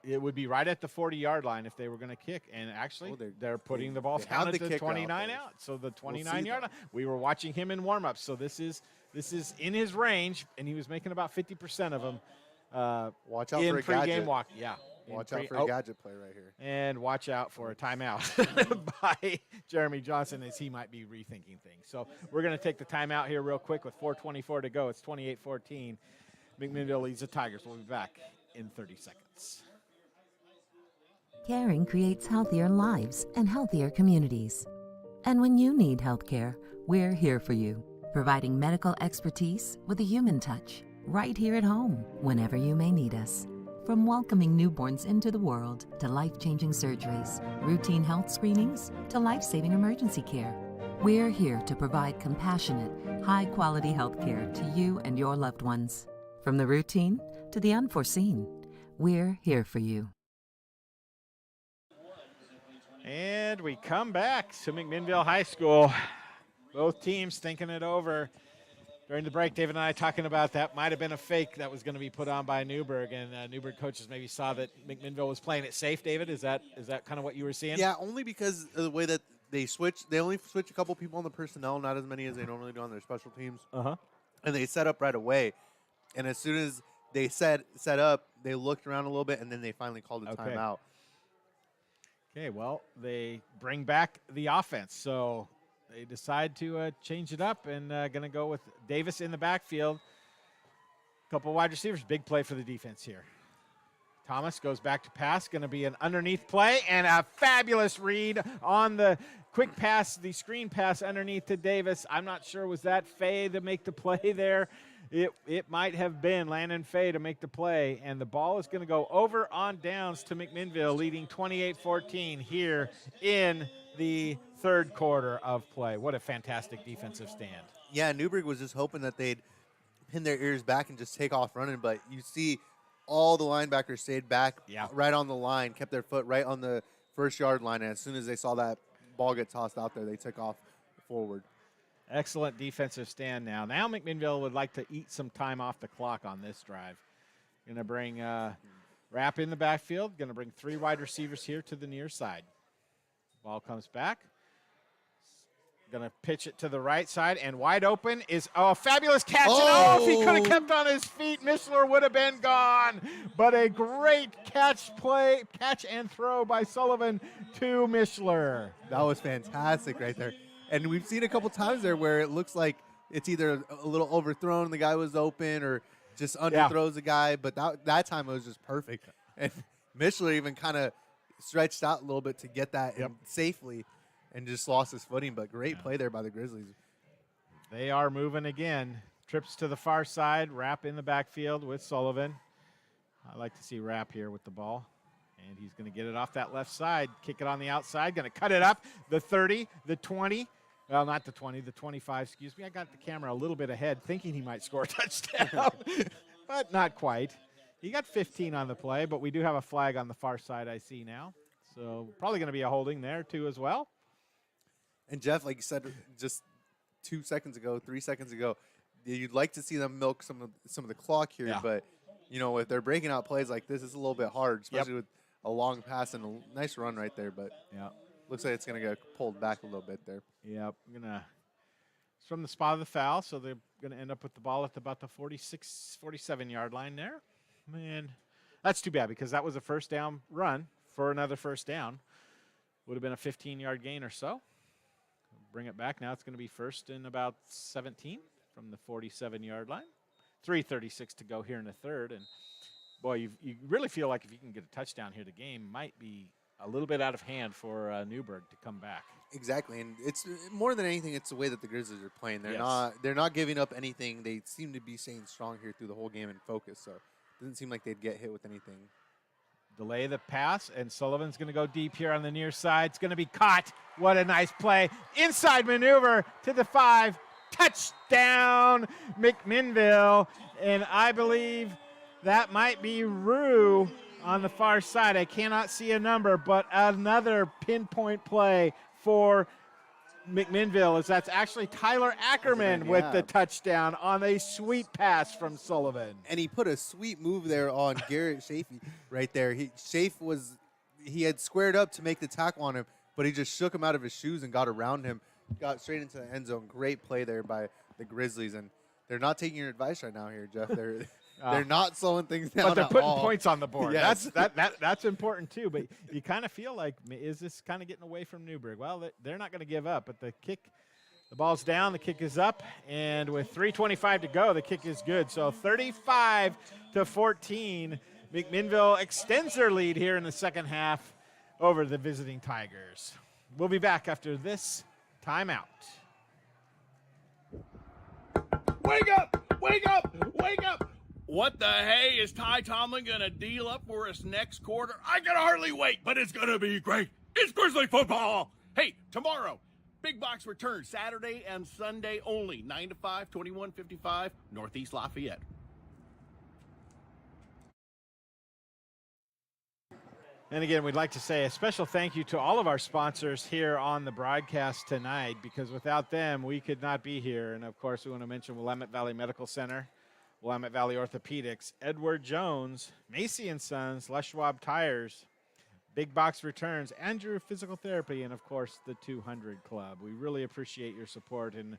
it would be right at the 40-yard line if they were going to kick. And actually, they're putting the ball down at the 29 out. So the 29-yard line. We were watching him in warm-ups. So this is in his range, and he was making about 50% of them. Watch out in for a pregame gadget. walk. Yeah. Watch out for a gadget play right here. And watch out for a timeout by Jeremy Johnson as he might be rethinking things. So we're going to take the timeout here real quick with 4:24 to go. It's 28-14. McMinnville leads the Tigers. We'll be back in 30 seconds. Caring creates healthier lives and healthier communities. And when you need health care, we're here for you, providing medical expertise with a human touch, right here at home, whenever you may need us. From welcoming newborns into the world to life-changing surgeries, routine health screenings to life-saving emergency care, we're here to provide compassionate, high-quality health care to you and your loved ones. From the routine to the unforeseen, we're here for you. And we come back to McMinnville High School. Both teams thinking it over. During the break, David and I talking about that might have been a fake that was going to be put on by Newberg, and Newberg coaches maybe saw that McMinnville was playing it safe. David, is that kind of what you were seeing? Yeah, only because of the way that they switch. They only switch a couple people on the personnel, not as many as they normally do on their special teams. And they set up right away. And as soon as they set up, they looked around a little bit, and then they finally called the timeout. Okay, well, they bring back the offense, so they decide to change it up and going to go with Davis in the backfield. Couple wide receivers. Big play for the defense here. Thomas goes back to pass. Going to be an underneath play and a fabulous read on the quick pass, the screen pass underneath to Davis. I'm not sure, was that Fay to make the play there? It might have been Landon Fay to make the play, and the ball is going to go over on downs to McMinnville, leading 28-14 here in the third quarter of play. What a fantastic defensive stand. Yeah, Newberg was just hoping that they'd pin their ears back and just take off running, but you see all the linebackers stayed back right on the line, kept their foot right on the first-yard line, and as soon as they saw that ball get tossed out there, they took off forward. Excellent defensive stand now. Now McMinnville would like to eat some time off the clock on this drive. Going to bring Rapp in the backfield. Going to bring 3 wide receivers here to the near side. Ball comes back. Going to pitch it to the right side, and wide open is a fabulous catch. Oh! And if he could have kept on his feet, Mishler would have been gone. But a great catch and throw by Sullivan to Mishler. That was fantastic right there. And we've seen a couple times there where it looks like it's either a little overthrown, the guy was open, or just underthrows the guy. But that time it was just perfect. And Mishler even kind of stretched out a little bit to get that in safely and just lost his footing. But great play there by the Grizzlies. They are moving again. Trips to the far side. Rapp in the backfield with Sullivan. I like to see Rapp here with the ball. And he's going to get it off that left side, kick it on the outside, going to cut it up, the 30, the 20. Well, not the 20, the 25, excuse me. I got the camera a little bit ahead thinking he might score a touchdown, but not quite. He got 15 on the play, but we do have a flag on the far side I see now. So probably going to be a holding there too as well. And Jeff, like you said just 3 seconds ago, you'd like to see them milk some of the clock here, but if they're breaking out plays like this, it's a little bit hard, especially with a long pass and a nice run right there. But looks like it's going to get pulled back a little bit there. Yep, it's from the spot of the foul, so they're going to end up with the ball at about the 46, 47-yard line there. Man, that's too bad because that was a first down run for another first down. Would have been a 15-yard gain or so. Bring it back. Now it's going to be first and about 17 from the 47-yard line. 3:36 to go here in the third. And, boy, you really feel like if you can get a touchdown here, the game might be a little bit out of hand for Newberg to come back. Exactly, and it's more than anything, it's the way that the Grizzlies are playing. They're not giving up anything. They seem to be staying strong here through the whole game and focus. So it doesn't seem like they'd get hit with anything. Delay the pass, and Sullivan's going to go deep here on the near side. It's going to be caught. What a nice play. Inside maneuver to the 5. Touchdown, McMinnville. And I believe that might be Rue on the far side. I cannot see a number, but another pinpoint play for McMinnville as that's actually Tyler Ackerman with the touchdown on a sweet pass from Sullivan. And he put a sweet move there on Garrett Shafee right there. He had squared up to make the tackle on him, but he just shook him out of his shoes and got around him, got straight into the end zone. Great play there by the Grizzlies, and they're not taking your advice right now here, Jeff. They're not slowing things down. But they're putting all. points on the board. Yes. That's important too. But you kind of feel like, is this kind of getting away from Newberg? Well, they're not going to give up. But the ball's down, the kick is up, and with 3:25 to go, the kick is good. So 35-14, McMinnville extends their lead here in the second half over the visiting Tigers. We'll be back after this timeout. Wake up! Wake up! Wake up! What the hey is Ty Tomlin going to deal up for us next quarter? I can hardly wait, but it's going to be great. It's Grizzly football. Hey, tomorrow, Big Box returns Saturday and Sunday only, 9 to 5, 2155 Northeast Lafayette. And again, we'd like to say a special thank you to all of our sponsors here on the broadcast tonight, because without them, we could not be here. And, of course, we want to mention Willamette Valley Medical Center, Willamette Valley Orthopedics, Edward Jones, Macy & Sons, Les Schwab Tires, Big Box Returns, Andrew Physical Therapy, and, of course, the 200 Club. We really appreciate your support and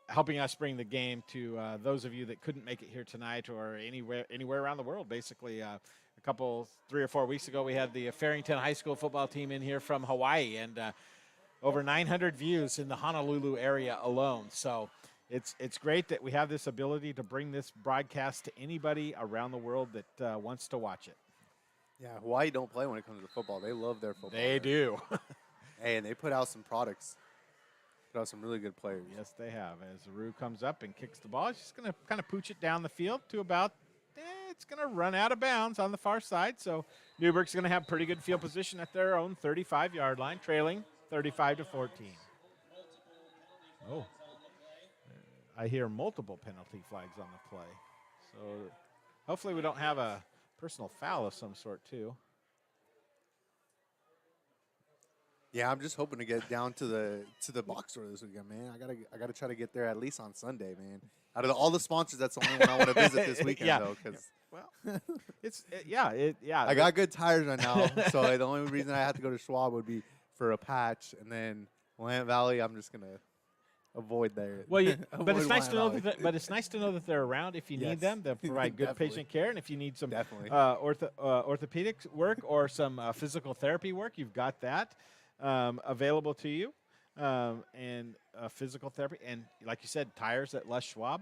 helping us bring the game to those of you that couldn't make it here tonight or anywhere around the world, basically. A couple, 3 or 4 weeks ago, we had the Farrington High School football team in here from Hawaii, and over 900 views in the Honolulu area alone. So it's great that we have this ability to bring this broadcast to anybody around the world that wants to watch it. Yeah, Hawaii don't play when it comes to football. They love their football. They do. Hey, and they put out some products. Put out some really good players. Yes, they have. As Rue comes up and kicks the ball, she's going to kind of pooch it down the field to about it's going to run out of bounds on the far side. So Newberg's going to have pretty good field position at their own 35-yard line, trailing 35-14. Oh, I hear multiple penalty flags on the play. So hopefully we don't have a personal foul of some sort too. Yeah, I'm just hoping to get down to the box store this weekend, man. I gotta try to get there at least on Sunday, man. Out of all the sponsors, that's the only one I want to visit this weekend, though. Because I got good tires right now, so the only reason I have to go to Schwab would be for a patch, and then Willamette Valley, I'm just gonna avoid there. Well, but it's nice to know that they're around if you need them. They'll provide good patient care, and if you need some orthopedic work or some physical therapy work, you've got that available to you. And physical therapy, and like you said, tires at Les Schwab.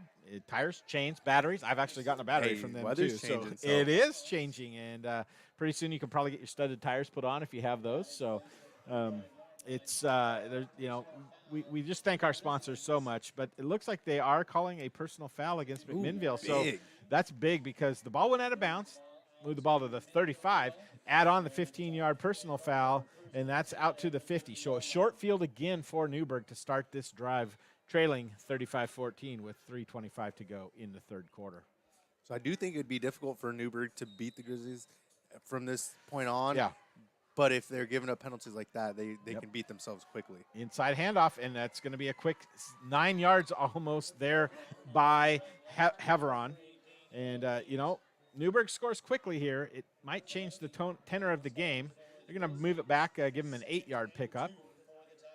Tires, chains, batteries. I've actually gotten a battery from them too. So it is changing, and pretty soon you can probably get your studded tires put on if you have those. So we just thank our sponsors so much. But it looks like they are calling a personal foul against McMinnville. So that's big because the ball went out of bounds, moved the ball to the 35, add on the 15-yard personal foul, and that's out to the 50. So a short field again for Newberg to start this drive, trailing 35-14 with 3:25 to go in the third quarter. So I do think it would be difficult for Newberg to beat the Grizzlies from this point on. Yeah. But if they're giving up penalties like that, they can beat themselves quickly. Inside handoff, and that's going to be a quick 9 yards almost there by Haveron. And, Newberg scores quickly here. It might change the tenor of the game. They're going to move it back, give them an 8-yard pickup.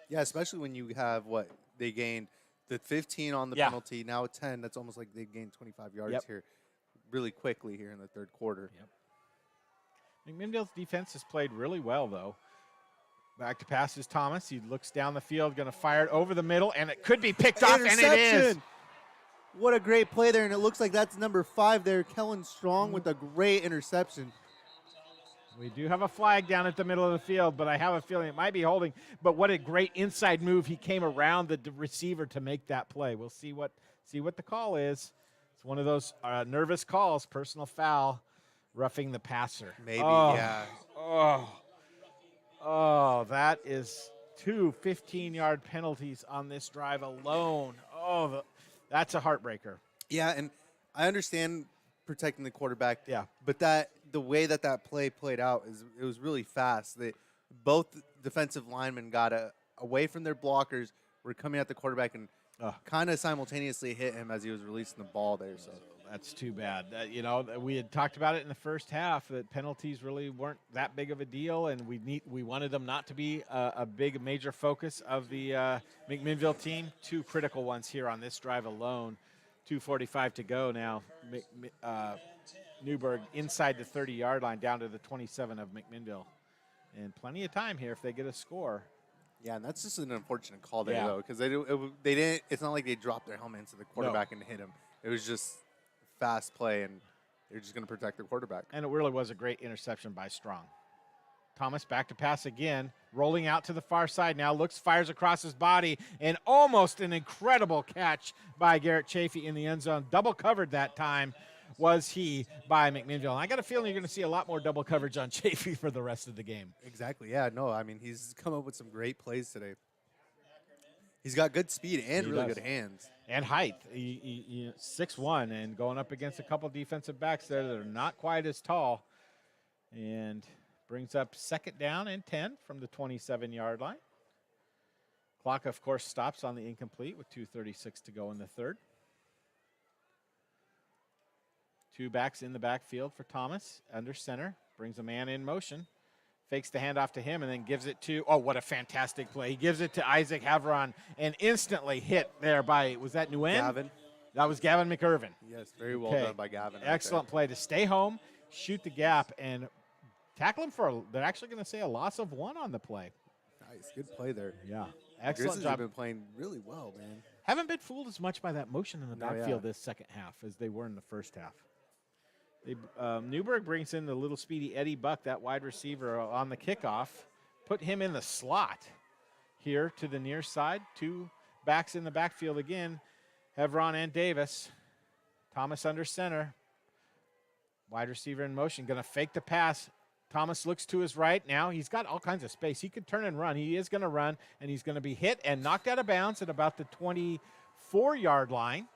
Yeah, especially when you have they gained the 15 on the penalty, now 10. That's almost like they gained 25 yards here really quickly here in the third quarter. McMinnville's defense has played really well, though. Back to pass is Thomas. He looks down the field, going to fire it over the middle, and it could be picked off, and it is. What a great play there, and it looks like that's number 5 there, Kellen Strong, with a great interception. We do have a flag down at the middle of the field, but I have a feeling it might be holding. But what a great inside move. He came around the receiver to make that play. We'll see what the call is. It's one of those nervous calls, personal foul, roughing the passer. Maybe, yeah. Oh, that is 2 15-yard penalties on this drive alone. That's a heartbreaker. Yeah, and I understand protecting the quarterback. Yeah. But the way that play played out it was really fast. Both defensive linemen got away from their blockers, were coming at the quarterback and kind of simultaneously hit him as he was releasing the ball there. So that's too bad. We had talked about it in the first half that penalties really weren't that big of a deal, and we wanted them not to be a big major focus of the McMinnville team. 2 critical ones here on this drive alone. 2:45 to go now. Newberg inside the 30-yard line down to the 27 of McMinnville, and plenty of time here if they get a score. Yeah, and that's just an unfortunate call there though, because they didn't. It's not like they dropped their helmet into the quarterback and hit him. It was just fast play, and they're just going to protect the quarterback. And it really was a great interception by Strong. Thomas back to pass again, rolling out to the far side now, fires across his body, and almost an incredible catch by Garrett Chafee in the end zone. Double covered that time was he by McMinnville. And I got a feeling you're going to see a lot more double coverage on Chafee for the rest of the game. Exactly, yeah. No, I mean, he's come up with some great plays today. He's got good speed and really good hands. And height. He 6'1", and going up against a couple defensive backs there that are not quite as tall. And brings up 2nd down and 10 from the 27-yard line. Clock, of course, stops on the incomplete with 2:36 to go in the third. 2 backs in the backfield for Thomas, under center. Brings a man in motion. Fakes the handoff to him and then gives it to, what a fantastic play. He gives it to Isaac Haveron and instantly hit there by, was that Nguyen? Gavin. That was Gavin McIrvin. Yes, very well done by Gavin. Excellent play to stay home, shoot the gap, and tackle him they're actually going to say a loss of 1 on the play. Nice, good play there. Yeah, The excellent Grizzlies job. have been playing really well, man. Haven't been fooled as much by that motion in the backfield this second half as they were in the first half. Newberg brings in the little speedy Eddie Buck, that wide receiver on the kickoff. Put him in the slot here to the near side. 2 backs in the backfield again, Haveron and Davis. Thomas under center. Wide receiver in motion, going to fake the pass. Thomas looks to his right now. He's got all kinds of space. He could turn and run. He is going to run, and he's going to be hit and knocked out of bounds at about the 24-yard line.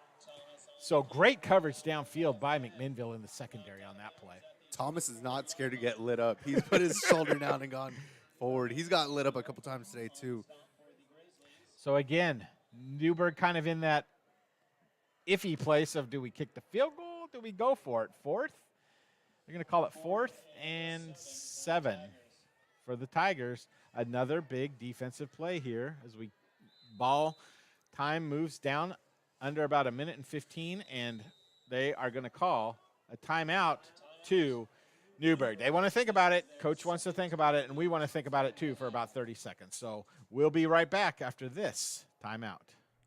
So great coverage downfield by McMinnville in the secondary on that play. Thomas is not scared to get lit up. He's put his shoulder down and gone forward. He's got lit up a couple times today, too. So, again, Newberg kind of in that iffy place of, do we kick the field goal? Do we go for it? 4th? They're going to call it 4th and 7 for the Tigers. Another big defensive play here as ball time moves down under about 1:15, and they are going to call a timeout to Newberg. They want to think about it. Coach wants to think about it, and we want to think about it too for about 30 seconds. So we'll be right back after this timeout.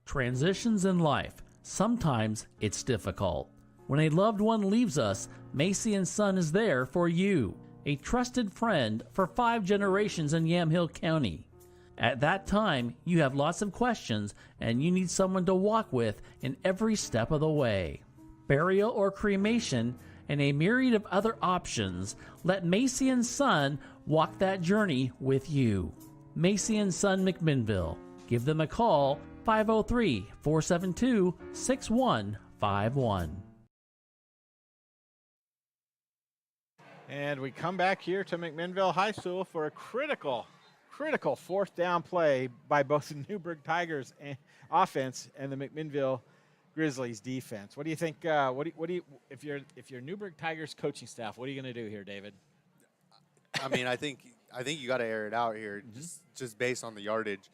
Transitions in life. Sometimes it's difficult. When a loved one leaves us, Macy & Son is there for you, a trusted friend for 5 generations in Yamhill County. At that time, you have lots of questions and you need someone to walk with in every step of the way. Burial or cremation and a myriad of other options, let Macy & Son walk that journey with you. Macy and Son McMinnville. Give them a call, 503-472-6151. And we come back here to McMinnville High School for a critical fourth down play by both the Newberg Tigers offense and the McMinnville Grizzlies defense. What do you think? If you're Newberg Tigers coaching staff, what are you going to do here, David? I mean, I think you got to air it out here, just based on the yardage.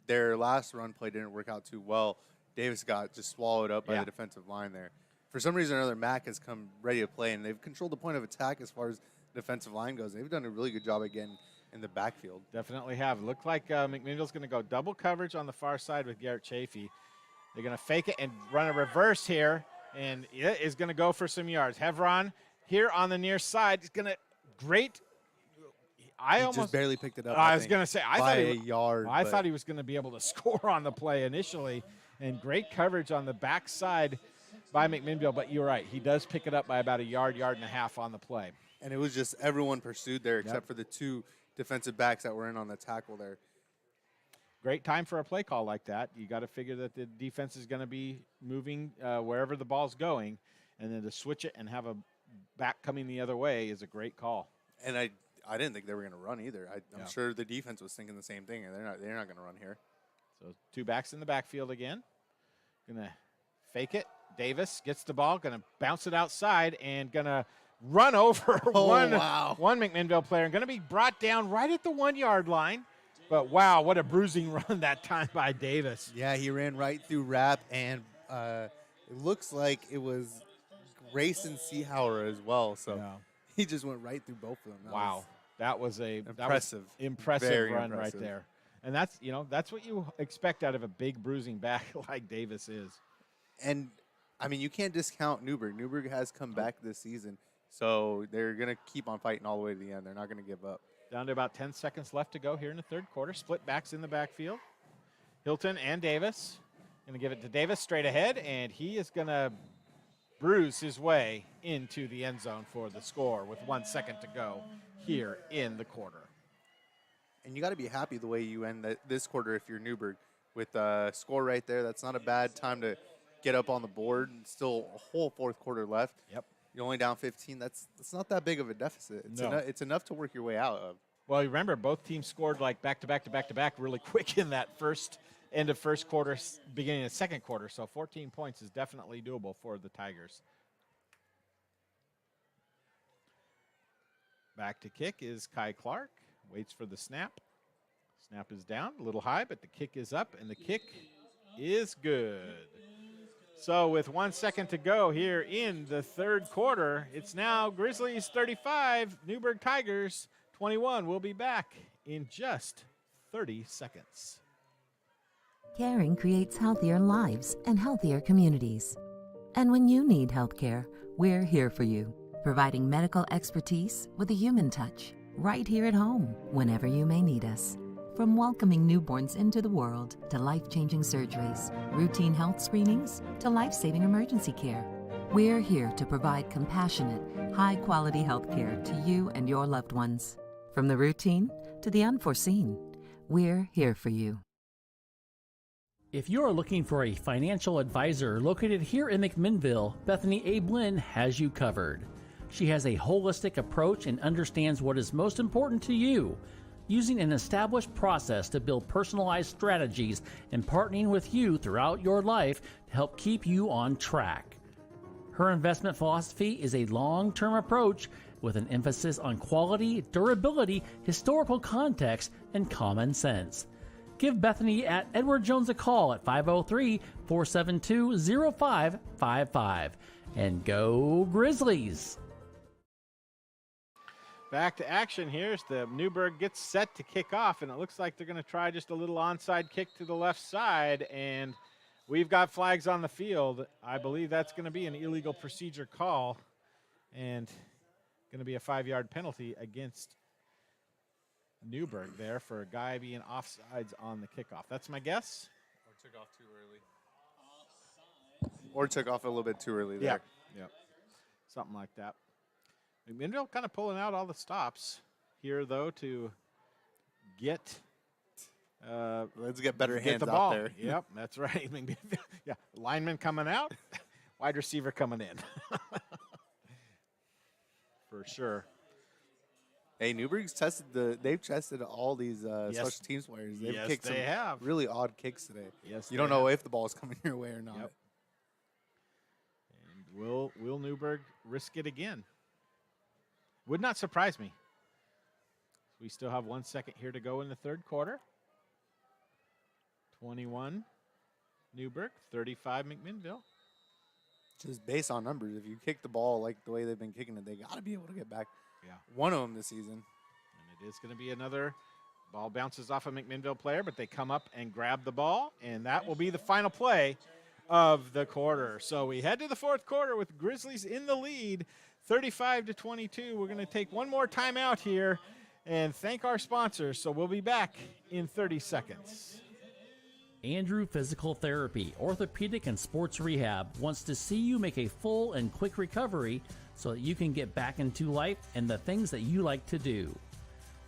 Their last run play didn't work out too well. Davis got just swallowed up by the defensive line there. For some reason or another, Mac has come ready to play, and they've controlled the point of attack as far as the defensive line goes. They've done a really good job again in the backfield. Definitely have. Looked like McMinnville's going to go double coverage on the far side with Garrett Chafee. They're going to fake it and run a reverse here, and it is going to go for some yards. Hevron here on the near side is going to great. He just barely picked it up. I was going to say, I thought he was going to be able to score on the play initially, and great coverage on the backside by McMinnville. But you're right, he does pick it up by about a yard and a half on the play. And it was just everyone pursued there except for the two defensive backs that were in on the tackle there. Great time for a play call like that. You got to figure that the defense is going to be moving wherever the ball's going, and then to switch it and have a back coming the other way is a great call. And I didn't think they were going to run either. I'm sure the defense was thinking the same thing, and they're not going to run here. So two backs in the backfield again. Going to fake it. Davis gets the ball, going to bounce it outside, and going to run over one McMinnville player, and going to be brought down right at the 1 yard line. But, wow, what a bruising run that time by Davis. Yeah, he ran right through Rapp, and it looks like it was Grayson Seehauer as well. So he just went right through both of them. That was a impressive run right there. And that's what you expect out of a big bruising back like Davis is. And, I mean, you can't discount Newberg. Newberg has come back this season, so they're going to keep on fighting all the way to the end. They're not going to give up. Down to about 10 seconds left to go here in the third quarter. Split backs in the backfield. Hilton and Davis. Going to give it to Davis straight ahead, and he is going to bruise his way into the end zone for the score with 1 second to go here in the quarter. And you got to be happy the way you end this quarter if you're Newberg. With a score right there, that's not a bad time to get up on the board. Still a whole fourth quarter left. Yep. You're only down 15. That's not that big of a deficit. It's enough to work your way out of. Well, you remember both teams scored like back-to-back really quick in that end of first quarter, beginning of second quarter. So 14 points is definitely doable for the Tigers. Back to kick is Kai Clark. Waits for the snap. Snap is down, a little high, but the kick is up, and the kick is good. So with 1 second to go here in the third quarter, it's now Grizzlies 35, Newberg Tigers 21. We'll be back in just 30 seconds. Caring creates healthier lives and healthier communities. And when you need health care, we're here for you, providing medical expertise with a human touch, right here at home, whenever you may need us. From welcoming newborns into the world to life-changing surgeries, routine health screenings to life-saving emergency care, we're here to provide compassionate, high-quality health care to you and your loved ones. From the routine to the unforeseen, we're here for you. If you're looking for a financial advisor located here in McMinnville, Bethany Ablin has you covered. She has a holistic approach and understands what is most important to you, using an established process to build personalized strategies and partnering with you throughout your life to help keep you on track. Her investment philosophy is a long-term approach with an emphasis on quality, durability, historical context, and common sense. Give Bethany at Edward Jones a call at 503-472-0555. And go Grizzlies! Back to action here as the Newberg gets set to kick off, and it looks like they're going to try just a little onside kick to the left side, and we've got flags on the field. I believe that's going to be an illegal procedure call and going to be a 5-yard penalty against Newberg there for a guy being offsides on the kickoff. That's my guess. Or took off too early. Or took off a little bit too early there. Yeah. Something like that. McMinnville kind of pulling out all the stops here, though, to get Let's get better get hands the out ball. there. Yep, that's right. Yeah, lineman coming out, wide receiver coming in. For sure. Hey, Newberg's they've tested all these special teams players. They've Yes, kicked they some have. really odd kicks today. Yes, you don't they know have. if the ball's coming your way or not. Yep. And will Newberg risk it again? Would not surprise me. We still have 1 second here to go in the third quarter. 21 Newberg, 35 McMinnville. Just based on numbers, if you kick the ball like the way they've been kicking it, they got to be able to get back Yeah. one of them this season. And it is going to be another ball bounces off a McMinnville player, but they come up and grab the ball, and that will be the final play of the quarter. So we head to the fourth quarter with Grizzlies in the lead, 35-22. We're going to take one more timeout here and thank our sponsors. So we'll be back in 30 seconds. Andrew Physical Therapy, Orthopedic and Sports Rehab wants to see you make a full and quick recovery so that you can get back into life and the things that you like to do.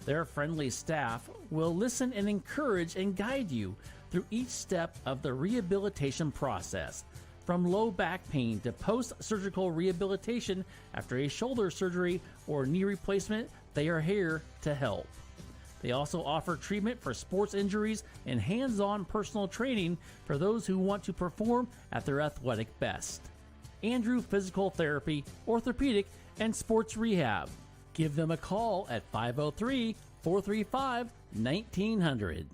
Their friendly staff will listen and encourage and guide you through each step of the rehabilitation process. From low back pain to post-surgical rehabilitation after a shoulder surgery or knee replacement, they are here to help. They also offer treatment for sports injuries and hands-on personal training for those who want to perform at their athletic best. Andrew Physical Therapy, Orthopedic, and Sports Rehab. Give them a call at 503-435-1900.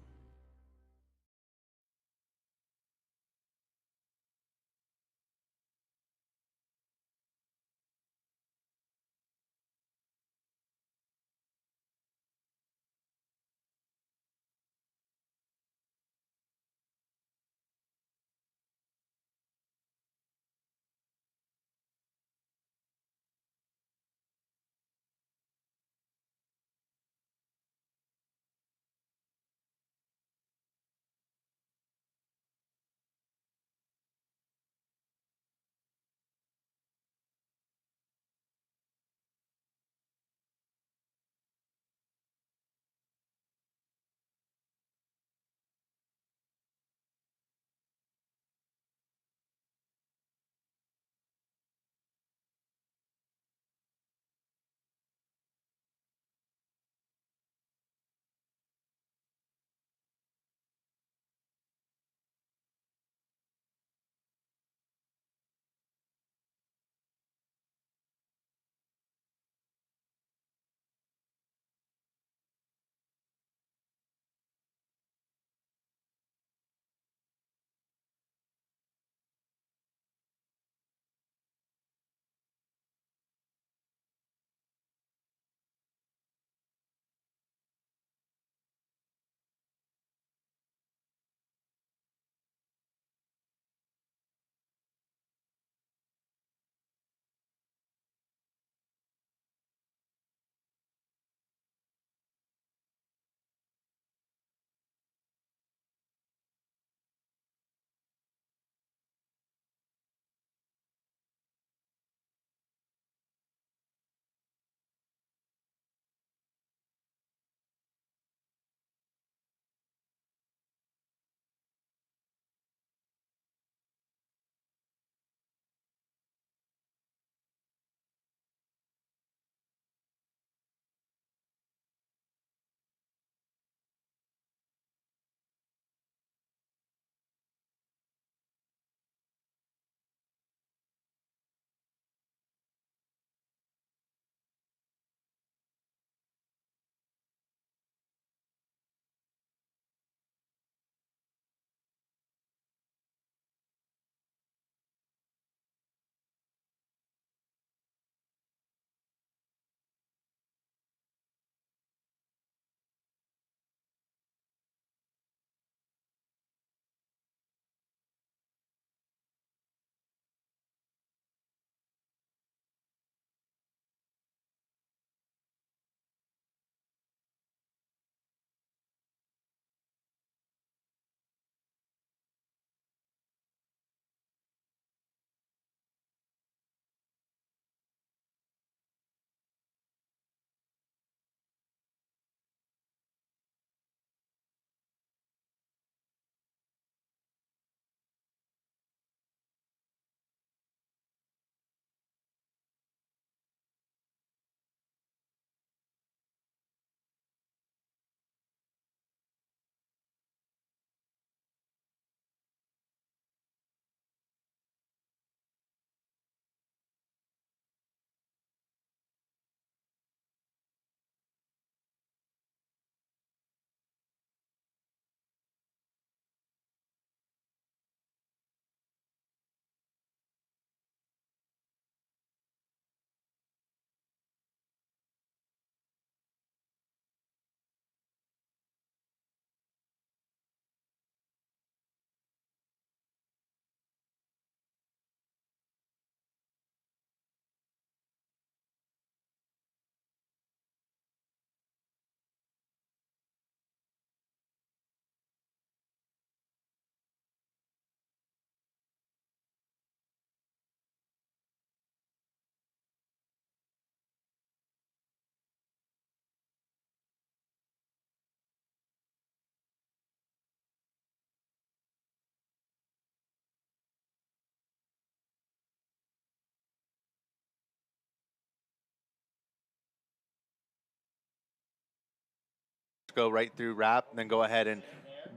go right through Rap, and then go ahead and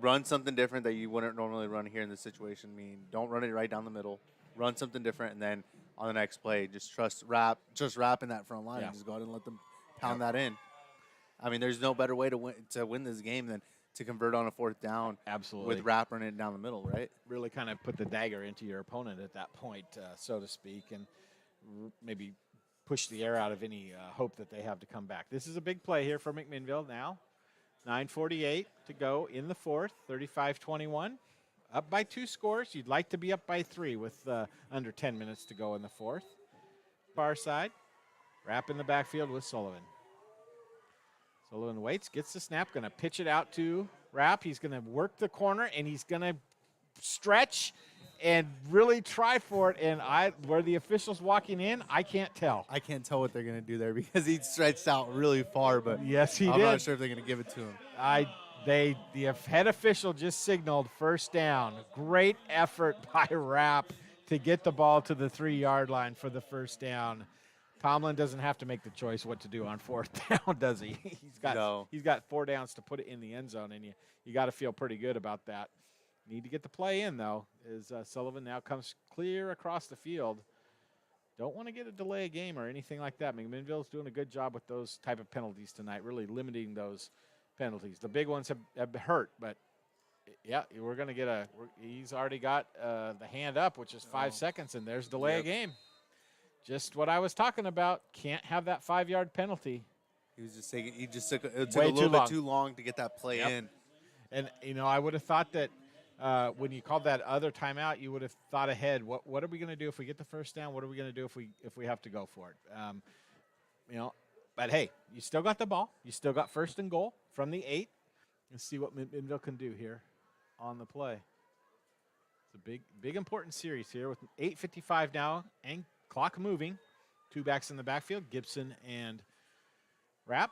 run something different that you wouldn't normally run here in this situation. I mean, don't run it right down the middle. Run something different, and then on the next play, just trust Rap in that front line, and just go ahead and let them pound that in. I mean, there's no better way to win this game than to convert on a 4th down. Absolutely. With Rap running it down the middle, right? Really kind of put the dagger into your opponent at that point, so to speak, and maybe push the air out of any hope that they have to come back. This is a big play here for McMinnville now. 9:48 to go in the 4th, 35-21. Up by 2 scores. You'd like to be up by 3 with under 10 minutes to go in the 4th. Far side. Rap in the backfield with Sullivan. Sullivan waits, gets the snap, going to pitch it out to Rap. He's going to work the corner, and he's going to stretch and really try for it. And where the official's walking in, I can't tell. I can't tell what they're going to do there because he stretched out really far, but yes, he I'm did. not sure if they're going to give it to him. The head official just signaled 1st down. Great effort by Rap to get the ball to the 3-yard line for the 1st down. Tomlin doesn't have to make the choice what to do on 4th down, does he? He's got 4 downs to put it in the end zone, and you got to feel pretty good about that. Need to get the play in, though, as Sullivan now comes clear across the field. Don't want to get a delay of game or anything like that. McMinnville's doing a good job with those type of penalties tonight, really limiting those penalties. The big ones have hurt, but, yeah, we're going to get he's already got the hand up, which is 5 seconds, and there's delay of game. Just what I was talking about. Can't have that 5-yard penalty. It took a little bit too long to get that play in. And, I would have thought that when you called that other timeout, you would have thought ahead. What are we going to do if we get the 1st down? What are we going to do if we have to go for it? But, hey, you still got the ball. You still got 1st and goal from the 8. Let's see what McMinnville can do here on the play. It's a big important series here with 8:55 now and clock moving. 2 backs in the backfield, Gibson and Rap.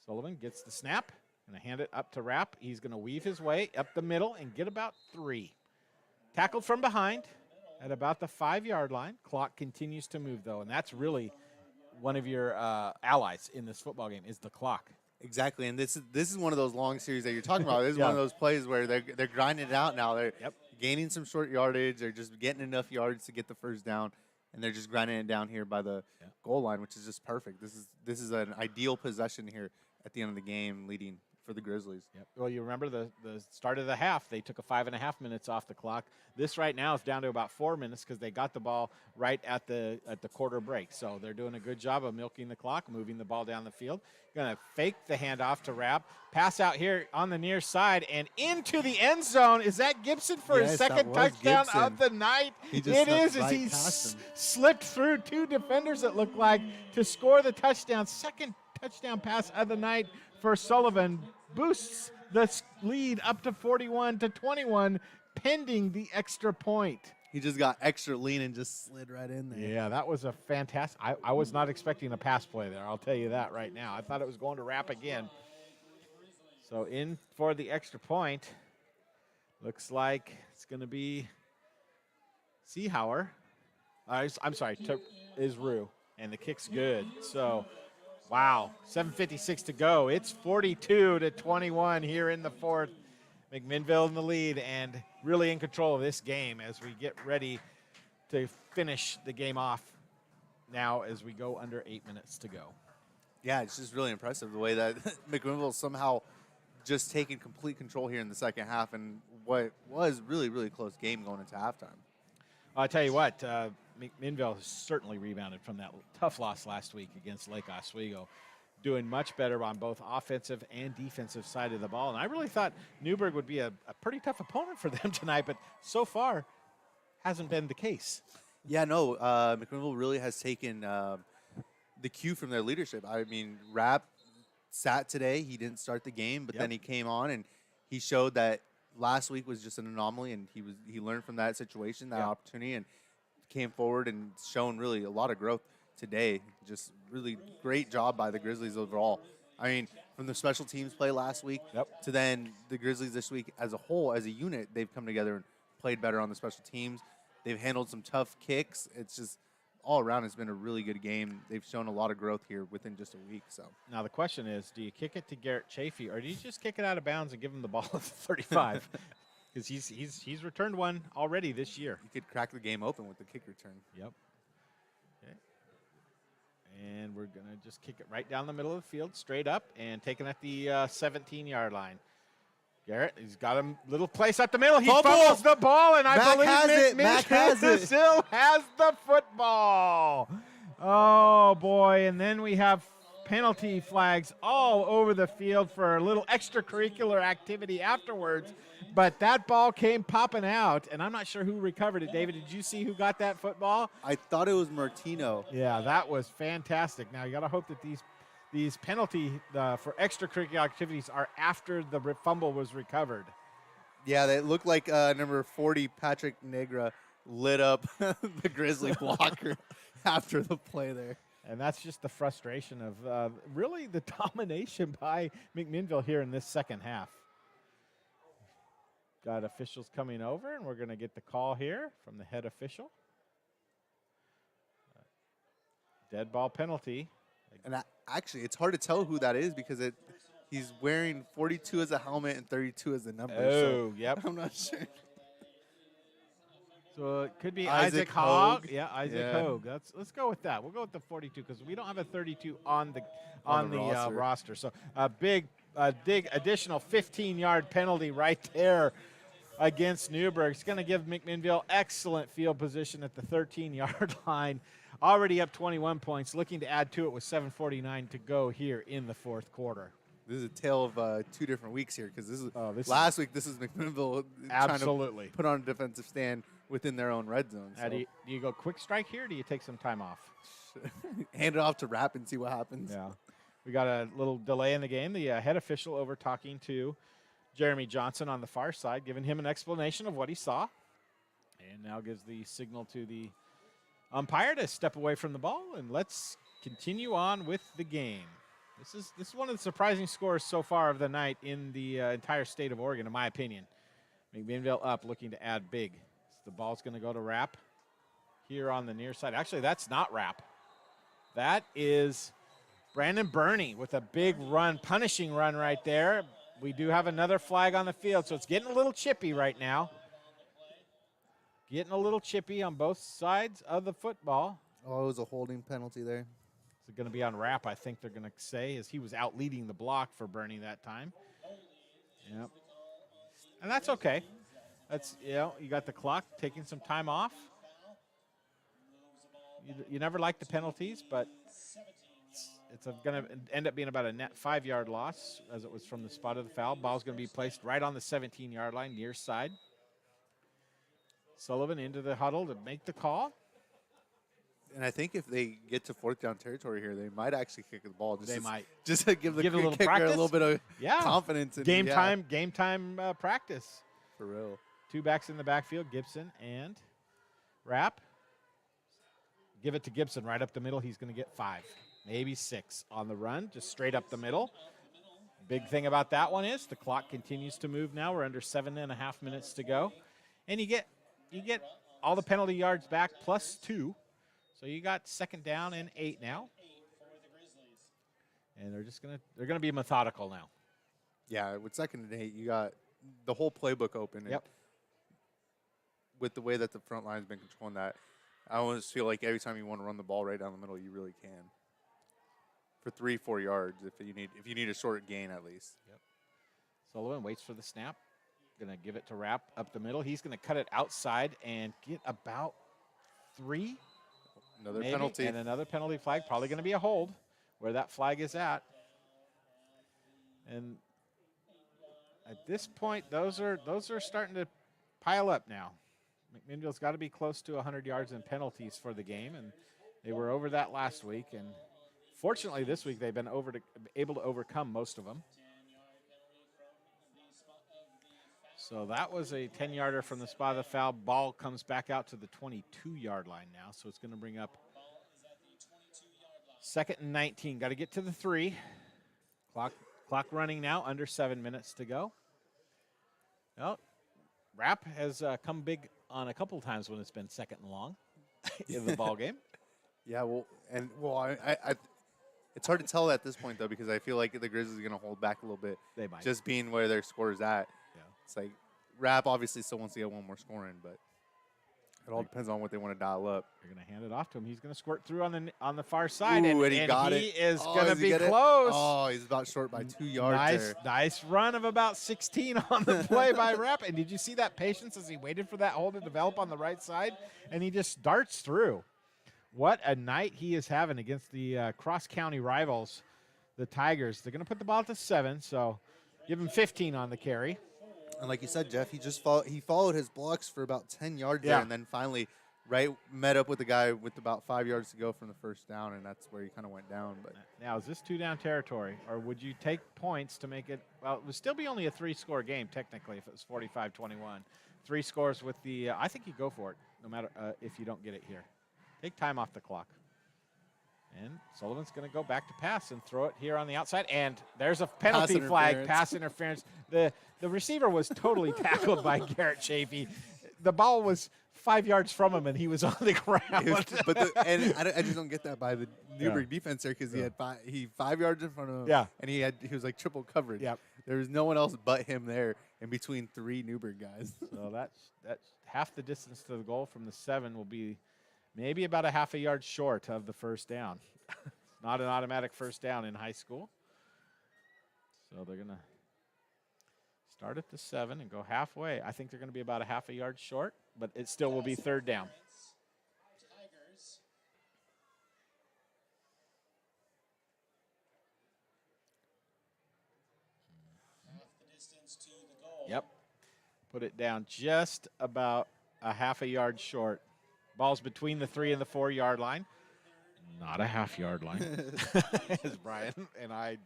Sullivan gets the snap. Going to hand it up to Rap. He's going to weave his way up the middle and get about 3. Tackled from behind at about the 5-yard line. Clock continues to move, though, and that's really one of your allies in this football game is the clock. Exactly, and this is one of those long series that you're talking about. This is one of those plays where they're grinding it out now. They're gaining some short yardage. They're just getting enough yards to get the 1st down, and they're just grinding it down here by the goal line, which is just perfect. This is an ideal possession here at the end of the game, leading for the Grizzlies. Well, you remember the start of the half, they took a 5.5 minutes off the clock. This right now is down to about 4 minutes because they got the ball right at the quarter break. So they're doing a good job of milking the clock, moving the ball down the field. Going to fake the handoff to Rap. Pass out here on the near side and into the end zone. Is that Gibson for his 2nd touchdown of the night? It is as he slipped through 2 defenders, it looked like, to score the touchdown. 2nd touchdown pass of the night for Sullivan. Boosts the lead up to 41-21, pending the extra point. He just got extra lean and just slid right in there. Yeah, that was a fantastic. I was not expecting a pass play there. I'll tell you that right now. I thought it was going to Rap again. So in for the extra point. Looks like it's going to be Seehauer. I'm sorry, is Rue. And the kick's good. So, wow, 7:56 to go. It's 42-21 here in the 4th. McMinnville in the lead and really in control of this game as we get ready to finish the game off now as we go under 8 minutes to go. Yeah, it's just really impressive the way that McMinnville somehow just taking complete control here in the 2nd half and what was really, really close game going into halftime. I'll tell you what, McMinnville has certainly rebounded from that tough loss last week against Lake Oswego. Doing much better on both offensive and defensive side of the ball. And I really thought Newberg would be a pretty tough opponent for them tonight, but so far hasn't been the case. Yeah, no, McMinnville really has taken the cue from their leadership. I mean, Rap sat today. He didn't start the game, but then he came on and he showed that last week was just an anomaly, and he learned from that situation, that opportunity, and came forward and shown really a lot of growth today. Just really great job by the Grizzlies overall. I mean, from the special teams play last week to then the Grizzlies this week as a whole, as a unit, they've come together and played better on the special teams. They've handled some tough kicks. It's just all around, it's been a really good game. They've shown a lot of growth here within just a week. So now the question is, do you kick it to Garrett Chafee, or do you just kick it out of bounds and give him the ball at the 35? Because he's returned one already this year. you could crack the game open with the kick return. Yep. Okay. And we're going to just kick it right down the middle of the field, straight up, and taking at the 17-yard line. Garrett, he's got a little place up the middle. He fumbles the ball, and I believe Mac has it. still has the football. Oh, boy. And then we have penalty flags all over the field for a little extracurricular activity afterwards. But that ball came popping out, and I'm not sure who recovered it. David, did you see who got that football? I thought it was Martino. Yeah, that was fantastic. Now, you got to hope that these penalty for extracurricular activities are after the fumble was recovered. Yeah, they looked like number 40, Patrick Negra, lit up the Grizzly blocker after the play there. And that's just the frustration of really the domination by McMinnville here in this second half. Got officials coming over, and we're going to get the call here from the head official. Dead ball penalty. And actually, it's hard to tell who that is because he's wearing 42 as a helmet and 32 as the number. Oh, yep. I'm not sure. So it could be Isaac Hogg. Hogue. Yeah, Isaac Hogue. Let's go with that. We'll go with the 42 because we don't have a 32 on the roster. So a big additional 15-yard penalty right there against Newberg. It's going to give McMinnville excellent field position at the 13-yard line. Already up 21 points, looking to add to it with 7:49 to go here in the fourth quarter. This is a tale of 2 different weeks here because last week this is McMinnville trying to put on a defensive stand within their own red zone. So. Do you go quick strike here, or do you take some time off? Hand it off to Rapp and see what happens. Yeah. We got a little delay in the game. The head official over talking to Jeremy Johnson on the far side, giving him an explanation of what he saw. And now gives the signal to the umpire to step away from the ball, and let's continue on with the game. This is one of the surprising scores so far of the night in the entire state of Oregon, in my opinion. McMinnville up, looking to add big. So the ball's going to go to Rapp here on the near side. Actually, that's not Rapp. That is Brandon Burney with a big run, punishing run right there. We do have another flag on the field, so it's getting a little chippy right now. Getting a little chippy on both sides of the football. Oh, it was a holding penalty there. It's going to be on Rapp, I think they're going to say, as he was out leading the block for Burney that time. Yep. And that's okay. That's, you got the clock taking some time off. You never like the penalties, but it's going to end up being about a net 5-yard loss, as it was from the spot of the foul. Ball's going to be placed right on the 17-yard line, near side. Sullivan into the huddle to make the call. And I think if they get to 4th down territory here, they might actually kick the ball. Just to give the a little kicker practice? a little bit of confidence. And Game time practice. For real. 2 backs in the backfield, Gibson and Rapp. Give it to Gibson right up the middle. He's going to get 5, maybe 6 on the run, just straight up the middle. Big thing about that one is the clock continues to move now. We're under 7.5 minutes to go. And you get all the penalty yards back plus 2. So you got 2nd down and 8 now. And they're gonna be methodical now. Yeah, with 2nd and 8, you got the whole playbook open. Yep. With the way that the front line's been controlling that, I always feel like every time you want to run the ball right down the middle, you really can. For 3-4 yards, if you need a short gain at least. Yep. Sullivan waits for the snap. Gonna give it to Rapp up the middle. He's gonna cut it outside and get about 3. Another maybe, penalty. And another penalty flag. Probably gonna be a hold where that flag is at. And at this point, those are starting to pile up now. McMinnville's got to be close to 100 yards in penalties for the game, and they were over that last week. And fortunately, this week they've been able to overcome most of them. So that was a 10-yarder from the spot of the foul. Ball comes back out to the 22-yard line now, so it's going to bring up 2nd and 19. Got to get to the 3. Clock running now, under 7 minutes to go. Well, Rapp has come big on a couple times when it's been 2nd and long in the ball game. Yeah, it's hard to tell at this point though because I feel like the Grizzlies are gonna hold back a little bit. They might. Just being where their score is at. Yeah. It's like Rap obviously still wants to get one more score in, but it all depends on what they want to dial up. They're going to hand it off to him. He's going to squirt through on the far side, Ooh, and he got he it. is going to does he be get it? close. Oh, he's about short by 2 yards there. Nice run of about 16 on the play by Rep. And did you see that patience as he waited for that hole to develop on the right side? And he just darts through. What a night he is having against the cross-county rivals, the Tigers. They're going to put the ball at the 7, so give him 15 on the carry. And like you said, Jeff, he followed his blocks for about 10 yards Yeah. there, and then finally met up with the guy with about 5 yards to go from the first down, and that's where he kind of went down. But Now, is this 2-down territory, or would you take points to make it? Well, it would still be only a 3-score game, technically, if it was 45-21. 3 scores with the I think you go for it, no matter if you don't get it here. Take time off the clock. And Sullivan's going to go back to pass and throw it here on the outside. And there's a penalty flag, pass interference. The receiver was totally tackled by Garrett Chafee. The ball was 5 yards from him, and he was on the ground. I just don't get that by the Newberg defense there because he had 5 yards in front of him. Yeah. And he was like triple coverage. Yep. There was no one else but him there in between 3 Newberg guys. So that's half the distance to the goal from the 7 will be maybe about a half a yard short of the first down. It's not an automatic first down in high school. So they're going to start at the 7 and go halfway. I think they're going to be about a half a yard short, but it still will be third down. Yep. Put it down just about a half a yard short. Ball's between the 3 and the 4 yard line. Not a half yard line. As Brian and I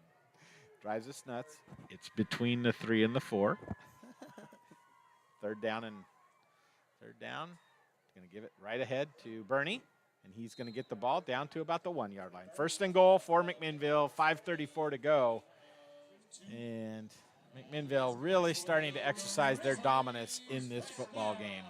drives us nuts. It's between the 3 and the 4. Third down. Going to give it right ahead to Bernie. And he's going to get the ball down to about the 1 yard line. First and goal for McMinnville. 5:34 to go. And McMinnville really starting to exercise their dominance in this football game.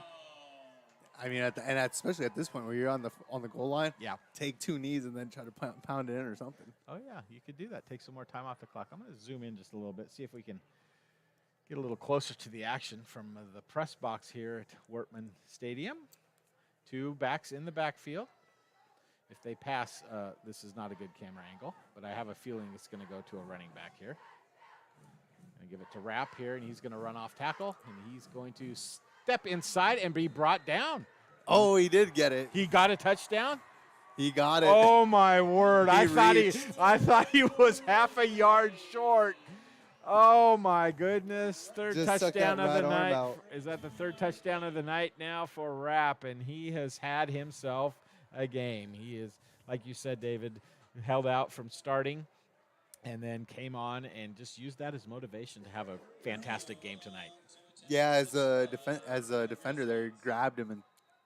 I mean, especially at this point where you're on the goal line, Yeah. take 2 knees and then try to pound it in or something. Oh, yeah, you could do that. Take some more time off the clock. I'm going to zoom in just a little bit, see if we can get a little closer to the action from the press box here at Wortman Stadium. 2 backs in the backfield. If they pass, this is not a good camera angle, but I have a feeling it's going to go to a running back here. Going to give it to Rapp here, and he's going to run off tackle, and he's going to step inside and be brought down. Oh, he did get it. He got a touchdown? He got it. Oh, my word. I reached. thought he was half a yard short. Oh, my goodness. Third Just stuck touchdown that of the right arm night. out. Is that the third touchdown of the night now for Rapp? And he has had himself a game. He is, like you said, David, held out from starting and then came on and just used that as motivation to have a fantastic game tonight. Yeah, as a defender there, he grabbed him and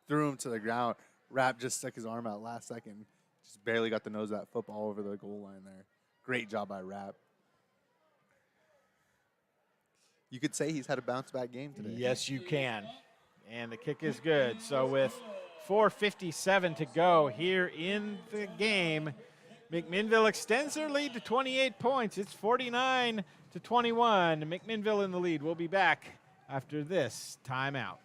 threw him to the ground. Rapp just stuck his arm out last second. Just barely got the nose of that football over the goal line there. Great job by Rapp. You could say he's had a bounce-back game today. Yes, you can. And the kick is good. So with 4:57 to go here in the game, McMinnville extends their lead to 28 points. It's 49-21. McMinnville in the lead. We'll be back after this timeout.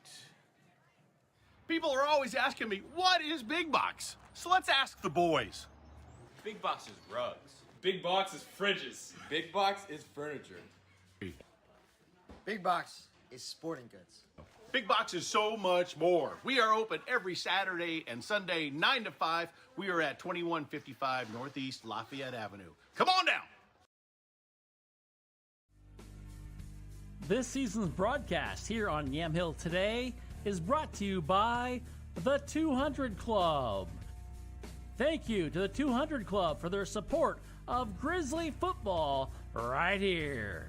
People are always asking me, what is Big Box? So let's ask the boys. Big box is rugs. Big box is fridges. Big box is furniture. Big box is sporting goods. Big Box is so much more. We are open every Saturday and Sunday, 9 to 5. We are at 2155 Northeast Lafayette Avenue. Come on down. This season's broadcast here on Yamhill Today is brought to you by the 200 Club. Thank you to the 200 Club for their support of Grizzly football right here.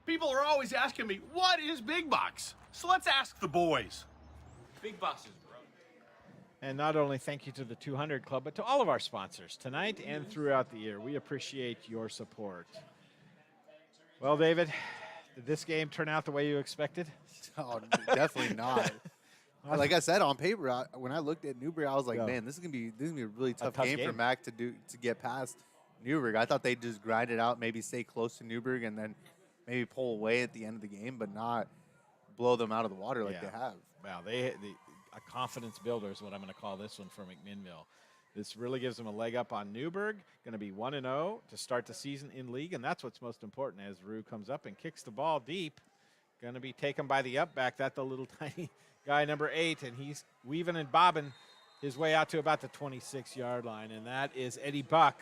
People are always asking me, what is Big Box? So let's ask the boys. Big box is rugs. And not only thank you to the 200 Club, but to all of our sponsors tonight and throughout the year. We appreciate your support. Well, David, did this game turn out the way you expected? Oh, definitely not. Like I said, on paper, when I looked at Newberg, I was like, Yeah. man, this is gonna be a really tough tough game for game. Mac to get past Newberg. I thought they'd just grind it out, maybe stay close to Newberg, and then maybe pull away at the end of the game, but not blow them out of the water like Yeah. they have. Wow, a confidence builder is what I'm going to call this one for McMinnville. This really gives them a leg up on Newberg. Going to be 1-0 to start the season in league, and that's what's most important as Rue comes up and kicks the ball deep. Going to be taken by the up back. That's the little tiny guy, number 8, and he's weaving and bobbing his way out to about the 26-yard line, and that is Eddie Buck,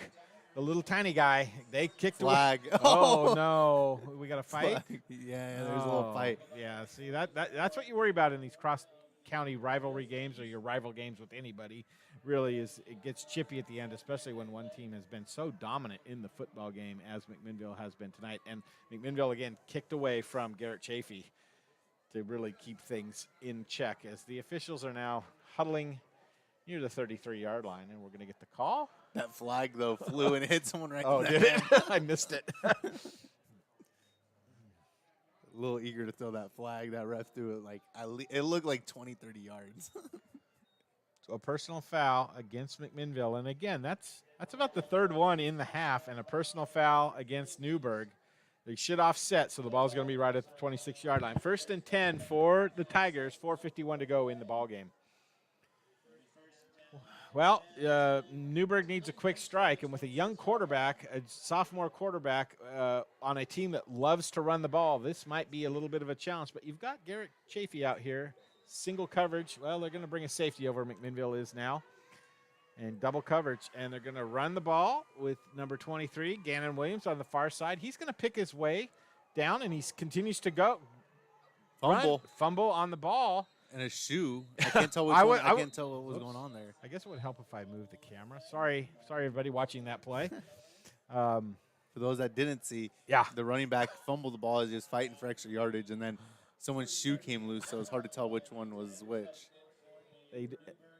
the little tiny guy. They kicked Flag. away. Oh, no. We got a fight? Yeah, there's a little fight. Yeah, see, that's what you worry about in these cross-county rivalry games or your rival games with anybody. Really is it gets chippy at the end, especially when one team has been so dominant in the football game as McMinnville has been tonight. And McMinnville, again, kicked away from Garrett Chafee to really keep things in check as the officials are now huddling near the 33-yard line, and we're going to get the call. That flag, though, flew and hit someone right Oh, in the did it? head. I missed it. A little eager to throw that flag. That ref threw it like, it looked like 20, 30 yards. So a personal foul against McMinnville. And again, that's about the third one in the half, and a personal foul against Newberg. They should offset, so the ball's going to be right at the 26-yard line. 1st and 10 for the Tigers, 4:51 to go in the ball game. Well, Newberg needs a quick strike, and with a young quarterback, a sophomore quarterback on a team that loves to run the ball, this might be a little bit of a challenge. But you've got Garrett Chafee out here, single coverage. Well, they're going to bring a safety over, McMinnville is now, and double coverage. And they're going to run the ball with number 23, Gannon Williams, on the far side. He's going to pick his way down, and he continues to go. Fumble on the ball. And a shoe. I can't tell I can't tell what was going on there. I guess it would help if I moved the camera. Sorry, everybody watching that play. For those that didn't see, Yeah. the running back fumbled the ball, is just fighting for extra yardage, and then someone's shoe came loose, so it's hard to tell which one was which.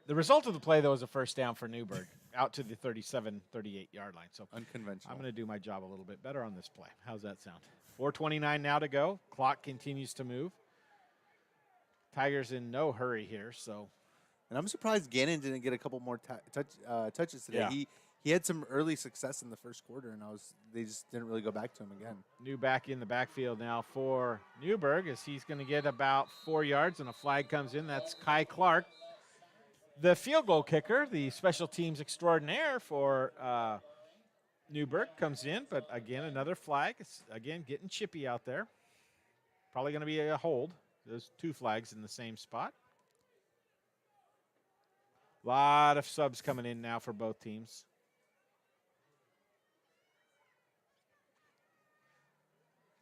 The result of the play, though, is a first down for Newberg out to the 37, 38-yard line. So Unconventional. I'm going to do my job a little bit better on this play. How's that sound? 4:29 now to go. Clock continues to move. Tigers in no hurry here, so. And I'm surprised Gannon didn't get a couple more touches today. Yeah. He had some early success in the first quarter, and they just didn't really go back to him again. New back in the backfield now for Newberg as he's going to get about 4 yards, and a flag comes in. That's Kai Clark, the field goal kicker, the special teams extraordinaire for Newberg, comes in. But again, another flag. It's, again, getting chippy out there. Probably going to be a hold. There's 2 flags in the same spot. A lot of subs coming in now for both teams.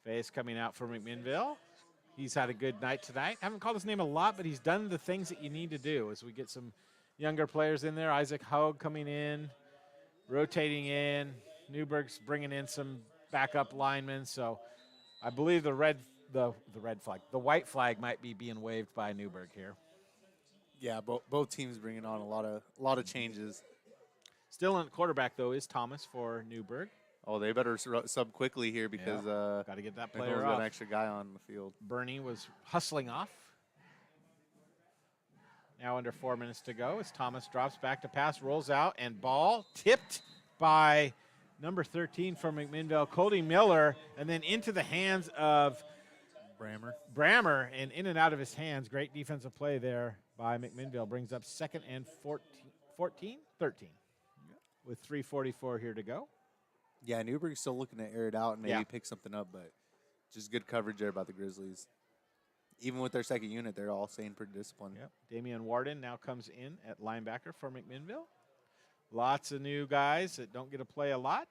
Faye's coming out for McMinnville. He's had a good night tonight. Haven't called his name a lot, but he's done the things that you need to do as we get some younger players in there. Isaac Hogue coming in, rotating in. Newberg's bringing in some backup linemen. So I believe the white flag might be being waved by Newberg here. Yeah, both teams bringing on a lot of changes. Still in quarterback, though, is Thomas for Newberg. Oh, they better sub quickly here because got to get that player McMinnville's off. got an extra guy on the field. Bernie was hustling off. Now under 4 minutes to go as Thomas drops back to pass, rolls out, and ball tipped by number 13 from McMinnville, Cody Miller, and then into the hands of Brammer, and in and out of his hands. Great defensive play there by McMinnville. Brings up 2nd and 13, with 3:44 here to go. Yeah, Newberg's still looking to air it out and maybe Yeah. pick something up, but just good coverage there by the Grizzlies. Even with their second unit, they're all staying pretty disciplined. Yep. Damian Warden now comes in at linebacker for McMinnville. Lots of new guys that don't get to play a lot,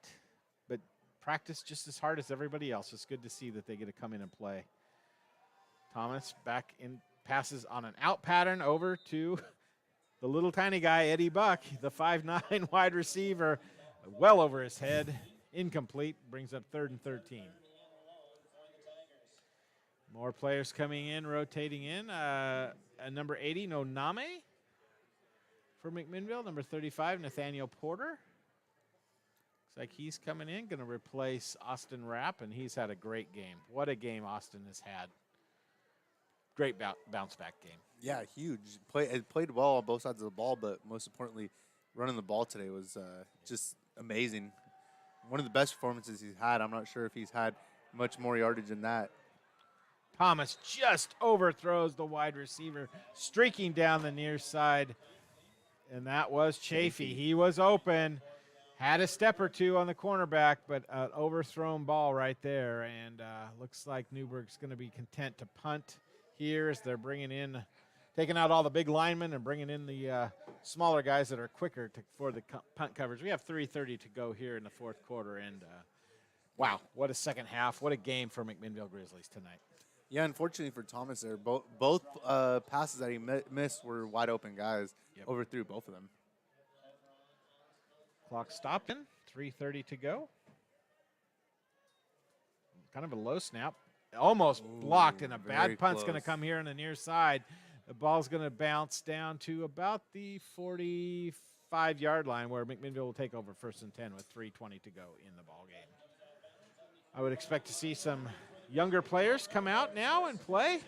but practice just as hard as everybody else. It's good to see that they get to come in and play. Thomas back in, passes on an out pattern over to the little tiny guy, Eddie Buck, the 5'9" wide receiver, well over his head. Incomplete, brings up 3rd and 13. More players coming in, rotating in. Number 80, Noname for McMinnville. Number 35, Nathaniel Porter. Looks like he's coming in, going to replace Austin Rapp, and he's had a great game. What a game Austin has had. great bounce back game. Yeah, huge. It played well on both sides of the ball, but most importantly, running the ball today was just amazing. One of the best performances he's had. I'm not sure if he's had much more yardage than that. Thomas just overthrows the wide receiver, streaking down the near side. And that was Chafee. He was open, had a step or two on the cornerback, but an overthrown ball right there. And looks like Newberg's going to be content to punt here as they're taking out all the big linemen and bringing in the smaller guys that are quicker for the punt coverage. We have 3:30 to go here in the fourth quarter. And, wow, what a second half. What a game for McMinnville Grizzlies tonight. Yeah, unfortunately for Thomas there, both passes that he missed were wide open guys. Yep. Overthrew both of them. Clock stopped in, 3:30 to go. Kind of a low snap. Almost blocked, and a bad punt's going to come here on the near side. The ball's going to bounce down to about the 45-yard line where McMinnville will take over 1st and 10 with 3:20 to go in the ball game. I would expect to see some younger players come out now and play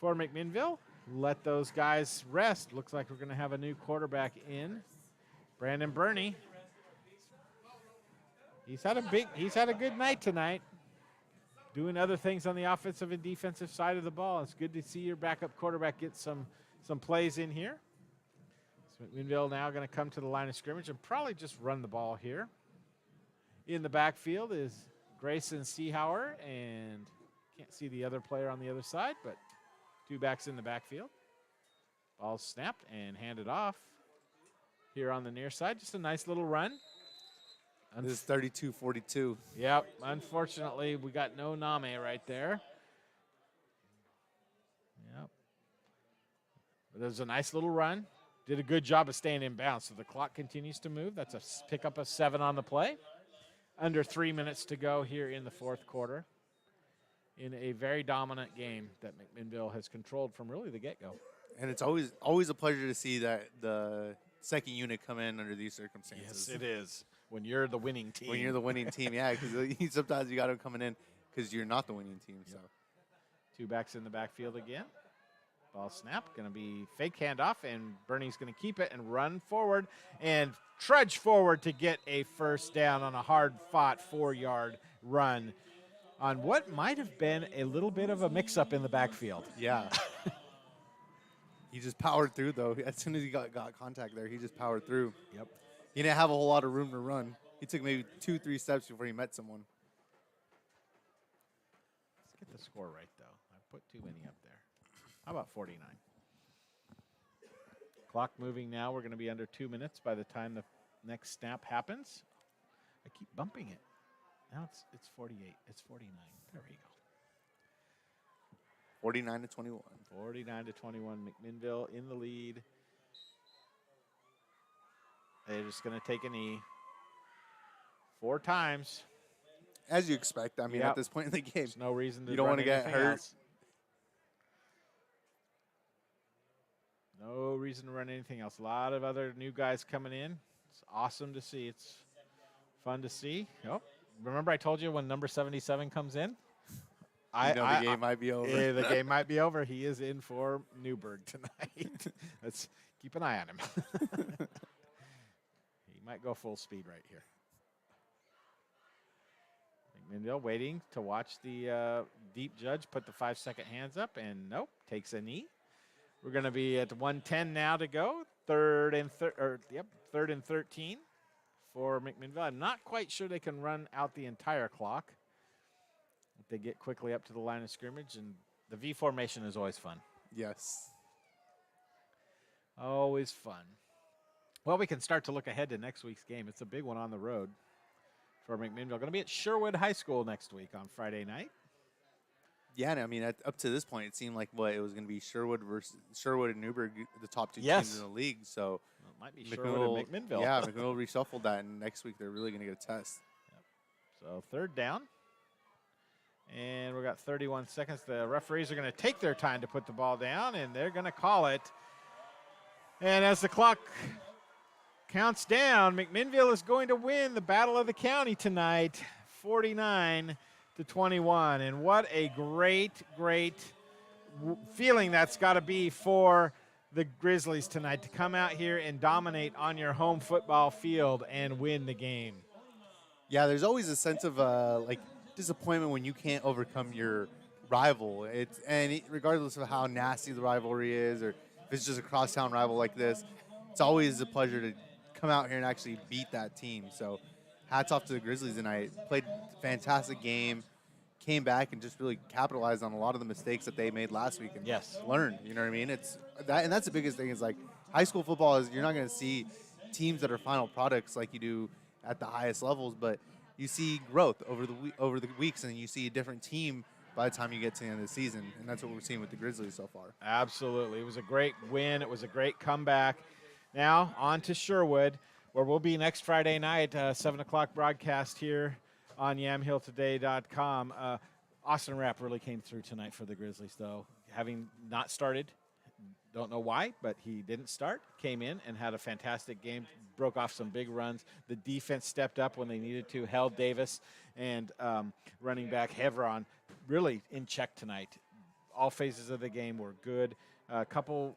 for McMinnville. Let those guys rest. Looks like we're going to have a new quarterback in, Brandon Burney. He's had a good night tonight, doing other things on the offensive and defensive side of the ball. It's good to see your backup quarterback get some plays in here. So McMinnville now going to come to the line of scrimmage and probably just run the ball here. In the backfield is Grayson Seehauer, and can't see the other player on the other side, but two backs in the backfield. Ball snapped and handed off here on the near side. Just a nice little run. This is 32-42. Yep. Unfortunately, we got no Name right there. Yep. But there's a nice little run. Did a good job of staying in bounds. So the clock continues to move. That's a pickup of 7 on the play. Under 3 minutes to go here in the fourth quarter. In a very dominant game that McMinnville has controlled from really the get-go. And it's always a pleasure to see that the second unit come in under these circumstances. Yes, it is. When you're the winning team. When you're the winning team, yeah, because sometimes you got them coming in because you're not the winning team. So, two backs in the backfield again. Ball snap, going to be fake handoff, and Bernie's going to keep it and run forward and trudge forward to get a first down on a hard-fought 4-yard run on what might have been a little bit of a mix-up in the backfield. Yeah. He just powered through, though. As soon as he got contact there, he just powered through. Yep. He didn't have a whole lot of room to run. He took maybe 2-3 steps before he met someone. Let's get the score right, though. I put too many up there. How about 49? Clock moving now. We're going to be under 2 minutes by the time the next snap happens. I keep bumping it. Now it's 48. It's 49. There we go. 49-21. 49-21. McMinnville in the lead. They're just going to take a knee 4 times. As you expect. I mean, at this point in the game, there's no reason to you don't want to get hurt. Else. No reason to run anything else. A lot of other new guys coming in. It's awesome to see. It's fun to see. Oh, remember I told you when number 77 comes in? The game might be over. Yeah, the game might be over. He is in for Newberg tonight. Let's keep an eye on him. He might go full speed right here. McMinnville waiting to watch the deep judge put the 5-second hands up, and nope, takes a knee. We're going to be at 1:10 now to go. Third and 13 for McMinnville. I'm not quite sure they can run out the entire clock. If they get quickly up to the line of scrimmage, and the V formation is always fun. Yes. Always fun. Well, we can start to look ahead to next week's game. It's a big one on the road for McMinnville. Going to be at Sherwood High School next week on Friday night. Yeah, I mean, up to this point, it seemed like it was going to be Sherwood and Newberg, the top 2 teams in the league. So it might be Sherwood and McMinnville. Yeah, McMinnville reshuffled that, and next week they're really going to get a test. Yep. So third down, and we've got 31 seconds. The referees are going to take their time to put the ball down, and they're going to call it. And as the clock counts down, McMinnville is going to win the Battle of the County tonight, 49-21. And what a great feeling that's got to be for the Grizzlies tonight to come out here and dominate on your home football field and win the game? Yeah, there's always a sense of disappointment when you can't overcome your rival. Regardless of how nasty the rivalry is, or if it's just a crosstown rival like this, it's always a pleasure to come out here and actually beat that team. So, hats off to the Grizzlies tonight. Played a fantastic game, came back and just really capitalized on a lot of the mistakes that they made last week and learned. You know what I mean? It's that, and that's the biggest thing. Is like high school football is you're not going to see teams that are final products like you do at the highest levels, but you see growth over the weeks, and you see a different team by the time you get to the end of the season, and that's what we're seeing with the Grizzlies so far. Absolutely. It was a great win. It was a great comeback. Now, on to Sherwood, where we'll be next Friday night, 7 o'clock broadcast here on YamhillToday.com. Austin Rapp really came through tonight for the Grizzlies, though. Having not started, don't know why, but he didn't start, came in and had a fantastic game, broke off some big runs. The defense stepped up when they needed to, held Davis and running back Hevron really in check tonight. All phases of the game were good. A couple,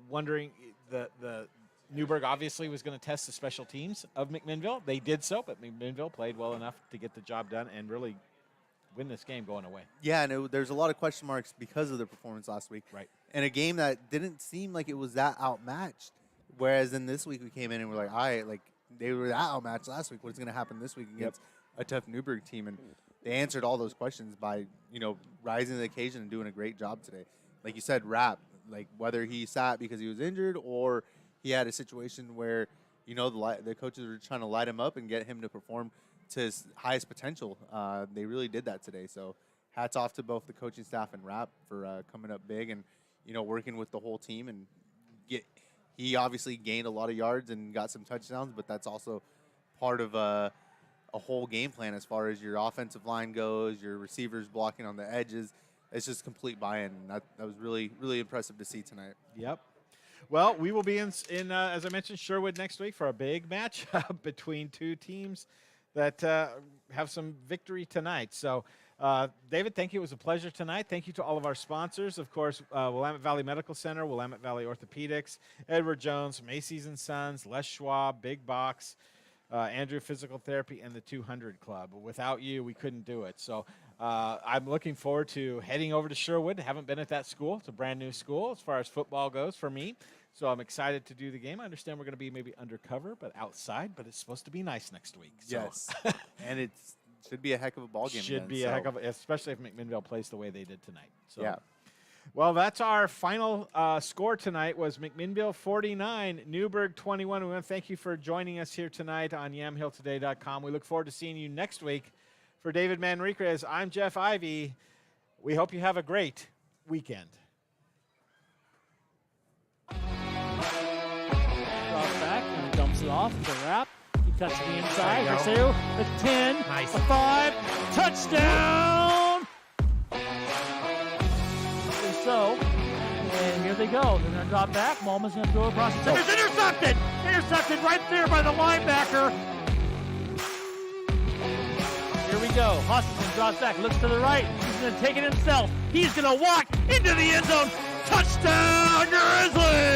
wondering, the Newberg obviously was going to test the special teams of McMinnville. They did so, but McMinnville played well enough to get the job done and really win this game going away. Yeah, and there's a lot of question marks because of their performance last week. Right. And a game that didn't seem like it was that outmatched. Whereas in this week we came in and we're like, all right, like they were that outmatched last week. What's going to happen this week against a tough Newberg team? And they answered all those questions by, rising to the occasion and doing a great job today. Like you said, Rapp, like whether he sat because he was injured or he had a situation where, the coaches were trying to light him up and get him to perform to his highest potential. They really did that today. So hats off to both the coaching staff and Rapp for coming up big and, working with the whole team. And he obviously gained a lot of yards and got some touchdowns, but that's also part of a whole game plan as far as your offensive line goes, your receivers blocking on the edges. It's just complete buy-in. That was really, really impressive to see tonight. Yep. Well, we will be in as I mentioned, Sherwood next week for a big match between two teams that have some victory tonight. So, David, thank you. It was a pleasure tonight. Thank you to all of our sponsors. Of course, Willamette Valley Medical Center, Willamette Valley Orthopedics, Edward Jones, Macy's & Sons, Les Schwab, Big Box, Andrew Physical Therapy, and the 200 Club. Without you, we couldn't do it. So I'm looking forward to heading over to Sherwood. Haven't been at that school. It's a brand new school as far as football goes for me. So I'm excited to do the game. I understand we're going to be maybe undercover, but outside. But it's supposed to be nice next week. So. Yes, and it should be a heck of a ball game. A heck of, especially if McMinnville plays the way they did tonight. So. Yeah. Well, that's our final score tonight was McMinnville 49, Newberg 21. We want to thank you for joining us here tonight on YamhillToday.com. We look forward to seeing you next week. For David Manriquez, I'm Jeff Ivey. We hope you have a great weekend. Draws back and dumps it off to Rapp. He cuts to the inside for 2, the 10, nice. The 5, touchdown! So, and here they go. They're going to drop back. Mulman's going to throw across the center. It's intercepted! Intercepted right there by the linebacker. Here we go. Hoskinson drops back, looks to the right. He's going to take it himself. He's going to walk into the end zone. Touchdown, Grizzlies!